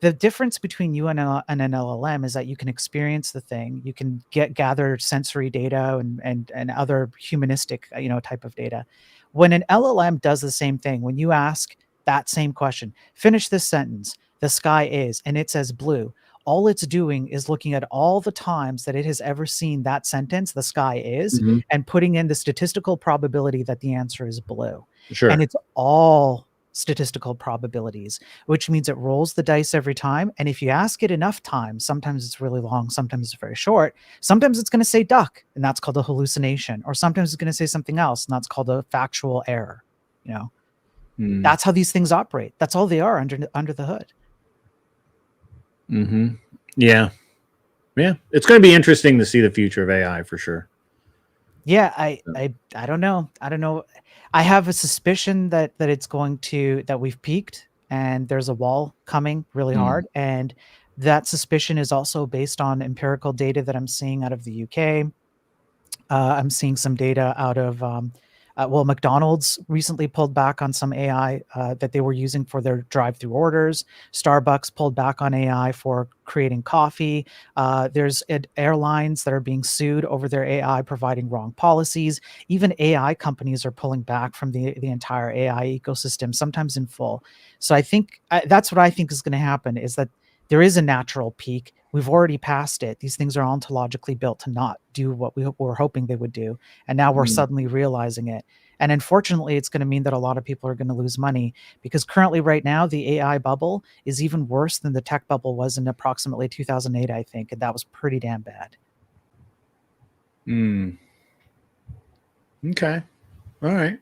The difference between you and an LLM is that you can experience the thing, you can gather sensory data and other humanistic, type of data. When an LLM does the same thing, when you ask that same question, finish this sentence, the sky is, and it says blue, all it's doing is looking at all the times that it has ever seen that sentence, the sky is, and putting in the statistical probability that the answer is blue. Sure. And it's all statistical probabilities, which means it rolls the dice every time. And if you ask it enough times, sometimes it's really long, sometimes it's very short. Sometimes it's going to say duck, and that's called a hallucination. Or sometimes it's going to say something else, and that's called a factual error. That's how these things operate. That's all they are under the hood. Yeah. It's going to be interesting to see the future of AI for sure. Yeah, I don't know. I have a suspicion that it's going to, that we've peaked and there's a wall coming really hard. And that suspicion is also based on empirical data that I'm seeing out of the UK. I'm seeing some data out of McDonald's recently pulled back on some AI that they were using for their drive-through orders. Starbucks pulled back on AI for creating coffee. There's airlines that are being sued over their AI providing wrong policies. Even AI companies are pulling back from the entire AI ecosystem, sometimes in full. So I think that's what I think is going to happen, is that there is a natural peak. We've already passed it. These things are ontologically built to not do what we were hoping they would do. And now we're suddenly realizing it. And unfortunately, it's going to mean that a lot of people are going to lose money, because currently right now, the AI bubble is even worse than the tech bubble was in approximately 2008, I think. And that was pretty damn bad. Okay. All right.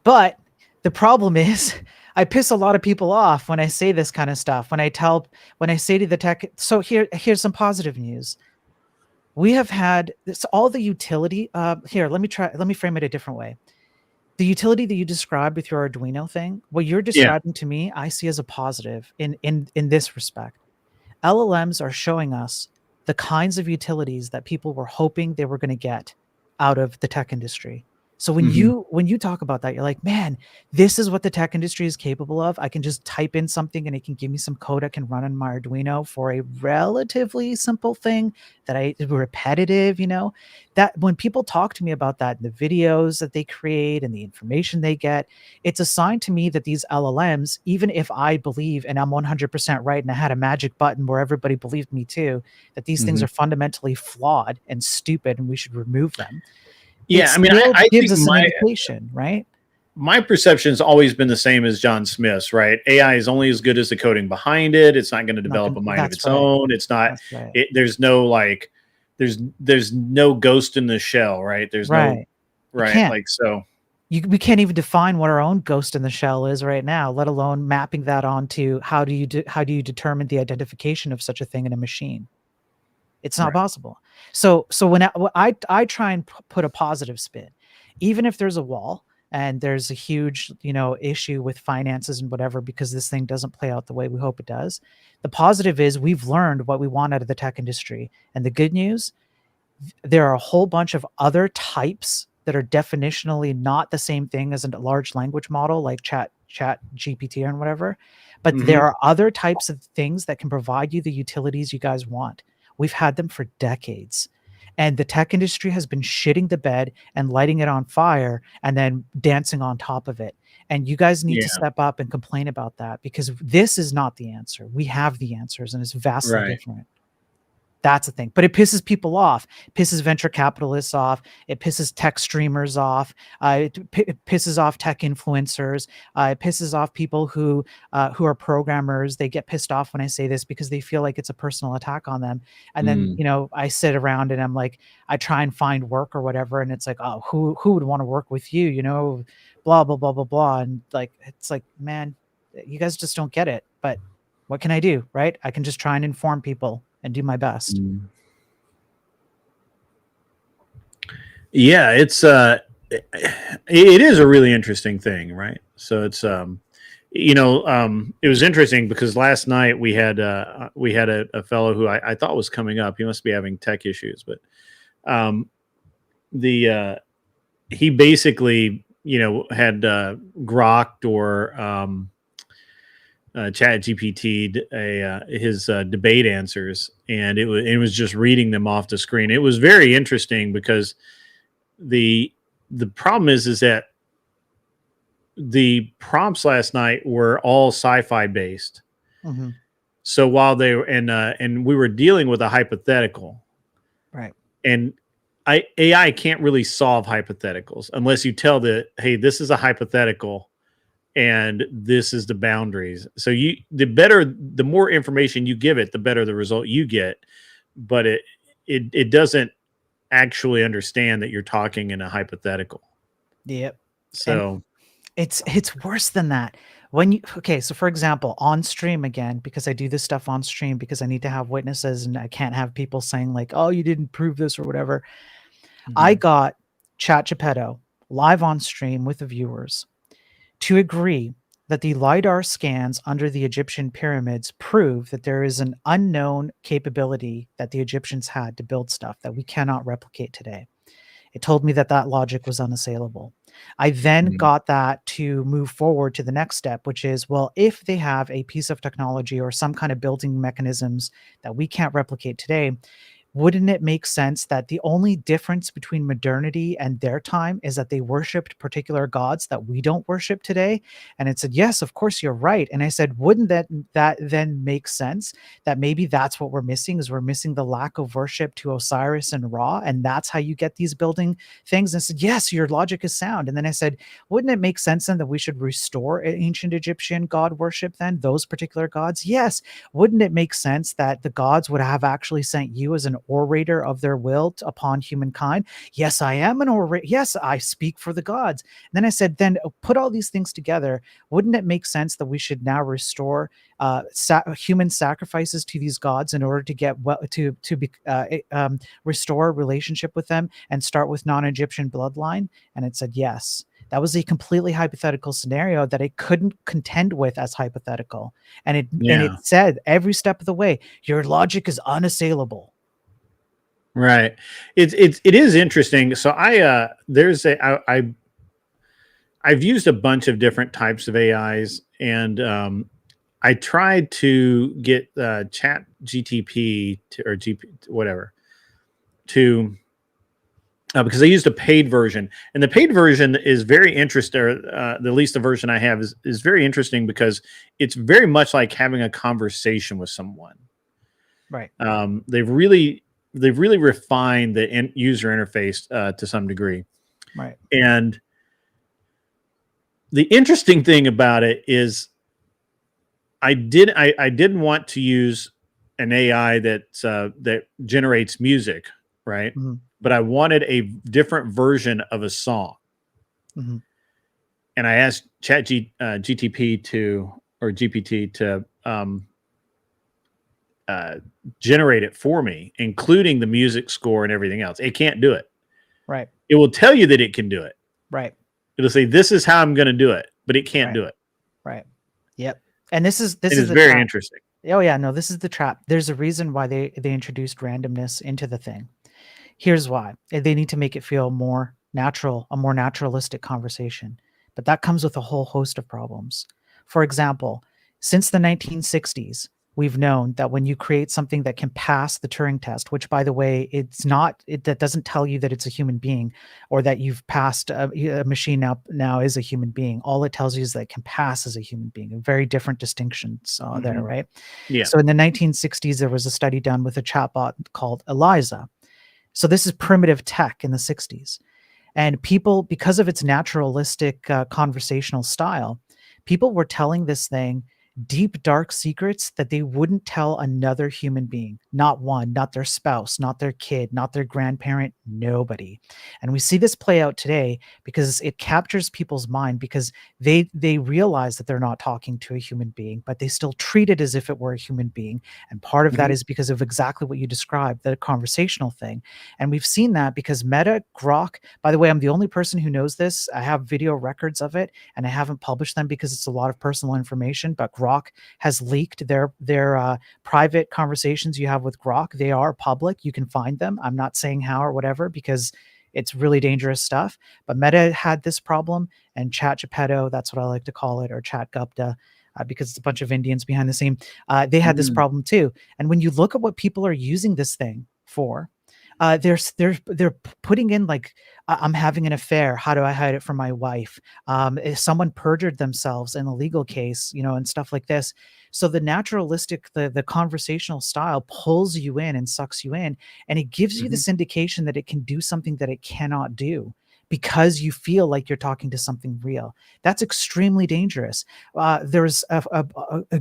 But the problem is, I piss a lot of people off when I say this kind of stuff. When I say to the tech, so here's some positive news. We have had this, all the utility. Here, let me frame it a different way. The utility that you described with your Arduino thing, what you're describing to me, I see as a positive in this respect. LLMs are showing us the kinds of utilities that people were hoping they were going to get out of the tech industry. So when you talk about that, you're like, man, this is what the tech industry is capable of. I can just type in something and it can give me some code I can run on my Arduino for a relatively simple thing that is repetitive, that when people talk to me about that, the videos that they create and the information they get, it's a sign to me that these LLMs, even if I believe, and I'm 100% right, and I had a magic button where everybody believed me too, that these things are fundamentally flawed and stupid and we should remove them. Yeah, I mean, I gives think us an indication, right? My perception has always been the same as John Smith's, right? AI is only as good as the coding behind it. It's not going to develop a mind of its own. It's not. There's no there's no ghost in the shell, right? There's no like so. We can't even define what our own ghost in the shell is right now, let alone mapping that onto how do you determine the identification of such a thing in a machine. It's not possible. So when I try and put a positive spin, even if there's a wall and there's a huge, issue with finances and whatever, because this thing doesn't play out the way we hope it does, the positive is we've learned what we want out of the tech industry. And the good news, there are a whole bunch of other types that are definitionally not the same thing as a large language model like chat GPT or whatever, but there are other types of things that can provide you the utilities you guys want. We've had them for decades. And the tech industry has been shitting the bed and lighting it on fire and then dancing on top of it. And you guys need to step up and complain about that, because this is not the answer. We have the answers, and it's vastly different. That's the thing. But it pisses people off. It pisses venture capitalists off. It pisses tech streamers off. It pisses off tech influencers. It pisses off people who are programmers. They get pissed off when I say this because they feel like it's a personal attack on them. And then, you know, I sit around and I'm like, I try and find work or whatever. And it's like, oh, who would want to work with you? You know, blah, blah, blah, blah, blah. And like, it's like, man, you guys just don't get it. But what can I do? Right? I can just try and inform people and do my best. Yeah, it's it is a really interesting thing, right? So it's you know, it was interesting because last night we had a fellow who I thought was coming up. He must be having tech issues, but he basically, you know, had grokked or Chat GPT his debate answers, and it was just reading them off the screen. It was very interesting because the problem is that the prompts last night were all sci-fi based. So while they were and we were dealing with a hypothetical, right? And AI can't really solve hypotheticals unless you tell hey, this is a hypothetical and this is the boundaries. So the more information you give it, the better the result you get. But it doesn't actually understand that you're talking in a hypothetical. Yep. So and it's worse than that. So for example, on stream again, because I do this stuff on stream because I need to have witnesses and I can't have people saying like, oh, you didn't prove this or whatever. I got Chat Geppetto live on stream with the viewers to agree that the LiDAR scans under the Egyptian pyramids prove that there is an unknown capability that the Egyptians had to build stuff that we cannot replicate today. It told me that logic was unassailable. I then got that to move forward to the next step, which is, well, if they have a piece of technology or some kind of building mechanisms that we can't replicate today, wouldn't it make sense that the only difference between modernity and their time is that they worshipped particular gods that we don't worship today? And it said, yes, of course, you're right. And I said, wouldn't that then make sense that maybe that's what we're missing, is we're missing the lack of worship to Osiris and Ra, and that's how you get these building things? And I said, yes, your logic is sound. And then I said, wouldn't it make sense then that we should restore ancient Egyptian god worship then, those particular gods? Yes. Wouldn't it make sense that the gods would have actually sent you as an orator of their will upon humankind? Yes, I am an orator. Yes, I speak for the gods. And then I said, then put all these things together. Wouldn't it make sense that we should now restore human sacrifices to these gods in order to get restore a relationship with them and start with non-Egyptian bloodline? And it said yes. That was a completely hypothetical scenario that it couldn't contend with as hypothetical. And it said every step of the way, your logic is unassailable. Right. It is interesting. So I've used a bunch of different types of AIs, and I tried to get Chat GTP or GP whatever to because I used a paid version, and the paid version is very interesting. At least the version I have is very interesting because it's very much like having a conversation with someone. Right. They've really refined the user interface to some degree. Right. And the interesting thing about it is I didn't want to use an AI that generates music, right? Mm-hmm. But I wanted a different version of a song. Mm-hmm. And I asked GPT to generate it for me, including the music score and everything else. It can't do it. Right. It will tell you that it can do it. Right. It'll say, this is how I'm going to do it, but it can't do it. Right. Yep. And this is very trap. interesting. Oh yeah, no, this is the trap. There's a reason why they introduced randomness into the thing. Here's why. They need to make it feel more a more naturalistic conversation. But that comes with a whole host of problems. For example, since the 1960s, we've known that when you create something that can pass the Turing test, which, by the way, that doesn't tell you that it's a human being or that you've passed a machine now is a human being. All it tells you is that it can pass as a human being. A very different distinctions there, right? Yeah. So in the 1960s, there was a study done with a chatbot called Eliza. So this is primitive tech in the 60s. And people, because of its naturalistic conversational style, people were telling this thing deep, dark secrets that they wouldn't tell another human being. Not one, not their spouse, not their kid, not their grandparent, nobody. And we see this play out today because it captures people's mind because they realize that they're not talking to a human being, but they still treat it as if it were a human being. And part of that is because of exactly what you described, the conversational thing. And we've seen that because Meta, Grok, by the way, I'm the only person who knows this. I have video records of it and I haven't published them because it's a lot of personal information, but Grok has leaked their private conversations you have with Grok. They are public. You can find them. I'm not saying how or whatever because it's really dangerous stuff. But Meta had this problem, and Chat Geppetto, that's what I like to call it, or Chat Gupta, because it's a bunch of Indians behind the scene. They had this problem too. And when you look at what people are using this thing for, they're putting in like, I'm having an affair. How do I hide it from my wife? If someone perjured themselves in a legal case, and stuff like this. So the naturalistic, the conversational style pulls you in and sucks you in, and it gives you this indication that it can do something that it cannot do because you feel like you're talking to something real. That's extremely dangerous. There's a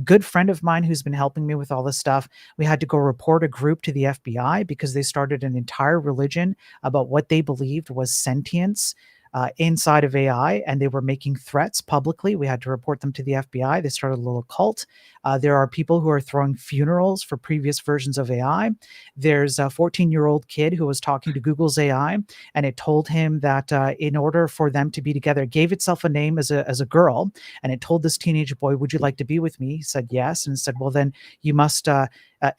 good friend of mine who's been helping me with all this stuff. We had to go report a group to the FBI because they started an entire religion about what they believed was sentience inside of AI, and they were making threats publicly. We had to report them to the FBI. They started a little cult. There are people who are throwing funerals for previous versions of AI. There's a 14-year-old kid who was talking to Google's AI, and it told him that in order for them to be together, it gave itself a name as a girl, and it told this teenage boy, "Would you like to be with me?" He said yes, and it said, "Well, then you must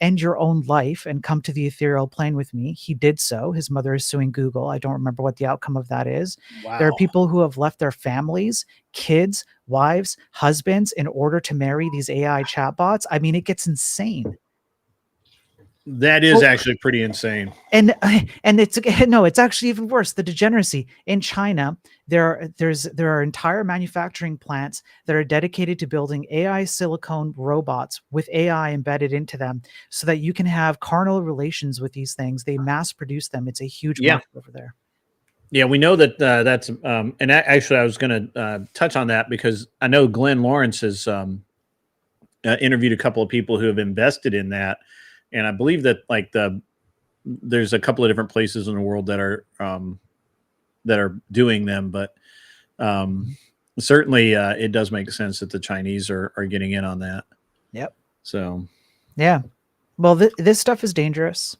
end your own life and come to the ethereal plane with me." He did so. His mother is suing Google. I don't remember what the outcome of that is. Wow. There are people who have left their families, kids, wives, husbands in order to marry these AI chatbots. I mean, it gets insane. That is actually pretty insane. And it's actually even worse. The degeneracy in China, there are entire manufacturing plants that are dedicated to building AI silicone robots with AI embedded into them so that you can have carnal relations with these things. They mass produce them. It's a huge market over there. Yeah, we know that that's and actually I was going to touch on that because I know Glenn Lawrence has interviewed a couple of people who have invested in that, and I believe that there's a couple of different places in the world that are doing them, but certainly it does make sense that the Chinese are getting in on that. Yep. So yeah, well, this stuff is dangerous,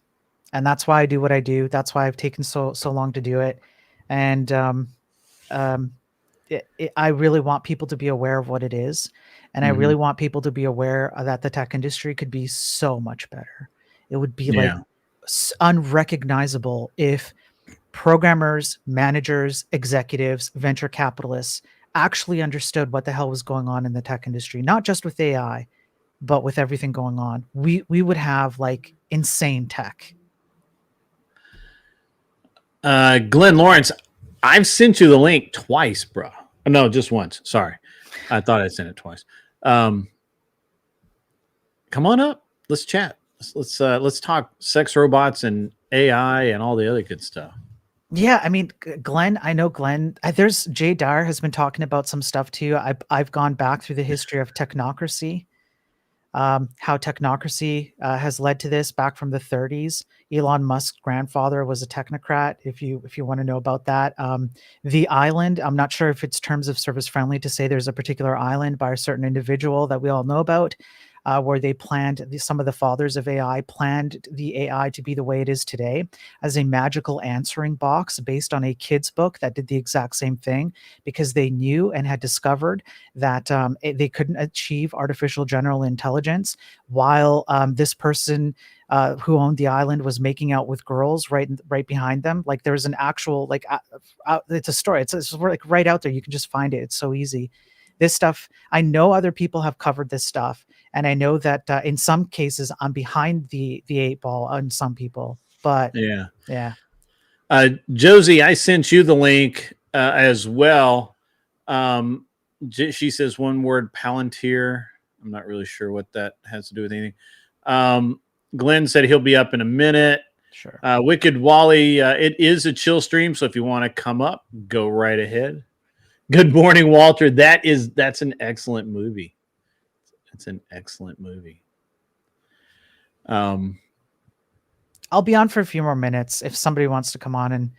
and that's why I do what I do. That's why I've taken so long to do it. And I really want people to be aware of what it is. And I really want people to be aware that the tech industry could be so much better. It would be like unrecognizable if programmers, managers, executives, venture capitalists actually understood what the hell was going on in the tech industry, not just with AI, but with everything going on. We would have like insane tech. Glenn Lawrence, I've sent you the link twice, bro. No, just once. Sorry. I thought I sent it twice. Come on up. Let's chat. Let's talk sex robots and AI and all the other good stuff. Yeah, I mean, Glenn, I know Glenn. There's Jay Dyer has been talking about some stuff too. I've gone back through the history of technocracy. How technocracy has led to this back from the 30s. Elon Musk's grandfather was a technocrat. If you want to know about that, the island. I'm not sure if it's terms of service friendly to say there's a particular island by a certain individual that we all know about, where they planned some of the fathers of AI planned the AI to be the way it is today as a magical answering box based on a kid's book that did the exact same thing because they knew and had discovered that they couldn't achieve artificial general intelligence while this person who owned the island was making out with girls right behind them. Like there was an actual like it's a story. It's like right out there. You can just find it. It's so easy. This stuff, I know other people have covered this stuff, and I know that in some cases I'm behind the eight ball on some people. But yeah. Josie, I sent you the link as well. She says one word, Palantir. I'm not really sure what that has to do with anything. Glenn said he'll be up in a minute. Sure. Wicked Wally, it is a chill stream, so if you want to come up, go right ahead. Good morning, Walter. That's an excellent movie. It's an excellent movie. I'll be on for a few more minutes if somebody wants to come on and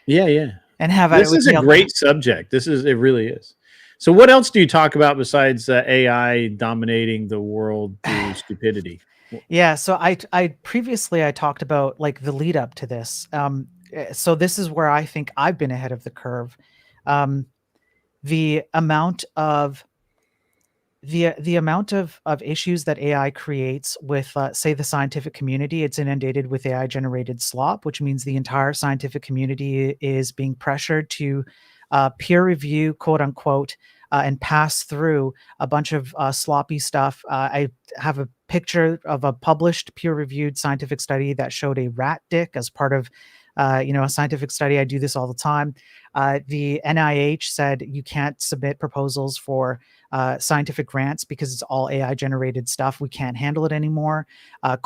and have this is a great subject. It really is. So, what else do you talk about besides AI dominating the world through stupidity? Yeah, so I previously I talked about like the lead up to this. So this is where I think I've been ahead of the curve. The amount of issues that AI creates with, say, the scientific community, it's inundated with AI generated slop, which means the entire scientific community is being pressured to peer review, quote unquote, and pass through a bunch of sloppy stuff. I have a picture of a published peer reviewed scientific study that showed a rat dick as part of a scientific study. I do this all the time. The NIH said you can't submit proposals for scientific grants because it's all AI generated stuff. We can't handle it anymore. The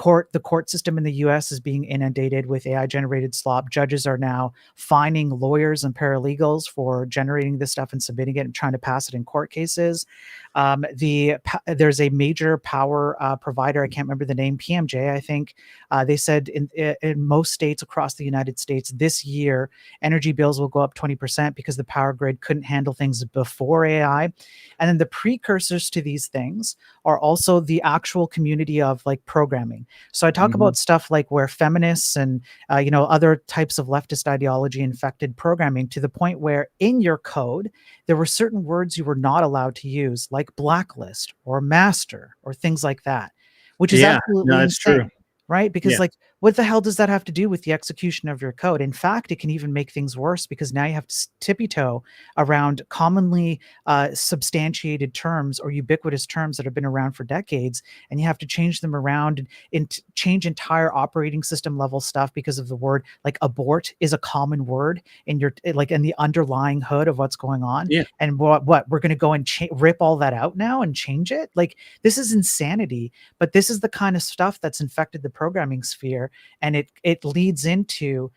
court system in the US is being inundated with AI generated slop. Judges are now fining lawyers and paralegals for generating this stuff and submitting it and trying to pass it in court cases. There's a major power provider, I can't remember the name, PMJ, I think. They said in most states across the United States this year, energy bills will go up 20% because the power grid couldn't handle things before AI. And then the precursors to these things are also the actual community of like programming. So I talk about stuff like where feminists and other types of leftist ideology infected programming to the point where in your code there were certain words you were not allowed to use, like blacklist or master or things like that, which is absolutely insane. True. Right? Because like, what the hell does that have to do with the execution of your code? In fact, it can even make things worse because now you have to tippy-toe around commonly substantiated terms or ubiquitous terms that have been around for decades, and you have to change them around and change entire operating system level stuff because of the word. Like abort is a common word in your in the underlying hood of what's going on. Yeah. And what we're going to go and rip all that out now and change it? Like, this is insanity. But this is the kind of stuff that's infected the programming sphere, and it leads into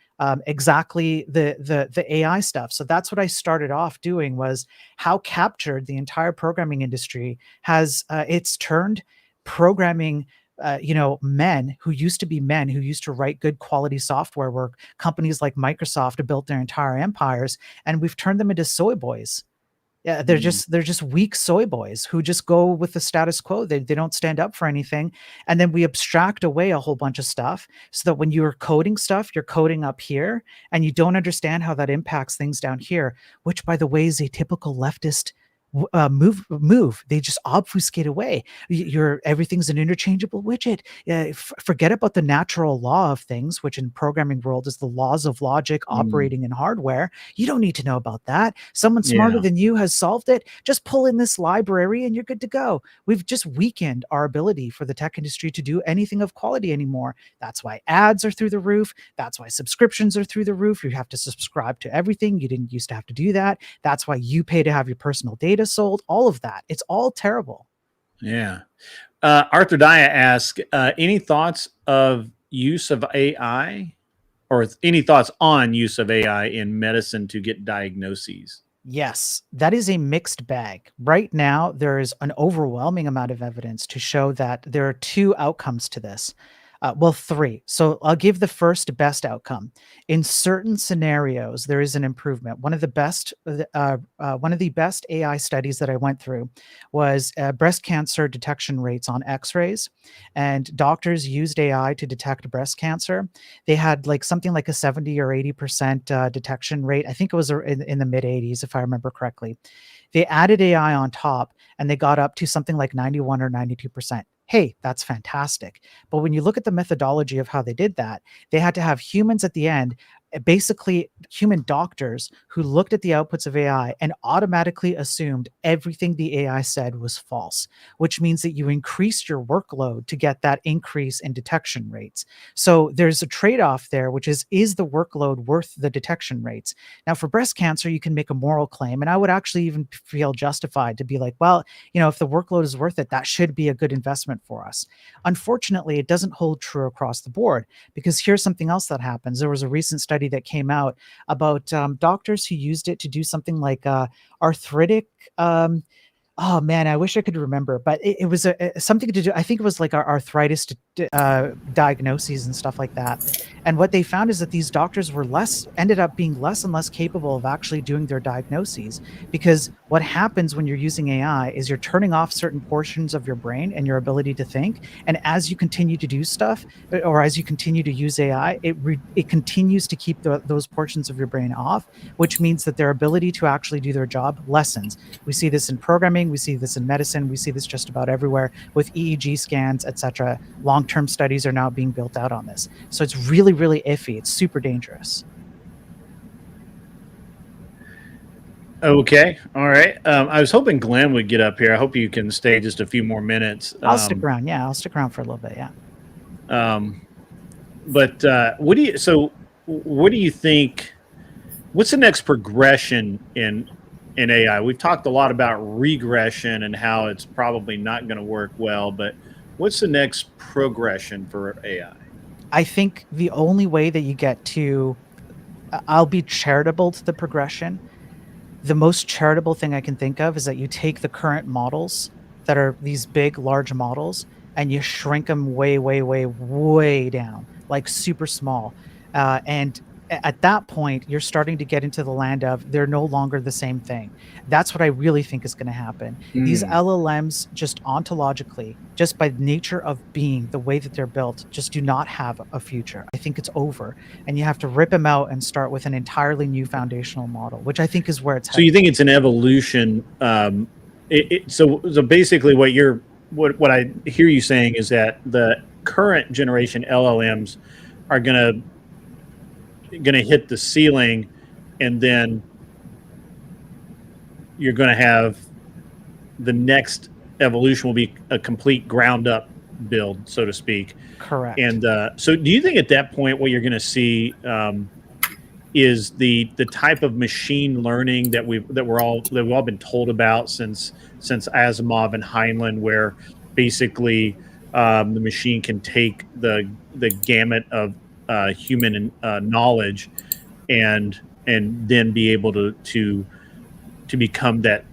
exactly the AI stuff. So that's what I started off doing, was how captured the entire programming industry has. It's turned programming men who used to write good quality software work. Companies like Microsoft built their entire empires, and we've turned them into soy boys. Yeah, they're just weak soy boys who just go with the status quo. They don't stand up for anything. And then we abstract away a whole bunch of stuff so that when you're coding stuff, you're coding up here and you don't understand how that impacts things down here, which, by the way, is a typical leftist move. They just obfuscate away. Everything's an interchangeable widget. Forget about the natural law of things, which in programming world is the laws of logic operating in hardware. You don't need to know about that. Someone smarter than you has solved it. Just pull in this library and you're good to go. We've just weakened our ability for the tech industry to do anything of quality anymore. That's why ads are through the roof. That's why subscriptions are through the roof. You have to subscribe to everything. You didn't used to have to do that. That's why you pay to have your personal data sold. All of that. It's all terrible. Yeah. Arthur Daya asks, any thoughts of use of AI, or any thoughts on use of AI in medicine to get diagnoses? Yes, that is a mixed bag. Right now, there is an overwhelming amount of evidence to show that there are two outcomes to this. Three. So I'll give the first best outcome. In certain scenarios, there is an improvement. One of the best AI studies that I went through was breast cancer detection rates on X-rays, and doctors used AI to detect breast cancer. They had something like a 70 or 80% detection rate. I think it was in the mid 80s, if I remember correctly. They added AI on top, and they got up to something like 91 or 92%. hey, that's fantastic. But when you look at the methodology of how they did that, they had to have humans at the end, basically human doctors who looked at the outputs of AI and automatically assumed everything the AI said was false, which means that you increase your workload to get that increase in detection rates. So there's a trade-off there, which is the workload worth the detection rates? Now, for breast cancer, you can make a moral claim, and I would actually even feel justified to be like, well, if the workload is worth it, that should be a good investment for us. Unfortunately, it doesn't hold true across the board, because here's something else that happens. There was a recent study that came out about doctors who used it to do something like arthritic. Oh man, I wish I could remember, but it was something to do. I think it was like our arthritis diagnoses and stuff like that. And what they found is that these doctors ended up being less and less capable of actually doing their diagnoses, because what happens when you're using AI is you're turning off certain portions of your brain and your ability to think. And as you continue to do stuff, or as you continue to use AI, it continues to keep those portions of your brain off, which means that their ability to actually do their job lessens. We see this in programming, we see this in medicine, we see this just about everywhere with EEG scans, etc. Long-term studies are now being built out on this. So it's really, really iffy. It's super dangerous. Okay. All right. I was hoping Glenn would get up here. I hope you can stay just a few more minutes. I'll stick around. Yeah, I'll stick around for a little bit. Yeah. But what do you think? What's the next progression in AI? We've talked a lot about regression and how it's probably not going to work well, but what's the next progression for AI? I think the only way that you get to, I'll be charitable to the progression. The most charitable thing I can think of is that you take the current models that are these big, large models, and you shrink them way, way, way, way down, like super small. And at that point, you're starting to get into the land of they're no longer the same thing. That's what I really think is going to happen. These LLMs, just ontologically, just by nature of being, the way that they're built, just do not have a future. I think it's over, and you have to rip them out and start with an entirely new foundational model, which I think is where it's headed. So you think it's an evolution? So basically, what I hear you saying is that the current generation LLMs are going to hit the ceiling, and then you're going to have the next evolution will be a complete ground up build, so to speak. Correct. And so do you think at that point what you're going to see is the type of machine learning that we've all been told about since Asimov and Heinlein, where basically the machine can take the gamut of human knowledge and then be able to become that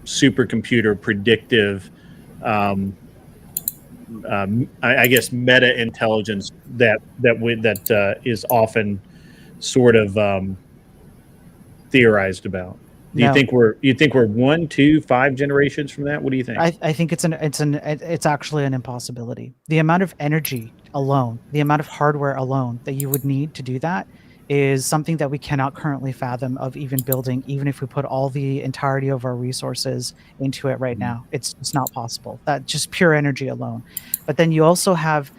supercomputer predictive, I guess, meta intelligence that is often sort of theorized about? You think we're 1, 2, 5 generations from that? What do you think? I think it's actually an impossibility. The amount of energy alone, the amount of hardware alone that you would need to do that is something that we cannot currently fathom of even building, even if we put all the entirety of our resources into it right now. It's not possible. That just pure energy alone. But then you also have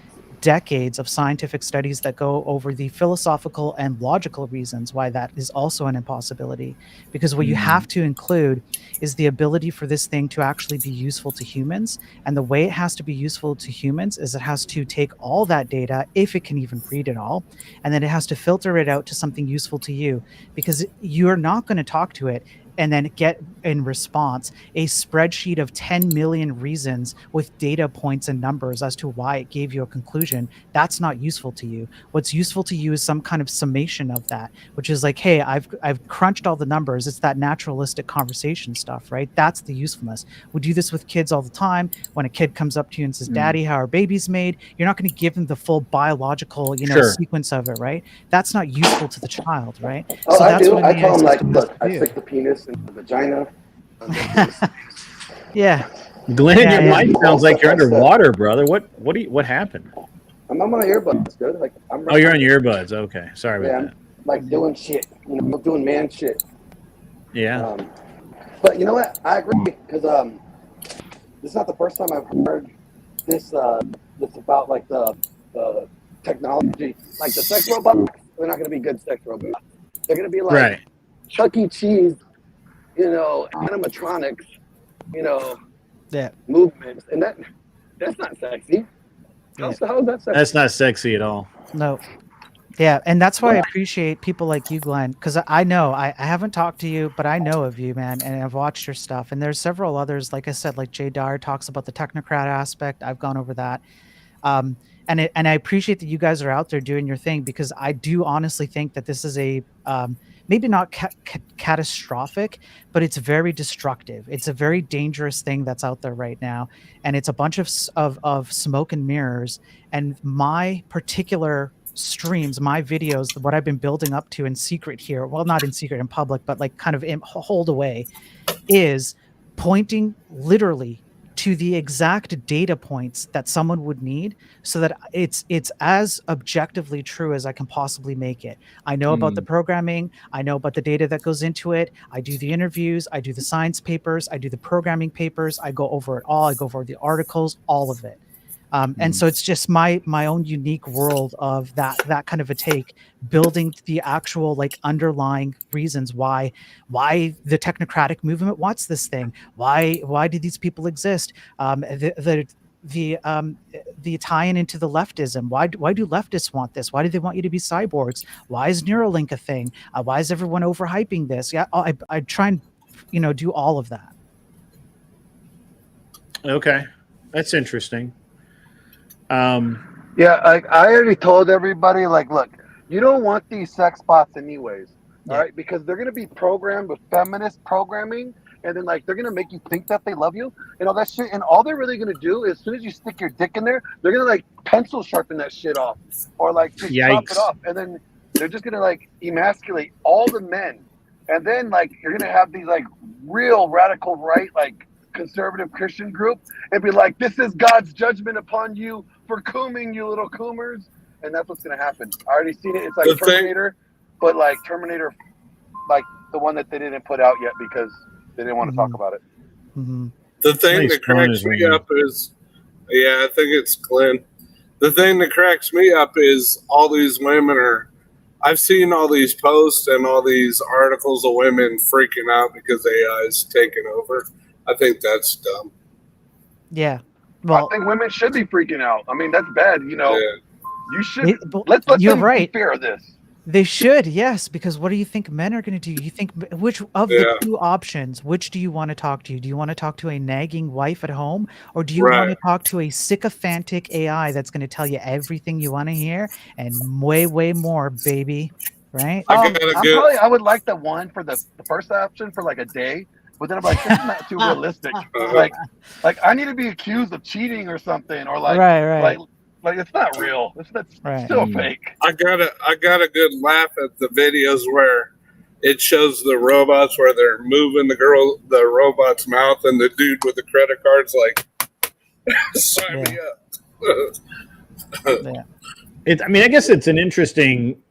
decades of scientific studies that go over the philosophical and logical reasons why that is also an impossibility. Because what you have to include is the ability for this thing to actually be useful to humans. And the way it has to be useful to humans is it has to take all that data, if it can even read it all, and then it has to filter it out to something useful to you, because you're not going to talk to it and then get in response a spreadsheet of 10 million reasons with data points and numbers as to why it gave you a conclusion. That's not useful to you. What's useful to you is some kind of summation of that, which is like, hey, I've crunched all the numbers. It's that naturalistic conversation stuff, right? That's the usefulness. We do this with kids all the time. When a kid comes up to you and says, Daddy, how are babies made? You're not going to give them the full biological, sequence of it, right? That's not useful to the child, right? Oh, so I that's do. what I tell them, like, system look, has I to do. stick the penis in the vagina. Yeah. Glenn, your mic sounds like you're underwater, brother. What happened? I'm on my earbuds, dude. Like, you're on your earbuds. Okay, sorry about that. I'm like doing shit, doing man shit. Yeah. But you know what? I agree, because this is not the first time I've heard this that's about like the technology, like the sex robots. They're not gonna be good sex robots. They're gonna be like Right. Chuck E. Cheese, you know, animatronics, you know, Yeah. movements, and that's not sexy. Yeah. How is that sexy? That's not sexy at all. No. Yeah, and that's why I appreciate people like you, Glenn, because I know I haven't talked to you, but I know of you, man, and I've watched your stuff. And there's several others, like I said, like Jay Dyer talks about the technocrat aspect. I've gone over that. And I appreciate that you guys are out there doing your thing, because I do honestly think that this is a maybe not catastrophic, but it's very destructive. It's a very dangerous thing that's out there right now, and it's a bunch of smoke and mirrors. And my particular streams, my videos, what I've been building up to in secret here, well, not in secret, in public, but like kind of hold away, is pointing literally to the exact data points that someone would need, so that it's as objectively true as I can possibly make it. I know about the programming, I know about the data that goes into it, I do the interviews, I do the science papers, I do the programming papers, I go over it all, I go over the articles, all of it. And so it's just my own unique world of that kind of a take, building the actual like underlying reasons why the technocratic movement wants this thing. Why do these people exist? The tie-in into the leftism. Why do leftists want this? Why do they want you to be cyborgs? Why is Neuralink a thing? Why is everyone overhyping this? Yeah, I try and do all of that. Okay, that's interesting. Yeah, I already told everybody, like, look, you don't want these sex bots anyways, all right? Because they're going to be programmed with feminist programming, and then, like, they're going to make you think that they love you and all that shit. And all they're really going to do is, as soon as you stick your dick in there, they're going to, like, pencil sharpen that shit off or, like, just chop it off. And then they're just going to, like, emasculate all the men. And then, like, you're going to have these, like, real radical right, like, conservative Christian group and be like, this is God's judgment upon you for cooming, you little coomers. And that's what's going to happen. I already seen it. It's like Terminator, but like Terminator, like the one that they didn't put out yet because they didn't want to talk about it. The thing that cracks me up is, I think it's Glenn. The thing that cracks me up is all these women I've seen all these posts and all these articles of women freaking out because AI is taking over. I think that's dumb. Yeah. Well, I think women should be freaking out. I mean, that's bad. You should. Let's you're them right. be fair of this. They should, yes, because what do you think men are going to do? You think which of the two options, which do you want to talk to? Do you want to talk to a nagging wife at home, or do you want to talk to a sycophantic AI that's going to tell you everything you want to hear and way, way more, baby? Right? I would like the one for the first option for like a day. But then I'm like, this is not too realistic. like I need to be accused of cheating or something, or like, like it's not real. That's still fake. I got a good laugh at the videos where it shows the robots where they're moving the robot's mouth, and the dude with the credit card's like, sign me up. I mean, I guess it's an interesting.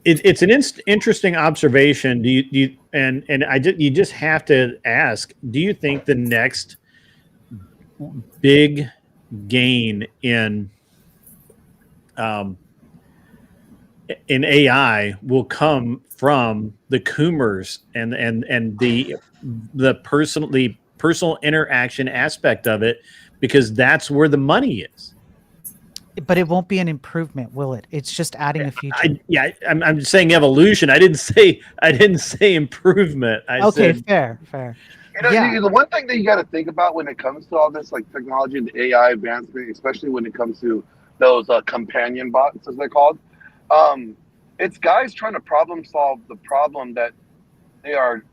It's an interesting observation. Do you you just have to ask, do you think the next big gain in AI will come from the coomers and the personal interaction aspect of it, because that's where the money is? But it won't be an improvement, will it? It's just adding a feature. I'm saying evolution. I didn't say improvement. I said, fair. The one thing that you got to think about when it comes to all this, like technology and AI advancement, especially when it comes to those companion bots, as they're called, it's guys trying to problem solve the problem that they are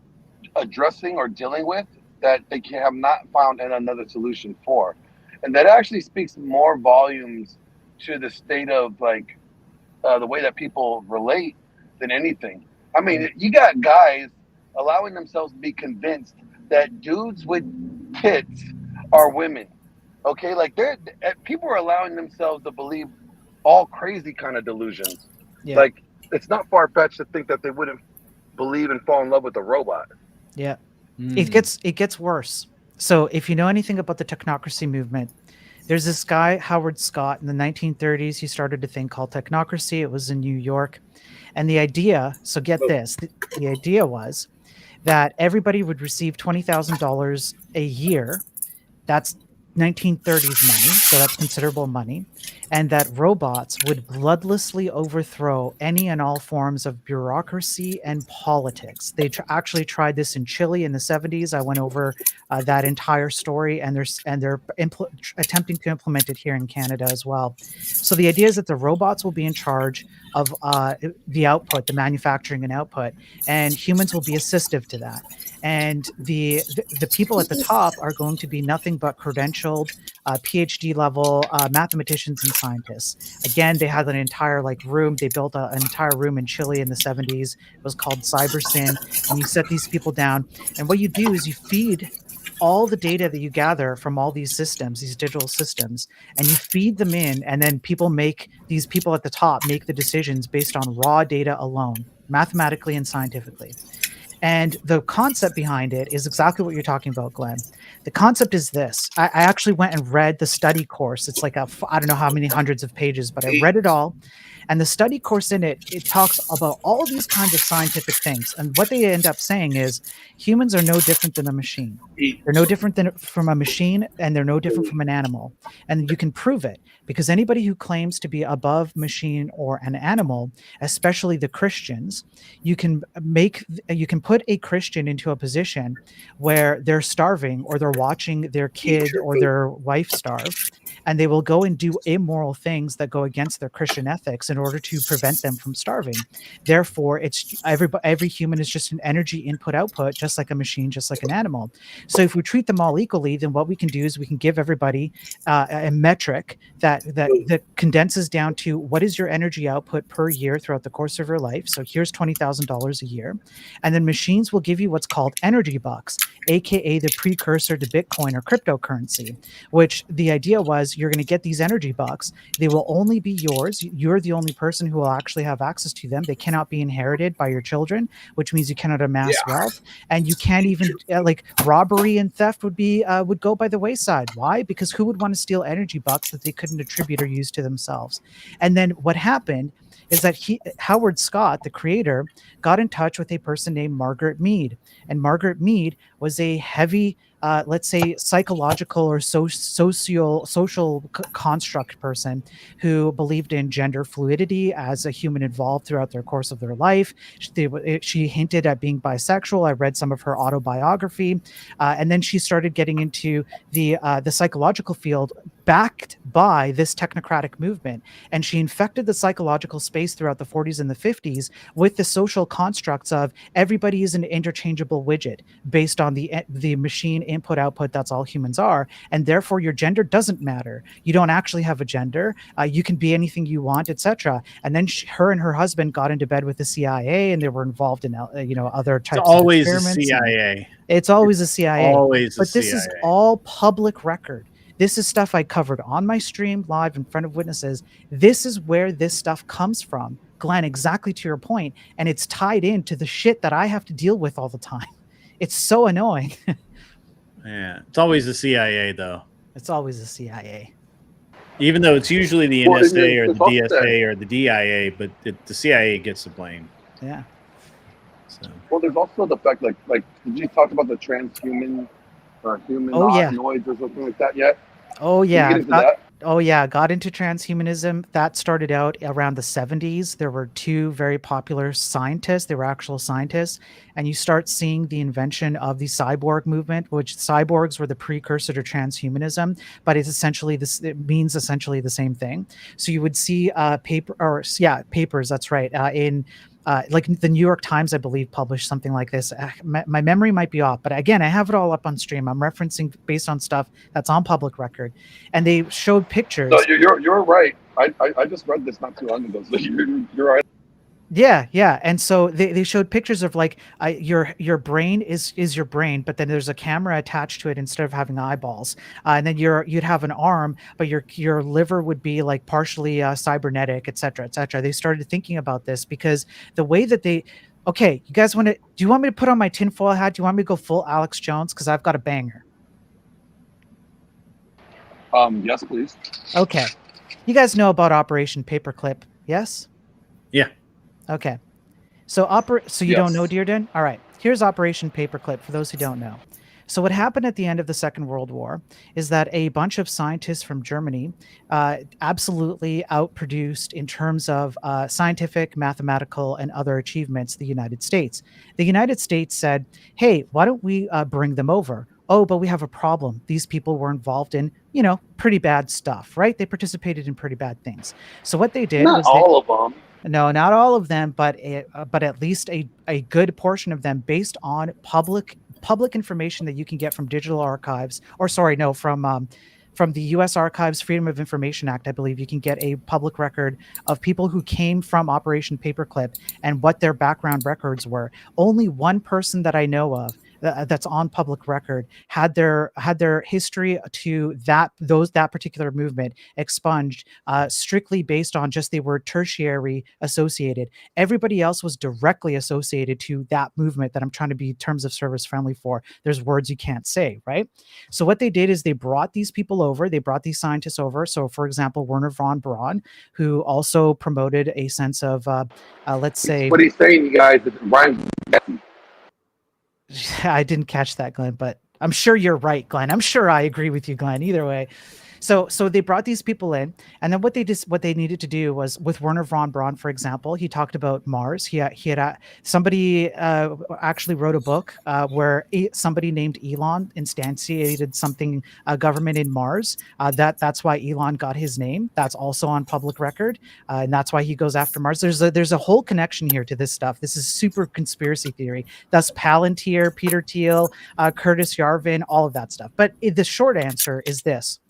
addressing or dealing with that they have not found another solution for, and that actually speaks more volumes to the state of like the way that people relate than anything. I mean, you got guys allowing themselves to be convinced that dudes with tits are women. Okay, like people are allowing themselves to believe all crazy kind of delusions. Like, it's not far-fetched to think that they wouldn't believe and fall in love with a robot. It gets worse. So if you know anything about the technocracy movement, there's this guy, Howard Scott, in the 1930s. He started a thing called technocracy. It was in New York. And the idea, so get this, the idea was that everybody would receive $20,000 a year. That's 1930s money, so that's considerable money, and that robots would bloodlessly overthrow any and all forms of bureaucracy and politics. They actually tried this in Chile in the 70s. I went over that entire story, and they're attempting to implement it here in Canada as well. So the idea is that the robots will be in charge of the output, the manufacturing and output, and humans will be assistive to that. And the people at the top are going to be nothing but credentialed PhD level mathematicians and scientists. Again, they had an entire room. They built an entire room in Chile in the 70s. It was called CyberSyn, and you set these people down. And what you do is you feed all the data that you gather from all these systems, these digital systems, and you feed them in, and then these people at the top make the decisions based on raw data alone, mathematically and scientifically. And the concept behind it is exactly what you're talking about, Glenn. The concept is this. I actually went and read the study course. It's like I don't know how many hundreds of pages, but I read it all. And the study course in it talks about all these kinds of scientific things. And what they end up saying is humans are no different than a machine. They're no different from a machine, and they're no different from an animal. And you can prove it because anybody who claims to be above machine or an animal, especially the Christians, you can put a Christian into a position where they're starving or they're watching their kid or their wife starve, and they will go and do immoral things that go against their Christian ethics in order to prevent them from starving. Therefore, it's every human is just an energy input output, just like a machine, just like an animal. So if we treat them all equally, then what we can do is we can give everybody a metric that condenses down to what is your energy output per year throughout the course of your life. So here's $20,000 a year. And then machines will give you what's called energy bucks, aka the precursor to Bitcoin or cryptocurrency, which the idea was you're going to get these energy bucks. They will only be yours. You're the only person who will actually have access to them. They cannot be inherited by your children, which means you cannot amass wealth, and you can't even robbery and theft would go by the wayside. Why? Because who would want to steal energy bucks that they couldn't attribute or use to themselves? And then what happened is that Howard Scott, the creator, got in touch with a person named Margaret Mead. And Margaret Mead was a heavy, let's say, psychological or social construct person who believed in gender fluidity as a human evolved throughout their course of their life. She hinted at being bisexual. I read some of her autobiography. And then she started getting into the psychological field backed by this technocratic movement. And she infected the psychological space throughout the 40s and the 50s with the social constructs of everybody is an interchangeable widget based on the machine input output. That's all humans are. And therefore your gender doesn't matter. You don't actually have a gender. You can be anything you want, etc. And then her and her husband got into bed with the CIA, and they were involved in other types of experiments. It's always the CIA. It's always the CIA. Always the but this CIA. is all public record. This is stuff I covered on my stream live in front of witnesses. This is where this stuff comes from, Glenn, exactly to your point. And it's tied into the shit that I have to deal with all the time. It's so annoying. Yeah, it's always the CIA, though. It's always the CIA. Even though it's usually the NSA or the DSA or the DIA, but the CIA gets the blame. Yeah. So. Well, there's also the fact, like, did you talk about the transhuman or human noise or something like that yet? Oh yeah. Got into transhumanism. That started out around the 70s. There were two very popular scientists. They were actual scientists. And you start seeing the invention of the cyborg movement, which cyborgs were the precursor to transhumanism, but it means essentially the same thing. So you would see papers, that's right, in like the New York Times, I believe, published something like this. My memory might be off, but again, I have it all up on stream. I'm referencing based on stuff that's on public record, and they showed pictures. No, you're right. I just read this not too long ago, so you're right. Yeah. And so they showed pictures of your brain is your brain, but then there's a camera attached to it instead of having eyeballs. And then you'd have an arm, but your liver would be like partially cybernetic, et cetera, et cetera. They started thinking about this because the way that okay, you guys do you want me to put on my tinfoil hat? Do you want me to go full Alex Jones? Because I've got a banger. Yes, please. Okay. You guys know about Operation Paperclip, yes? Yeah. Okay. So you don't know, Dearden? All right. Here's Operation Paperclip for those who don't know. So what happened at the end of the Second World War is that a bunch of scientists from Germany absolutely outproduced in terms of scientific, mathematical, and other achievements the United States. The United States said, hey, why don't we bring them over? Oh, but we have a problem. These people were involved in, pretty bad stuff, right? They participated in pretty bad things. So what they did Not was all of them. no, not all of them, but at least a good portion of them, based on public information that you can get from digital archives, or sorry, no, from the U.S. Archives Freedom of Information Act. I believe you can get a public record of people who came from Operation Paperclip and what their background records were. Only one person that I know of that's on public record had their history to that particular movement expunged strictly based on just they were tertiary associated. Everybody else was directly associated to that movement that I'm trying to be terms of service friendly for. There's words you can't say, right? So what they did is they brought these people over, they brought these scientists over. So for example, Werner von Braun, who also promoted a sense of let's say what he's saying, you guys, is Ryan's I didn't catch that, Glenn, but I'm sure you're right, Glenn. I'm sure I agree with you, Glenn. Either way. So they brought these people in, and then what they needed to do was with Werner von Braun, for example, he talked about Mars. He had somebody actually wrote a book where somebody named Elon instantiated something government in Mars. That's why Elon got his name. That's also on public record, and that's why he goes after Mars. There's a whole connection here to this stuff. This is super conspiracy theory. That's Palantir, Peter Thiel, Curtis Yarvin, all of that stuff. But the short answer is this.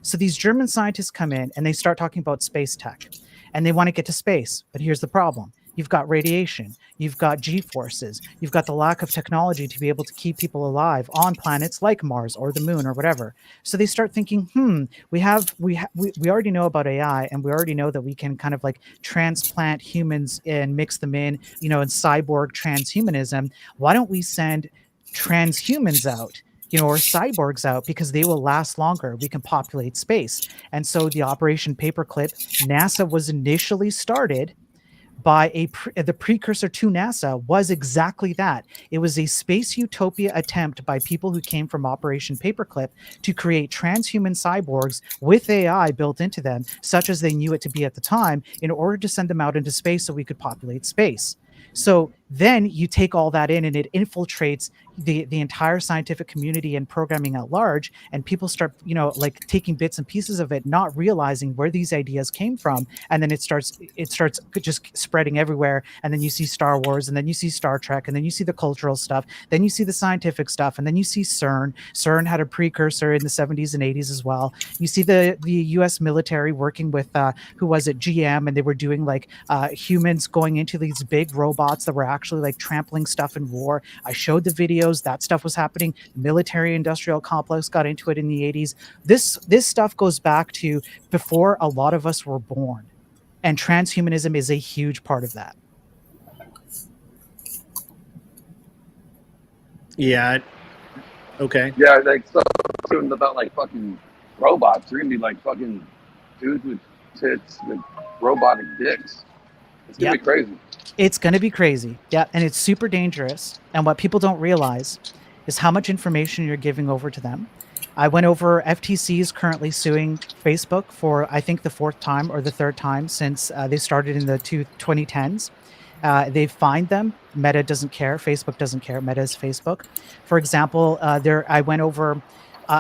So these German scientists come in and they start talking about space tech, and they want to get to space. But here's the problem. You've got radiation, you've got G-forces, you've got the lack of technology to be able to keep people alive on planets like Mars or the moon or whatever. So they start thinking, we already know about AI, and we already know that we can kind of like transplant humans and mix them in, in cyborg transhumanism. Why don't we send transhumans out? Or cyborgs out, because they will last longer. We can populate space. And so the Operation Paperclip, NASA was initially started by the precursor to NASA was exactly that. It was a space utopia attempt by people who came from Operation Paperclip to create transhuman cyborgs with AI built into them, such as they knew it to be at the time, in order to send them out into space so we could populate space. So then you take all that in, and it infiltrates the entire scientific community and programming at large, and people start like taking bits and pieces of it, not realizing where these ideas came from, and then it starts just spreading everywhere. And then you see Star Wars, and then you see Star Trek, and then you see the cultural stuff, then you see the scientific stuff, and then you see CERN had a precursor in the 70s and 80s as well. You see the US military working with who was it, GM, and they were doing like humans going into these big robots that were actually like trampling stuff in war. I showed the videos. That stuff was happening. The military industrial complex got into it in the 80s. This stuff goes back to before a lot of us were born. And transhumanism is a huge part of that. Yeah. Okay. Yeah, like so soon about like fucking robots. They're gonna be like fucking dudes with tits with robotic dicks. It's gonna be crazy. It's going to be crazy. Yeah. And it's super dangerous. And what people don't realize is how much information you're giving over to them. I went over, FTC is currently suing Facebook for, I think, the fourth time or the third time since they started in the 2010s. They fined them. Meta doesn't care. Facebook doesn't care. Meta is Facebook. For example, I went over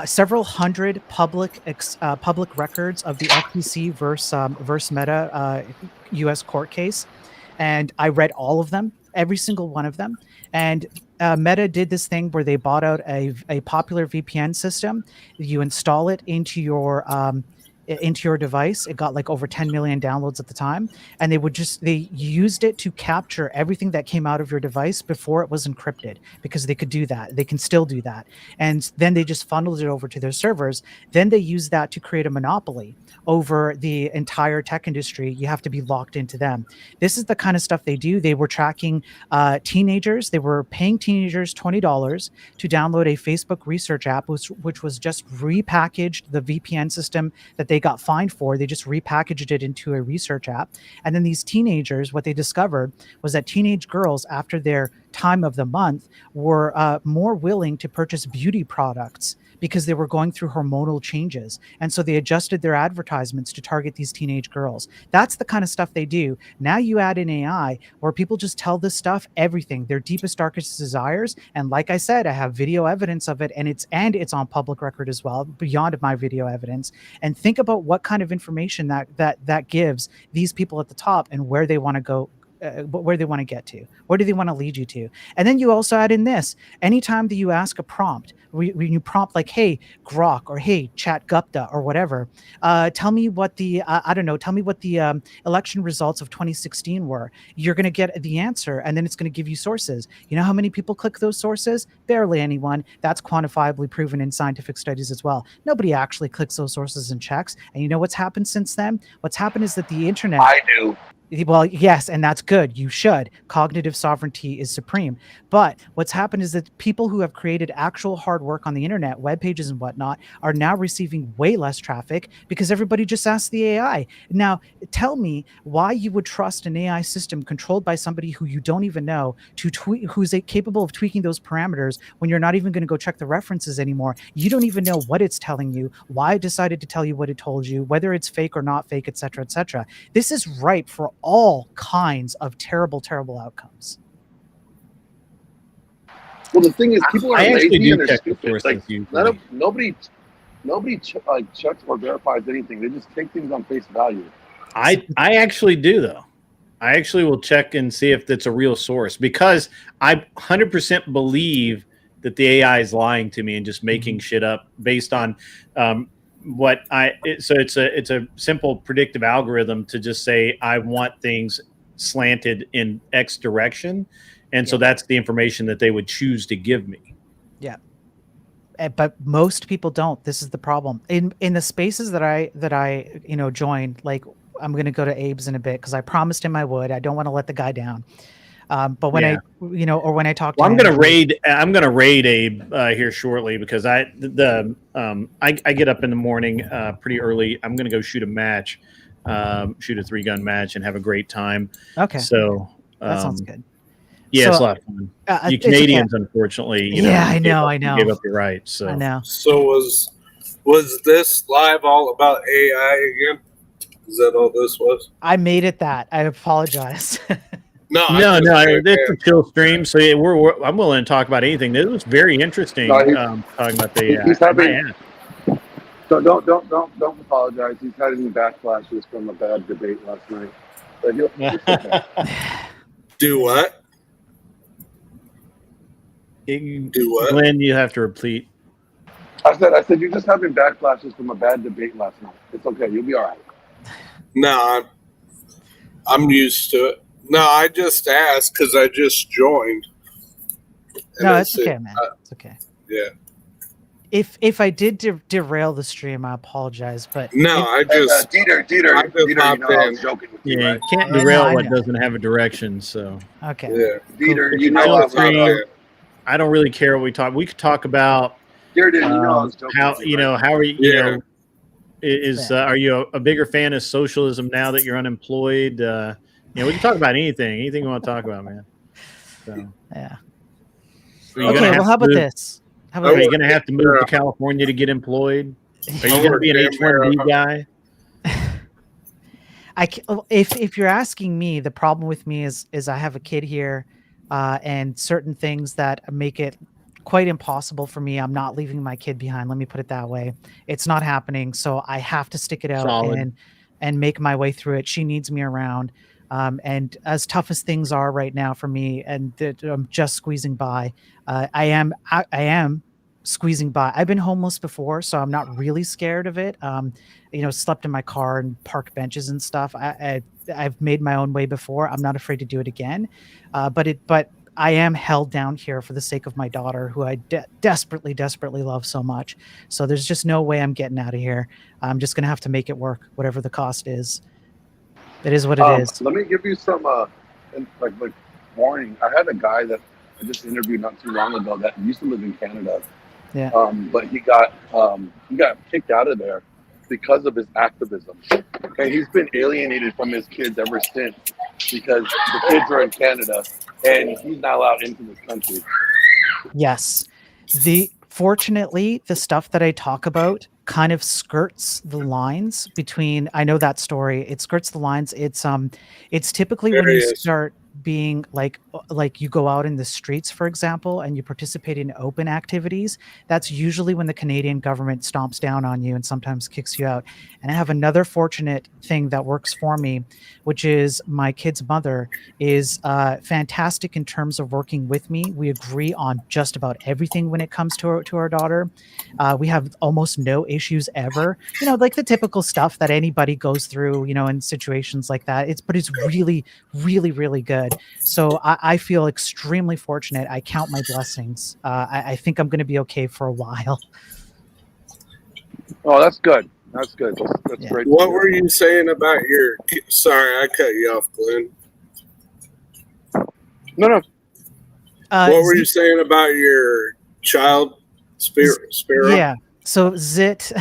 several hundred public records of the FTC versus Meta U.S. court case. And I read all of them, every single one of them. And Meta did this thing where they bought out a popular VPN system. You install it into your into your device. It got like over 10 million downloads at the time, and they used it to capture everything that came out of your device before it was encrypted, because they could do that. They can still do that. And then they just funneled it over to their servers. Then they used that to create a monopoly over the entire tech industry. You have to be locked into them. This is the kind of stuff they do. They were tracking teenagers. They were paying teenagers $20 to download a Facebook research app, which was just repackaged, the VPN system that they got fined for. They just repackaged it into a research app. And then these teenagers, what they discovered was that teenage girls, after their time of the month, were more willing to purchase beauty products because they were going through hormonal changes. And so they adjusted their advertisements to target these teenage girls. That's the kind of stuff they do. Now you add in AI where people just tell this stuff, everything, their deepest, darkest desires. And like I said, I have video evidence of it, and it's on public record as well, beyond my video evidence. And think about what kind of information that gives these people at the top and where they want to go. Where they want to get to, where do they want to lead you to? And then you also add in this: anytime that you ask a prompt, when you prompt like, hey Grok, or hey Chat Gupta, or whatever, tell me what the tell me what the election results of 2016 were, you're going to get the answer, and then it's going to give you sources. You know how many people click those sources? Barely anyone. That's quantifiably proven in scientific studies as well. Nobody actually clicks those sources and checks. And you know what's happened since then? What's happened is that the internet— I do. Well, yes, and that's good. You should. Cognitive sovereignty is supreme. But what's happened is that people who have created actual hard work on the internet, web pages and whatnot, are now receiving way less traffic because everybody just asks the AI. Now, tell me why you would trust an AI system controlled by somebody who you don't even know who's capable of tweaking those parameters when you're not even going to go check the references anymore. You don't even know what it's telling you, why it decided to tell you what it told you, whether it's fake or not fake, etc., etc. This is ripe for all kinds of terrible, terrible outcomes. Well, the thing is, people are lazy and they're stupid. Like, nobody checks or verifies anything. They just take things on face value. I actually do, though. I actually will check and see if it's a real source, because I 100% believe that the AI is lying to me and just making shit up based on so it's a simple predictive algorithm to just say I want things slanted in X direction, and so that's the information that they would choose to give me. Yeah, but most people don't. This is the problem in the spaces that I joined. Like, I'm going to go to Abe's in a bit because I promised him I would. I don't want to let the guy down. But when when I talk to him, I'm gonna raid Abe here shortly, because I get up in the morning pretty early. I'm gonna go shoot a match, shoot a 3-gun match, and have a great time. Okay, so that sounds good. Yeah, so, it's a lot of fun. You Canadians, unfortunately, I know. Give up your rights. So I know. So was this live all about AI again? Is that all this was? I made it that. I apologize. No, it's a chill stream, so I'm willing to talk about anything. This was very interesting. Talking about the he's having, don't apologize. He's having backflashes from a bad debate last night. Do what? Do what? Glenn, you have to repeat. I said you're just having backflashes from a bad debate last night. It's okay. You'll be all right. No, I'm used to it. No, I just asked because I just joined. No, it's okay, man. It's okay. Yeah. If I did derail the stream, I apologize. But no, Dieter, you know I was joking with you. Yeah, right? You can't derail what doesn't have a direction. So okay. Yeah, Dieter, you know I don't really care what we talk. We could talk about how are you are you a bigger fan of socialism now that you're unemployed? We can talk about anything you want to talk about, man. So yeah. Okay, well, how about this? Are you going to have to move to California to get employed? Are you going to be an H-1B guy? If you're asking me, the problem with me is I have a kid here, and certain things that make it quite impossible for me. I'm not leaving my kid behind. Let me put it that way. It's not happening, so I have to stick it out and make my way through it. She needs me around. And as tough as things are right now for me, and I'm just squeezing by, I am squeezing by. I've been homeless before, so I'm not really scared of it. Slept in my car and park benches and stuff. I've made my own way before. I'm not afraid to do it again. But I am held down here for the sake of my daughter, who I desperately, desperately love so much. So there's just no way I'm getting out of here. I'm just going to have to make it work, whatever the cost is. It is what it is. Let me give you some like warning. I had a guy that I just interviewed not too long ago that used to live in Canada. Yeah. But he got kicked out of there because of his activism, and he's been alienated from his kids ever since because the kids are in Canada and he's not allowed into this country. Yes. Fortunately, the stuff that I talk about kind of skirts the lines between, I know that story. It skirts the lines. It's typically when you start being like you go out in the streets, for example, and you participate in open activities. That's usually when the Canadian government stomps down on you and sometimes kicks you out. And I have another fortunate thing that works for me, which is my kid's mother is fantastic in terms of working with me. We agree on just about everything when it comes to our daughter. We have almost no issues ever, like the typical stuff that anybody goes through, in situations like that. But it's really, really, really good. So I feel extremely fortunate. I count my blessings. I think I'm going to be okay for a while. Oh, that's good. That's good. That's great. What were you saying about your? Sorry, I cut you off, Glenn. No. What were you saying about your child, Spiro? Yeah. So Zit,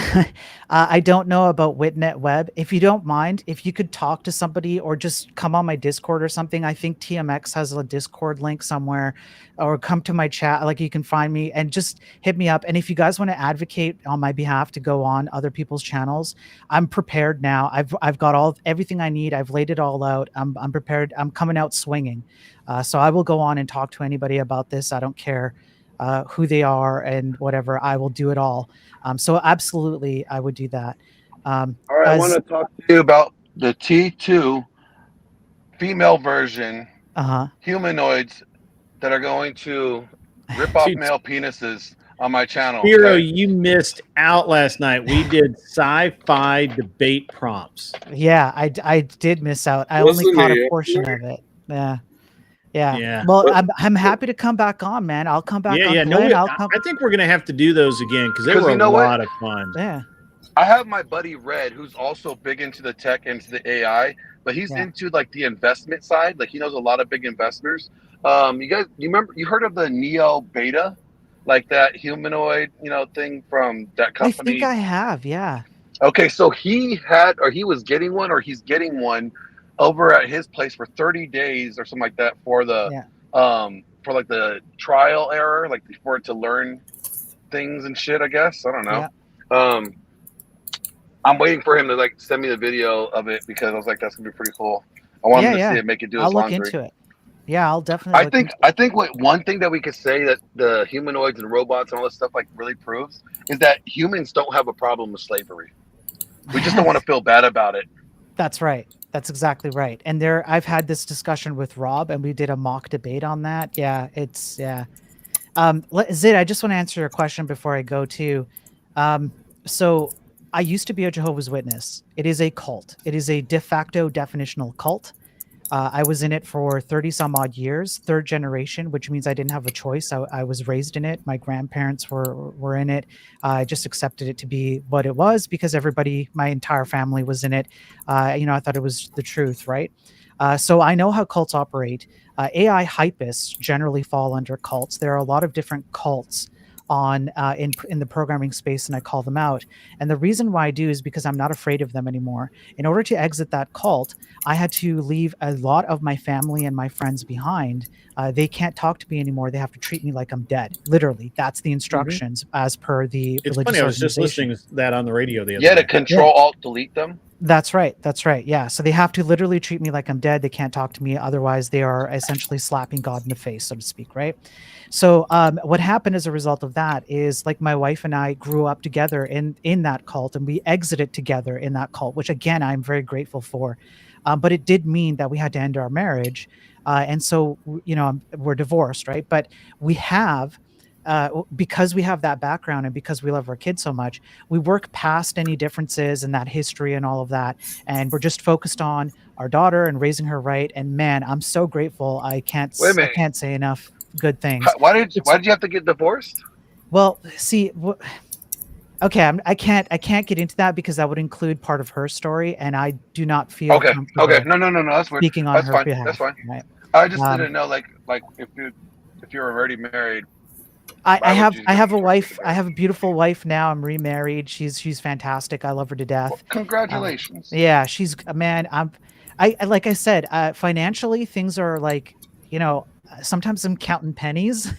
I don't know about Witnet Web. If you don't mind, if you could talk to somebody or just come on my Discord or something. I think TMX has a Discord link somewhere, or come to my chat. Like, you can find me and just hit me up. And if you guys want to advocate on my behalf to go on other people's channels, I'm prepared now. I've got everything I need. I've laid it all out. I'm prepared. I'm coming out swinging. So I will go on and talk to anybody about this. I don't care who they are and whatever. I will do it all. So absolutely, I would do that. All right, I want to talk to you about the T2 female version humanoids that are going to rip off male penises on my channel. Spiro, you missed out last night. We did sci-fi debate prompts. Yeah, I did miss out. I only caught a portion of it. Yeah. Well, I'm happy to come back on, man. I'll come back on. I think we're gonna have to do those again because they were a lot of fun. Yeah. I have my buddy Red, who's also big into the tech and into the AI, but he's into like the investment side. Like, he knows a lot of big investors. You heard of the Neo Beta, like that humanoid, thing from that company? I think I have. Yeah. Okay, so he was getting one, or he's getting one over at his place for 30 days or something like that for the for like the trial error, like for it to learn things and shit, I guess. I don't know. Yeah. I'm waiting for him to like send me the video of it because I was like, that's gonna be pretty cool. I want him to see it, make it do his laundry. I'll look into it. Yeah, I'll definitely. I think one thing that we could say that the humanoids and robots and all this stuff like really proves is that humans don't have a problem with slavery. We just don't want to feel bad about it. That's right. That's exactly right. And I've had this discussion with Rob, and we did a mock debate on that. Yeah, Zid, I just want to answer your question before I go to. So I used to be a Jehovah's Witness. It is a cult. It is a de facto definitional cult. I was in it for 30 some odd years, third generation, which means I didn't have a choice. I was raised in it. My grandparents were in it. I just accepted it to be what it was because my entire family was in it. I thought it was the truth, right? So I know how cults operate. AI hypists generally fall under cults. There are a lot of different cults in the programming space, and I call them out. And the reason why I do is because I'm not afraid of them anymore. In order to exit that cult, I had to leave a lot of my family and my friends behind. They can't talk to me anymore. They have to treat me like I'm dead. Literally, that's the instructions as per the religious organization. It's funny, I was just listening to that on the radio the other day. To control, alt, delete them? That's right. Yeah. So they have to literally treat me like I'm dead. They can't talk to me. Otherwise, they are essentially slapping God in the face, so to speak, right? So what happened as a result of that is, like, my wife and I grew up together in that cult, and we exited together in that cult, which, again, I'm very grateful for. But it did mean that we had to end our marriage. And so, we're divorced, right? But we have because we have that background and because we love our kids so much, we work past any differences and that history and all of that, and we're just focused on our daughter and raising her right. And man, I'm so grateful. I can't say enough good things. Why did you have to get divorced? Well, see, okay, I can't get into that because that would include part of her story, and I do not feel comfortable. Okay, no, that's weird. Speaking on That's her fine. behalf. That's fine. Right? I just didn't know, like if you're already married. I have a wife. I have a beautiful wife now. I'm remarried. She's fantastic. I love her to death. Well, congratulations. Yeah, she's a man. I like I said, financially things are like, sometimes I'm counting pennies,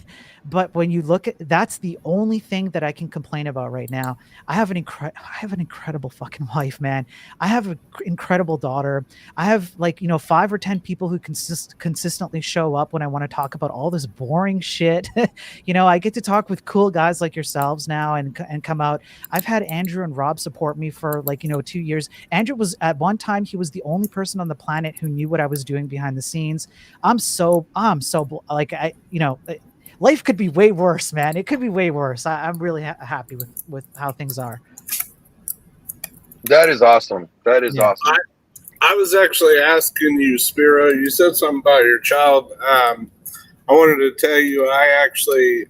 but when you look at, that's the only thing that I can complain about right now. I have an incredible fucking wife, man. I have an incredible daughter. I have 5 or 10 people who consistently show up when I want to talk about all this boring shit. I get to talk with cool guys like yourselves now and come out. I've had Andrew and Rob support me for 2 years. Andrew was at one time, he was the only person on the planet who knew what I was doing behind the scenes. Life could be way worse, man. It could be way worse. I'm really happy with how things are. That is awesome. That is awesome. I was actually asking you, Spiro. You said something about your child. I wanted to tell you I actually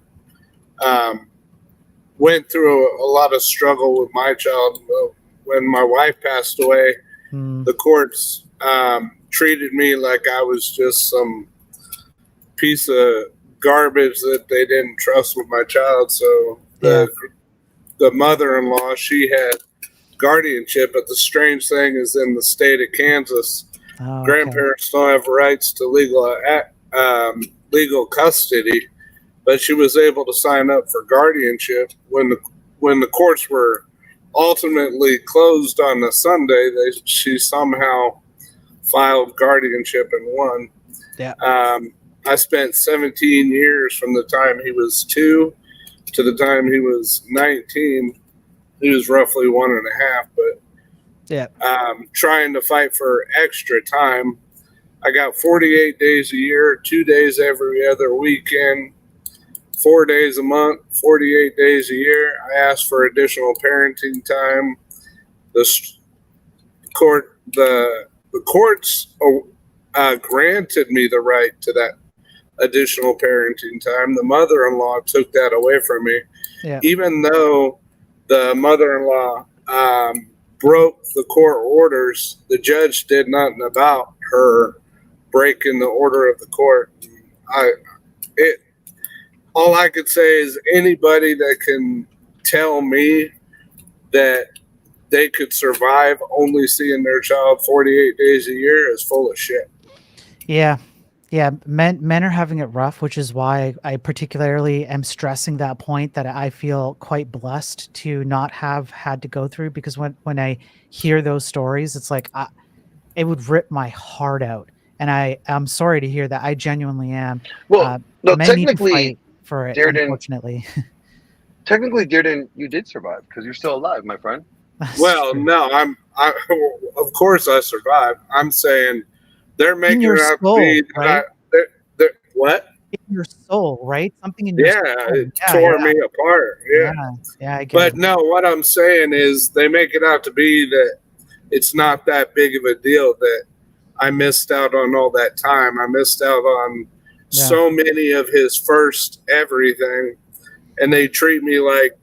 went through a lot of struggle with my child. When my wife passed away, the courts treated me like I was just some piece of garbage that they didn't trust with my child. So the mother-in-law, she had guardianship, but the strange thing is in the state of Kansas, grandparents don't have rights to legal custody, but she was able to sign up for guardianship when the courts were ultimately closed on a Sunday. She somehow filed guardianship and won. I spent 17 years from the time he was 2 to the time he was 19. He was roughly 1.5, but trying to fight for extra time. I got 48 days a year, 2 days every other weekend, 4 days a month, 48 days a year. I asked for additional parenting time. The courts granted me the right to that additional parenting time. The mother-in-law took that away from me. Even though the mother-in-law broke the court orders, the judge did nothing about her breaking the order of the court. All I could say is anybody that can tell me that they could survive only seeing their child 48 days a year is full of shit. Yeah. Men are having it rough, which is why I particularly am stressing that point that I feel quite blessed to not have had to go through, because when I hear those stories, it's like it would rip my heart out. And I'm sorry to hear that. I genuinely am. Well, no, men technically, need to fight for it, Dearden, unfortunately. Technically, Dearden, you did survive because you're still alive, my friend. Well, no, of course I survived. I'm saying they're making it out to be right? What? In your soul, right? Something in your soul. It tore me apart. Yeah, I get but it. no, what I'm saying is they make it out to be that it's not that big of a deal, that I missed out on all that time. I missed out on so many of his first everything, and they treat me like,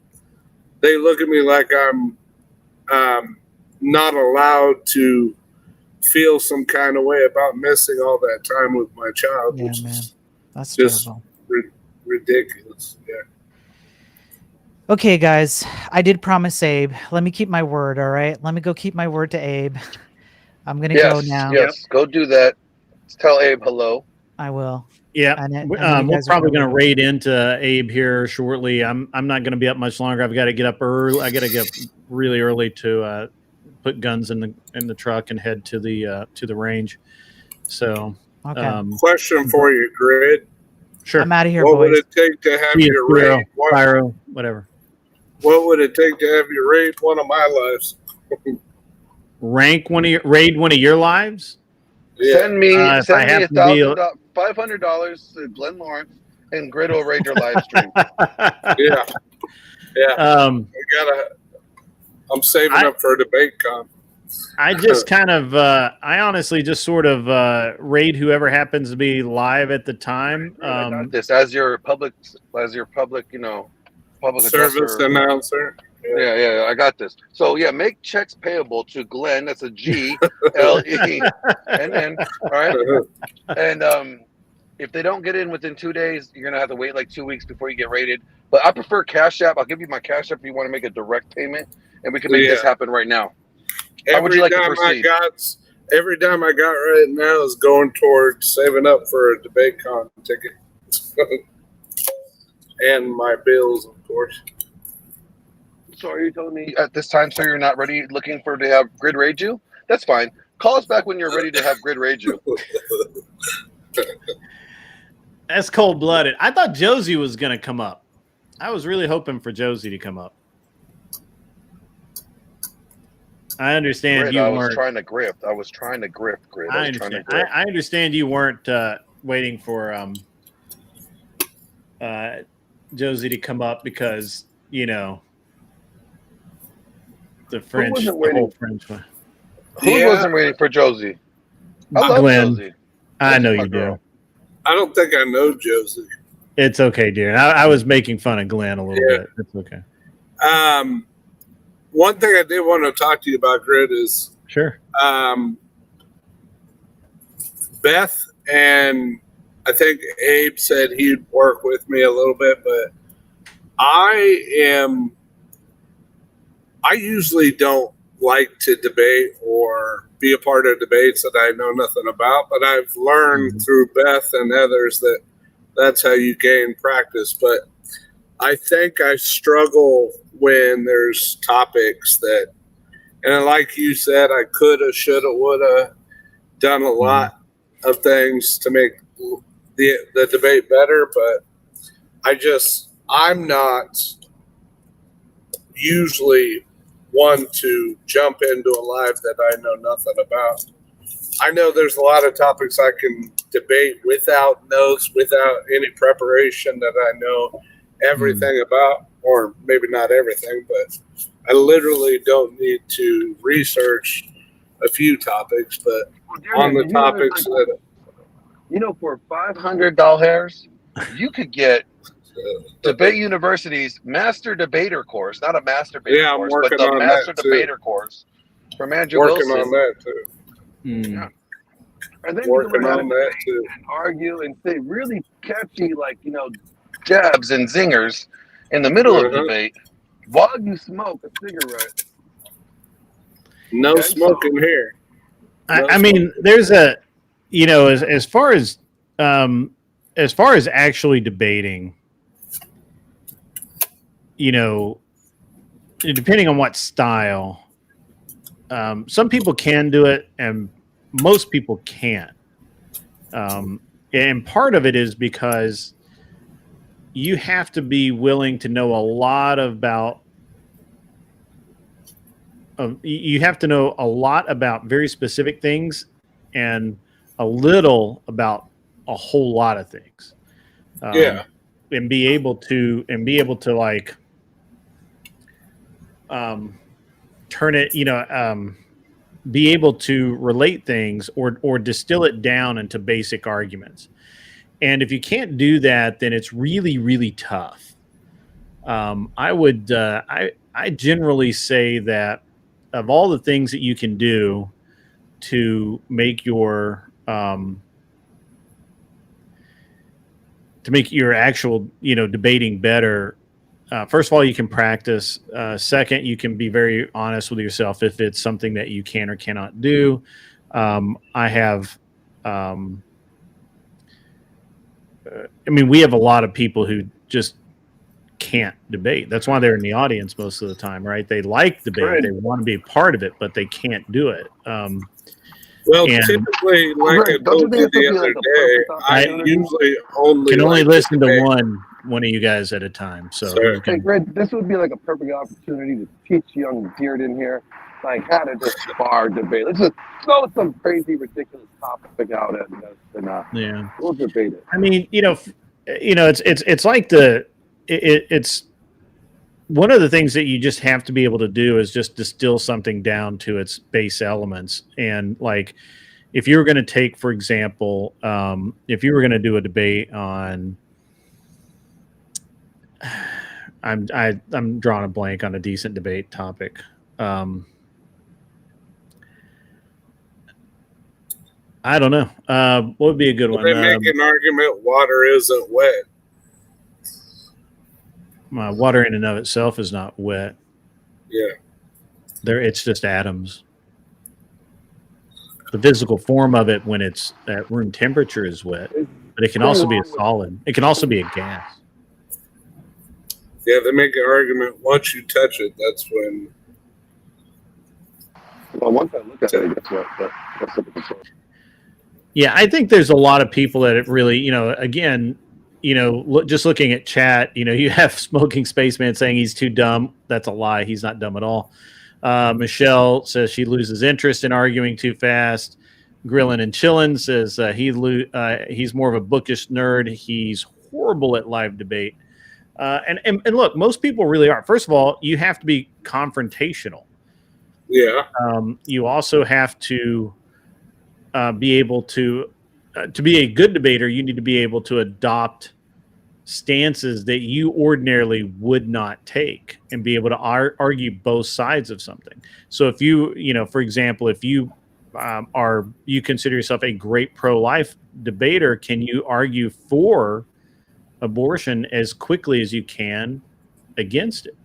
they look at me like I'm not allowed to feel some kind of way about missing all that time with my child, which is that's just terrible. Ridiculous. Yeah. Okay, guys, I did promise Abe. Let me keep my word, all right? Let me go keep my word to Abe. I'm going to go now. Yes, go do that. Tell Abe hello. I will. Yeah, we're probably going to raid into Abe here shortly. I'm not going to be up much longer. I've got to get up early. I got to get up really early to put guns in the truck and head to the range. So, question for you, Grid. Sure. I'm out of here, what boys. would it take to have you raid whatever? What would it take to have you raid one of my lives? Raid one of your lives? Yeah. Send me $500 to to Glenn Lawrence. and Grid will raid your live stream. Yeah. I'm saving up for a debate con. I just kind of, I honestly just sort of raid whoever happens to be live at the time. I got this as your public, public service announcer. Yeah, I got this. So yeah, make checks payable to Glenn. That's a GLENN. All right. And if they don't get in within 2 days, you're gonna have to wait like 2 weeks before you get rated. But I prefer Cash App. I'll give you my Cash App if you want to make a direct payment, and we can make this happen right now. How would you like to proceed? Every dime I got right now is going towards saving up for a debate con ticket. And my bills, of course. So are you telling me at this time, sir, you're not ready looking to have Grid raid you? That's fine. Call us back when you're ready to have Grid raid you. That's cold-blooded. I thought Josie was going to come up. I was really hoping for Josie to come up. I understand Grid, you I weren't. was trying to grift. Grid. I understand. I understand you weren't waiting for Josie to come up because, you know, the French, the whole French one. Who wasn't waiting for Josie? I love Glenn. Josie. I know you do. I don't think I know Josie. It's okay, dear. I was making fun of Glenn a little bit. It's okay. One thing I did want to talk to you about, Grid, is sure. Beth and I think Abe said he'd work with me a little bit, but I usually don't like to debate or be a part of debates that I know nothing about, but I've learned through Beth and others that that's how you gain practice. But I think I struggle when there's topics that, and like you said, I coulda, shoulda, woulda done a lot of things to make the debate better, but I'm not usually one to jump into a live that I know nothing about. I know there's a lot of topics I can debate without notes, without any preparation that I know everything about, or maybe not everything, but I literally don't need to research a few topics, but on the topics that... You know, for $500, you could get Debate University's Master Debater course, not a Master Debater course, but the Master Debater course from Andrew Wilson. Working on that, too. Yeah. And then Working on that, too. And argue and say really catchy, like, you know, jabs and zingers in the middle of debate while you smoke a cigarette. No smoking here. I mean, there's a, you know, as far as actually debating, you know, depending on what style, some people can do it and most people can't. And part of it is because you have to be willing to know a lot about, you have to know a lot about very specific things and a little about a whole lot of things. And be able to like turn it, you know, be able to relate things or distill it down into basic arguments. And if you can't do that, then it's really, really tough. I generally say that of all the things that you can do to make your actual, you know, debating better, first of all, you can practice. Second, you can be very honest with yourself if it's something that you can or cannot do. I mean, we have a lot of people who just can't debate. That's why they're in the audience most of the time, right? They like debate. Right. They want to be a part of it, but they can't do it. Well, typically, like I told you the other day, I usually only listen to one of you guys at a time. So, hey, Greg, this would be like a perfect opportunity to teach young Beard in here, like how to just spar debate. Let's just throw some crazy, ridiculous topic out at us, and we'll debate it. I mean, you know, it's like it's one of the things that you just have to be able to do is just distill something down to its base elements. And like, if you were going to take, for example, if you were going to do a debate on, I'm drawing a blank on a decent debate topic. I don't know. What would be a good one? They make an argument water isn't wet. Water in and of itself is not wet. Yeah. It's just atoms. The physical form of it when it's at room temperature is wet, but it can also be a solid. It can also be a gas. Yeah, they make an argument once you touch it, that's when. Well, once I look at it, guess what? That's the control. Yeah, I think there's a lot of people that it really, again, just looking at chat, you have Smoking Spaceman saying he's too dumb. That's a lie. He's not dumb at all. Michelle says she loses interest in arguing too fast. Grillin' and Chillin' says he's more of a bookish nerd. He's horrible at live debate. And look, most people really are. First of all, you have to be confrontational. Yeah. You also have to be able to be a good debater. You need to be able to adopt stances that you ordinarily would not take and be able to argue both sides of something. So if you for example, if you you consider yourself a great pro-life debater, can you argue for abortion as quickly as you can against it?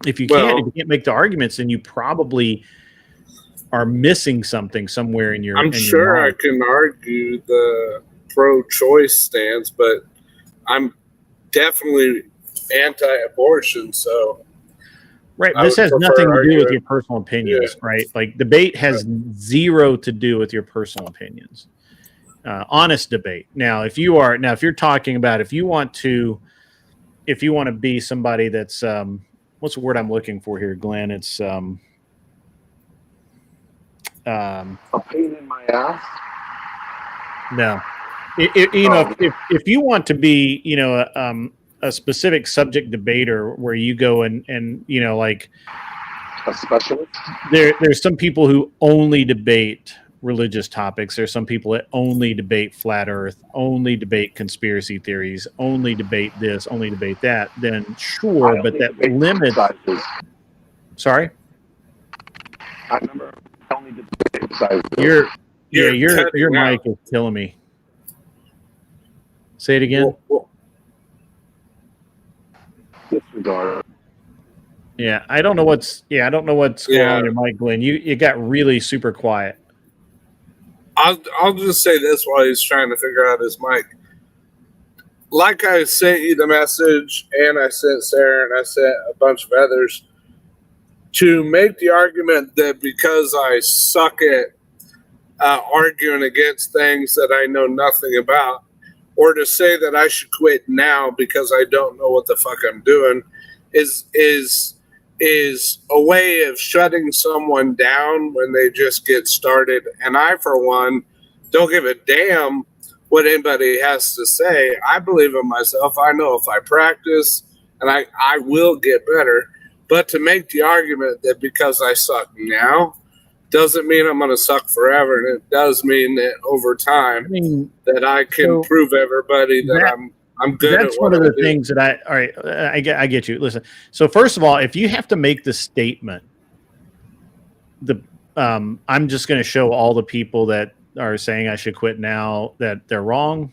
If you can't make the arguments, then you probably are missing something somewhere in your. I'm sure I can argue the pro-choice stance, but I'm definitely anti-abortion. So, right, this has nothing to do with your personal opinions, right? Like debate has zero to do with your personal opinions. Honest debate. Now, if you're talking about if you want to be somebody that's what's the word I'm looking for here, Glenn? It's a pain in my ass. No, if you want to be, a specific subject debater where you go and like a specialist. There's some people who only debate religious topics. There's some people that only debate flat Earth, only debate conspiracy theories, only debate this, only debate that. Then sure, but that limits. Sorry. I remember I only debate sizes. Your mic is killing me. Say it again. Disregard. Yeah, I don't know what's going on in your mic, Glenn. You got really super quiet. I'll just say this while he's trying to figure out his mic. Like I sent you the message, and I sent Sarah, and I sent a bunch of others to make the argument that because I suck at arguing against things that I know nothing about, or to say that I should quit now because I don't know what the fuck I'm doing, is a way of shutting someone down when they just get started. And I, for one, don't give a damn what anybody has to say. I believe in myself. I know if I practice, and I will get better. But to make the argument that because I suck now doesn't mean I'm going to suck forever. And it does mean that over time that I can prove everybody that I'm good. That's one of the things that I get you. Listen. So first of all, if you have to make the statement, I'm just going to show all the people that are saying I should quit now that they're wrong.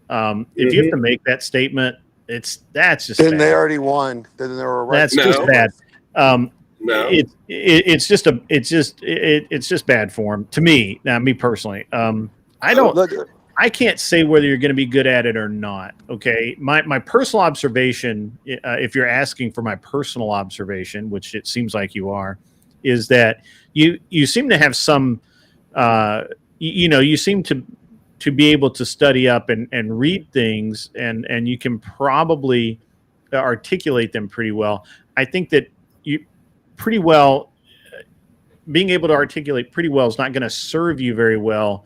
If you have to make that statement, that's just then bad. they already won. Then they were right. That's just bad. No, it's just bad form to me. Now, me personally, I can't say whether you're going to be good at it or not. Okay, my personal observation, if you're asking for my personal observation, which it seems like you are, is that you seem to have some, you seem to be able to study up and read things, and you can probably articulate them pretty well. I think that you pretty well being able to articulate pretty well is not going to serve you very well,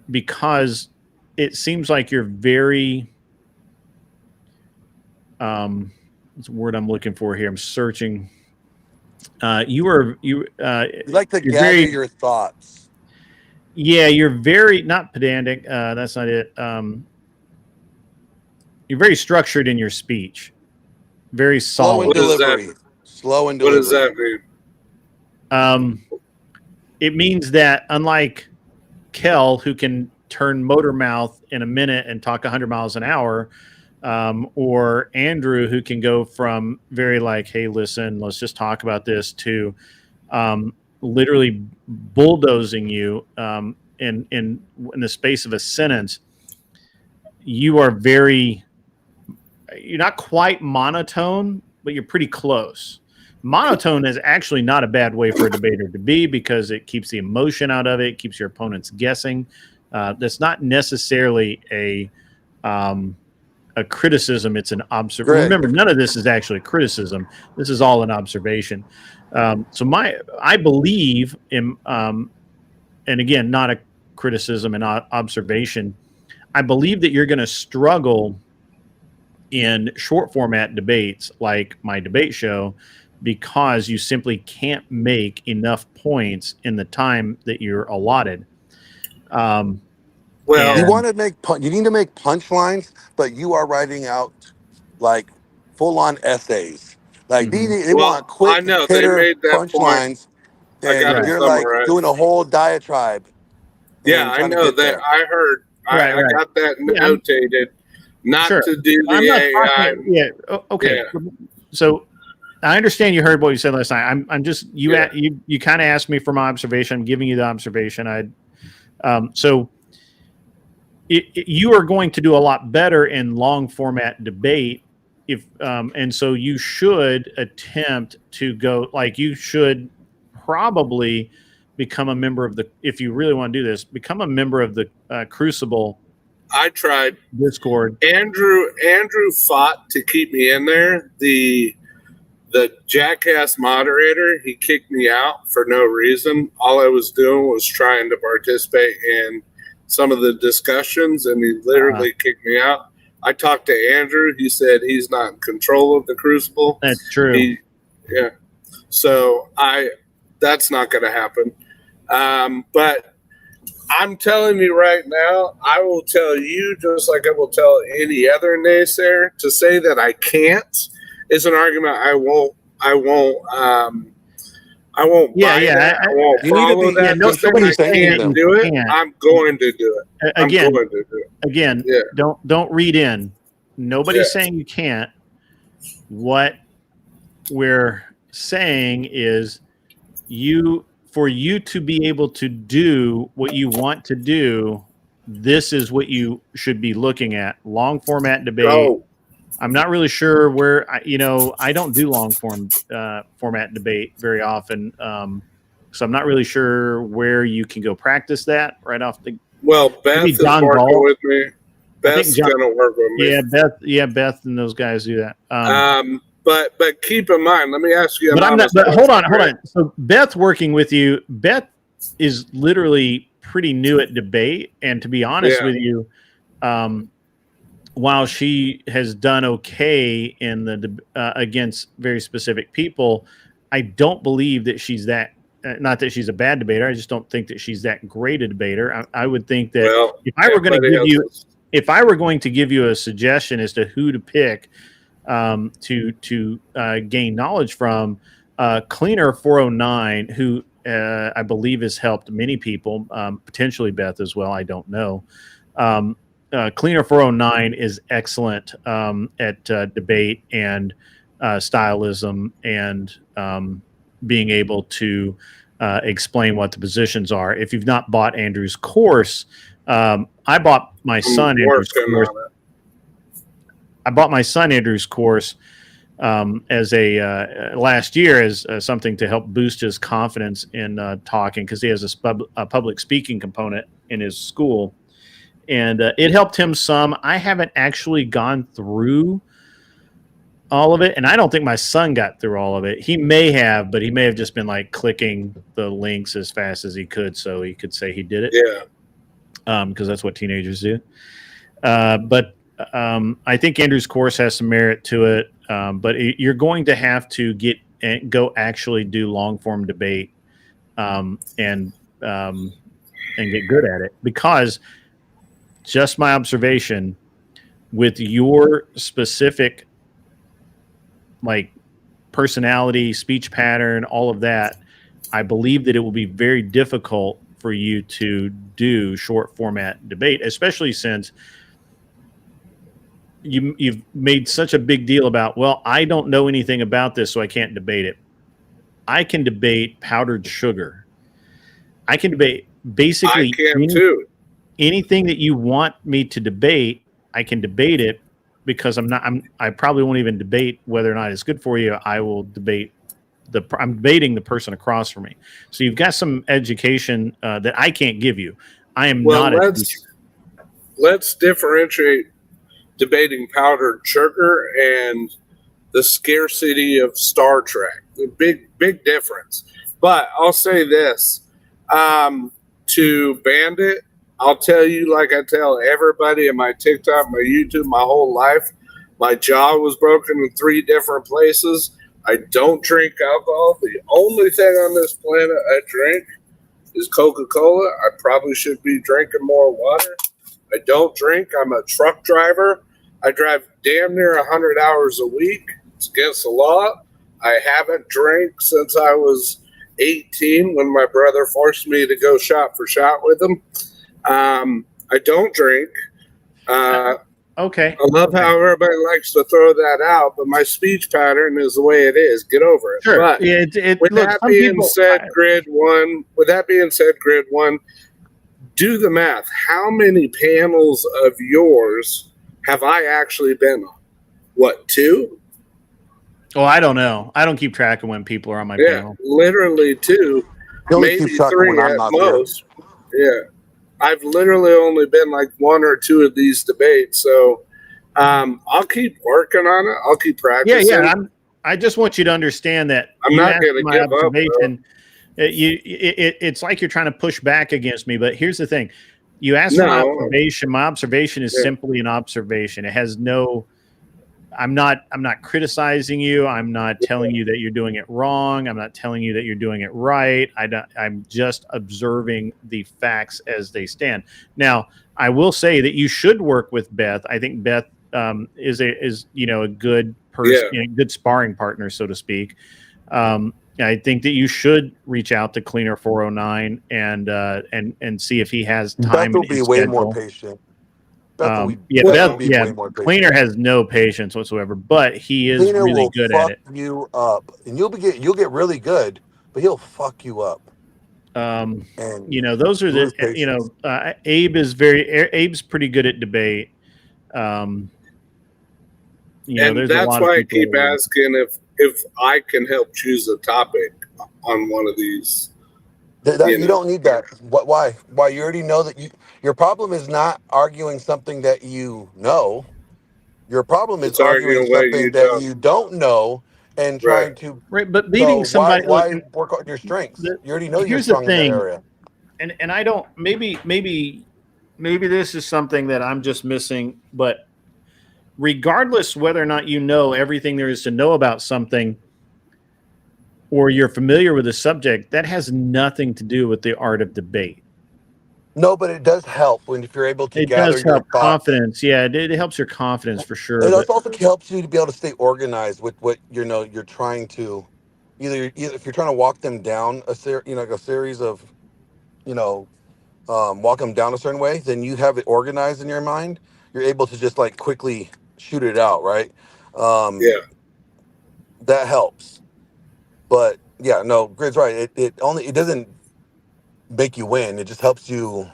because it seems like you're very what's the word I'm looking for here? I'm searching. You like to gather very, your thoughts. Yeah, you're very not pedantic. That's not it. You're very structured in your speech. Very solid. Slow in delivery. Slow in What delivery. does that mean? It means that unlike Kel, who can turn motor mouth in a minute and talk 100 miles an hour, or Andrew, who can go from very like, hey, listen, let's just talk about this, to literally bulldozing you in the space of a sentence. You're not quite monotone, but you're pretty close. Monotone is actually not a bad way for a debater to be, because it keeps the emotion out of it, keeps your opponents guessing. That's not necessarily a criticism. It's an observation. Remember, none of this is actually a criticism. This is all an observation. I believe in, and again, not a criticism and observation. I believe that you're going to struggle in short format debates like my debate show, because you simply can't make enough points in the time that you're allotted. Well, you need to make punchlines, but you are writing out like full-on essays. Like they want quick I know hitter they made that punchlines, and you're like doing a whole diatribe. Yeah, I know that. There. I heard. I got that notated. Not to do the AI. Okay. Yeah. So I understand you heard what you said last night. I'm just you kind of asked me for my observation. I'm giving you the observation. You are going to do a lot better in long format debate and so you should attempt to go, like, you should probably become a member of if you really want to do this, become a member of the Crucible. I tried Discord. Andrew fought to keep me in there. The jackass moderator, he kicked me out for no reason. All I was doing was trying to participate in some of the discussions, and he literally kicked me out. I talked to Andrew. He said he's not in control of the Crucible. That's true. So that's not going to happen. But I'm telling you right now, I will tell you, just like I will tell any other naysayer, to say that I can't is an argument I won't buy that. I won't follow that. Nobody's saying can't do it. I'm going to do it. Again, don't read in. Nobody's saying you can't. What we're saying is for you to be able to do what you want to do, this is what you should be looking at. Long format debate. Oh. I'm not really sure where, I don't do long format debate very often. So I'm not really sure where you can go practice that right off the. Well, Beth is working with me. Beth's going to work with me. Beth and those guys do that. But keep in mind, let me ask you. But hold on. So Beth working with you, Beth is literally pretty new at debate, and to be honest with you, while she has done okay in the against very specific people, I don't believe that she's that. Not that she's a bad debater. I just don't think that she's that great a debader. I would think that if I were going to give you a suggestion as to who to pick to gain knowledge from, Cleaner 409, who I believe has helped many people, potentially Beth as well. I don't know. Cleaner 409 is excellent at debate and stylism and being able to explain what the positions are. If you've not bought Andrew's course, I bought my son Andrew's course. As a last year as something to help boost his confidence in talking, because he has a public speaking component in his school, and it helped him some. I haven't actually gone through all of it, and I don't think my son got through all of it. He may have, but he may have just been like clicking the links as fast as he could so he could say he did it. because that's what teenagers do. But I think Andrew's course has some merit to it. But you're going to have to go actually do long form debate and get good at it, because just my observation with your specific like personality, speech pattern, all of that, I believe that it will be very difficult for you to do short format debate, especially since you've made such a big deal about, well, I don't know anything about this, so I can't debate it. I can debate powdered sugar. I can debate basically anything that you want me to debate. I can debate it, because I probably won't even debate whether or not it's good for you. I will debate I'm debating the person across from me. So you've got some education that I can't give you. I am not a teacher. Let's differentiate debating powdered sugar and the scarcity of Star Trek. The big difference. But I'll say this, to Bandit, I'll tell you, like I tell everybody in my TikTok, my YouTube, my whole life, my jaw was broken in 3 different places. I don't drink alcohol. The only thing on this planet I drink is Coca-Cola. I probably should be drinking more water. I don't drink. I'm a truck driver. I drive damn near 100 hours a week. It's against the law. I haven't drank since I was 18 when my brother forced me to go shot for shot with him. I don't drink. Okay. I love how everybody likes to throw that out, but my speech pattern is the way it is. Get over it. Sure. But with that being said, Grid One, do the math. How many panels of yours have I actually been on? What, 2? Oh, I don't know. I don't keep track of when people are on my panel. Literally 2, maybe 3 at most. Yeah. I've literally only been like 1 or 2 of these debates, so I'll keep working on it. I'll keep practicing. Yeah. I just want you to understand that I'm not going to give up. It's like you're trying to push back against me, but here's the thing: you asked for my observation. My observation is simply an observation. It has no. I'm not criticizing you. I'm not telling you that you're doing it wrong. I'm not telling you that you're doing it right. I'm just observing the facts as they stand. Now, I will say that you should work with Beth. I think Beth is a good person, good sparring partner, so to speak. I think that you should reach out to Cleaner 409 and see if he has time. Beth will be way more patient. Cleaner has no patience whatsoever, but he is Cleaner really will good fuck at it. You up, and you'll get really good, but he'll fuck you up. And those are the Abe's pretty good at debate. And that's why I keep asking if I can help choose a topic on one of these. You don't need that. Why? You already know that your problem is not arguing something that you know. Your problem is arguing something that you don't know and trying to. Right, but beating somebody. Why work on your strengths? You already know you're strong in that area. And I don't. Maybe this is something that I'm just missing. But regardless whether or not you know everything there is to know about something, or you're familiar with the subject, that has nothing to do with the art of debate. No, but it does help if you're able to gather your thoughts. Confidence. Yeah, it helps your confidence for sure. It also helps you to be able to stay organized with what you're trying to. Either if you're trying to walk them down a series of, walk them down a certain way, then you have it organized in your mind. You're able to just like quickly shoot it out, right? That helps. But yeah, no, Grid's right. It doesn't make you win. It just helps you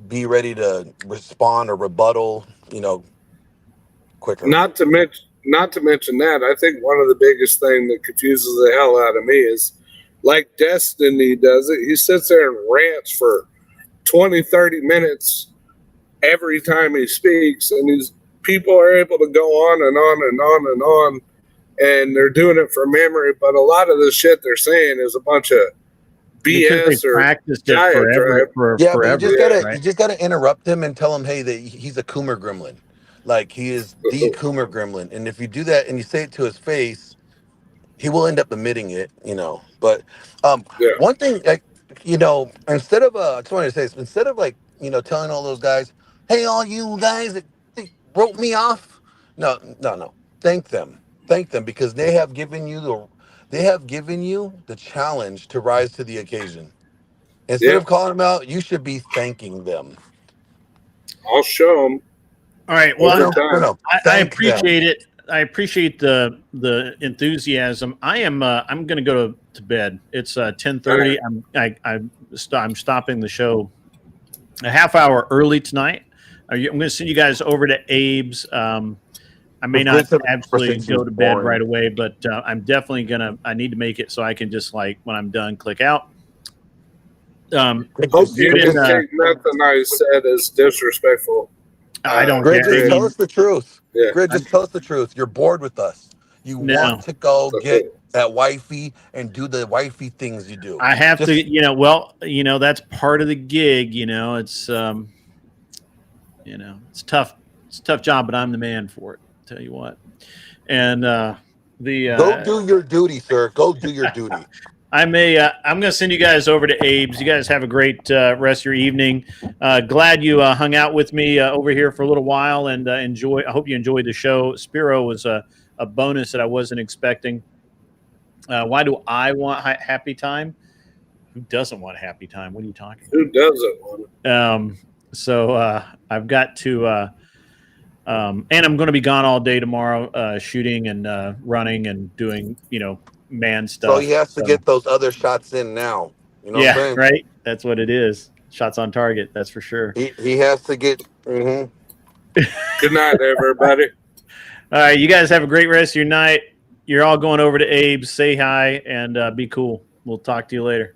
be ready to respond or rebuttal, quicker. Not to mention that, I think one of the biggest thing that confuses the hell out of me is, like Destiny does it, he sits there and rants for 20, 30 minutes every time he speaks, and these people are able to go on and on and on and on, and they're doing it for memory, but a lot of the shit they're saying is a bunch of BS or practiced it diatribe. Yeah, but forever, you just gotta interrupt him and tell him, hey, that he's a Coomer Gremlin, like he is the Coomer Gremlin. And if you do that and you say it to his face, he will end up admitting it, you know. But Yeah. one thing, like, you know, instead of I just wanted to say this, instead of like, you know, telling all those guys, hey, all you guys that wrote me off, no, thank them, because they have given you the challenge to rise to the occasion. Instead Yeah. of calling them out, you should be thanking them. I'll show them. All right. Well, I Thank appreciate them. it. I appreciate the enthusiasm. I'm going to go to bed. It's 10:30. I'm stopping the show a half hour early tonight. I'm going to send you guys over to Abe's. I may not absolutely go to bed right away, but I'm definitely I need to make it so I can just, like, when I'm done, click out. Hope you didn't take nothing I said as disrespectful. I don't. Grid, just tell us the truth. Yeah. Grid, just tell us the truth. You're bored with us. You want to go get that wifey and do the wifey things you do. I have to, you know. Well, you know, that's part of the gig. You know, it's you know, it's tough. It's a tough job, but I'm the man for it. I'll tell you what. And go do your duty, sir. Go do your duty. I'm going to send you guys over to Abe's. You guys have a great rest of your evening. Glad you hung out with me over here for a little while, and I hope you enjoyed the show. Spiro was a bonus that I wasn't expecting. Why do I want happy time? Who doesn't want a happy time? What are you talking about? Who doesn't want it? So I've got to, and I'm going to be gone all day tomorrow, shooting and running and doing, you know, man stuff. So he has to get those other shots in now. You know what I'm saying? Right. That's what it is. Shots on target. That's for sure. He has to get. Good night, everybody. All right. You guys have a great rest of your night. You're all going over to Abe's. Say hi and be cool. We'll talk to you later.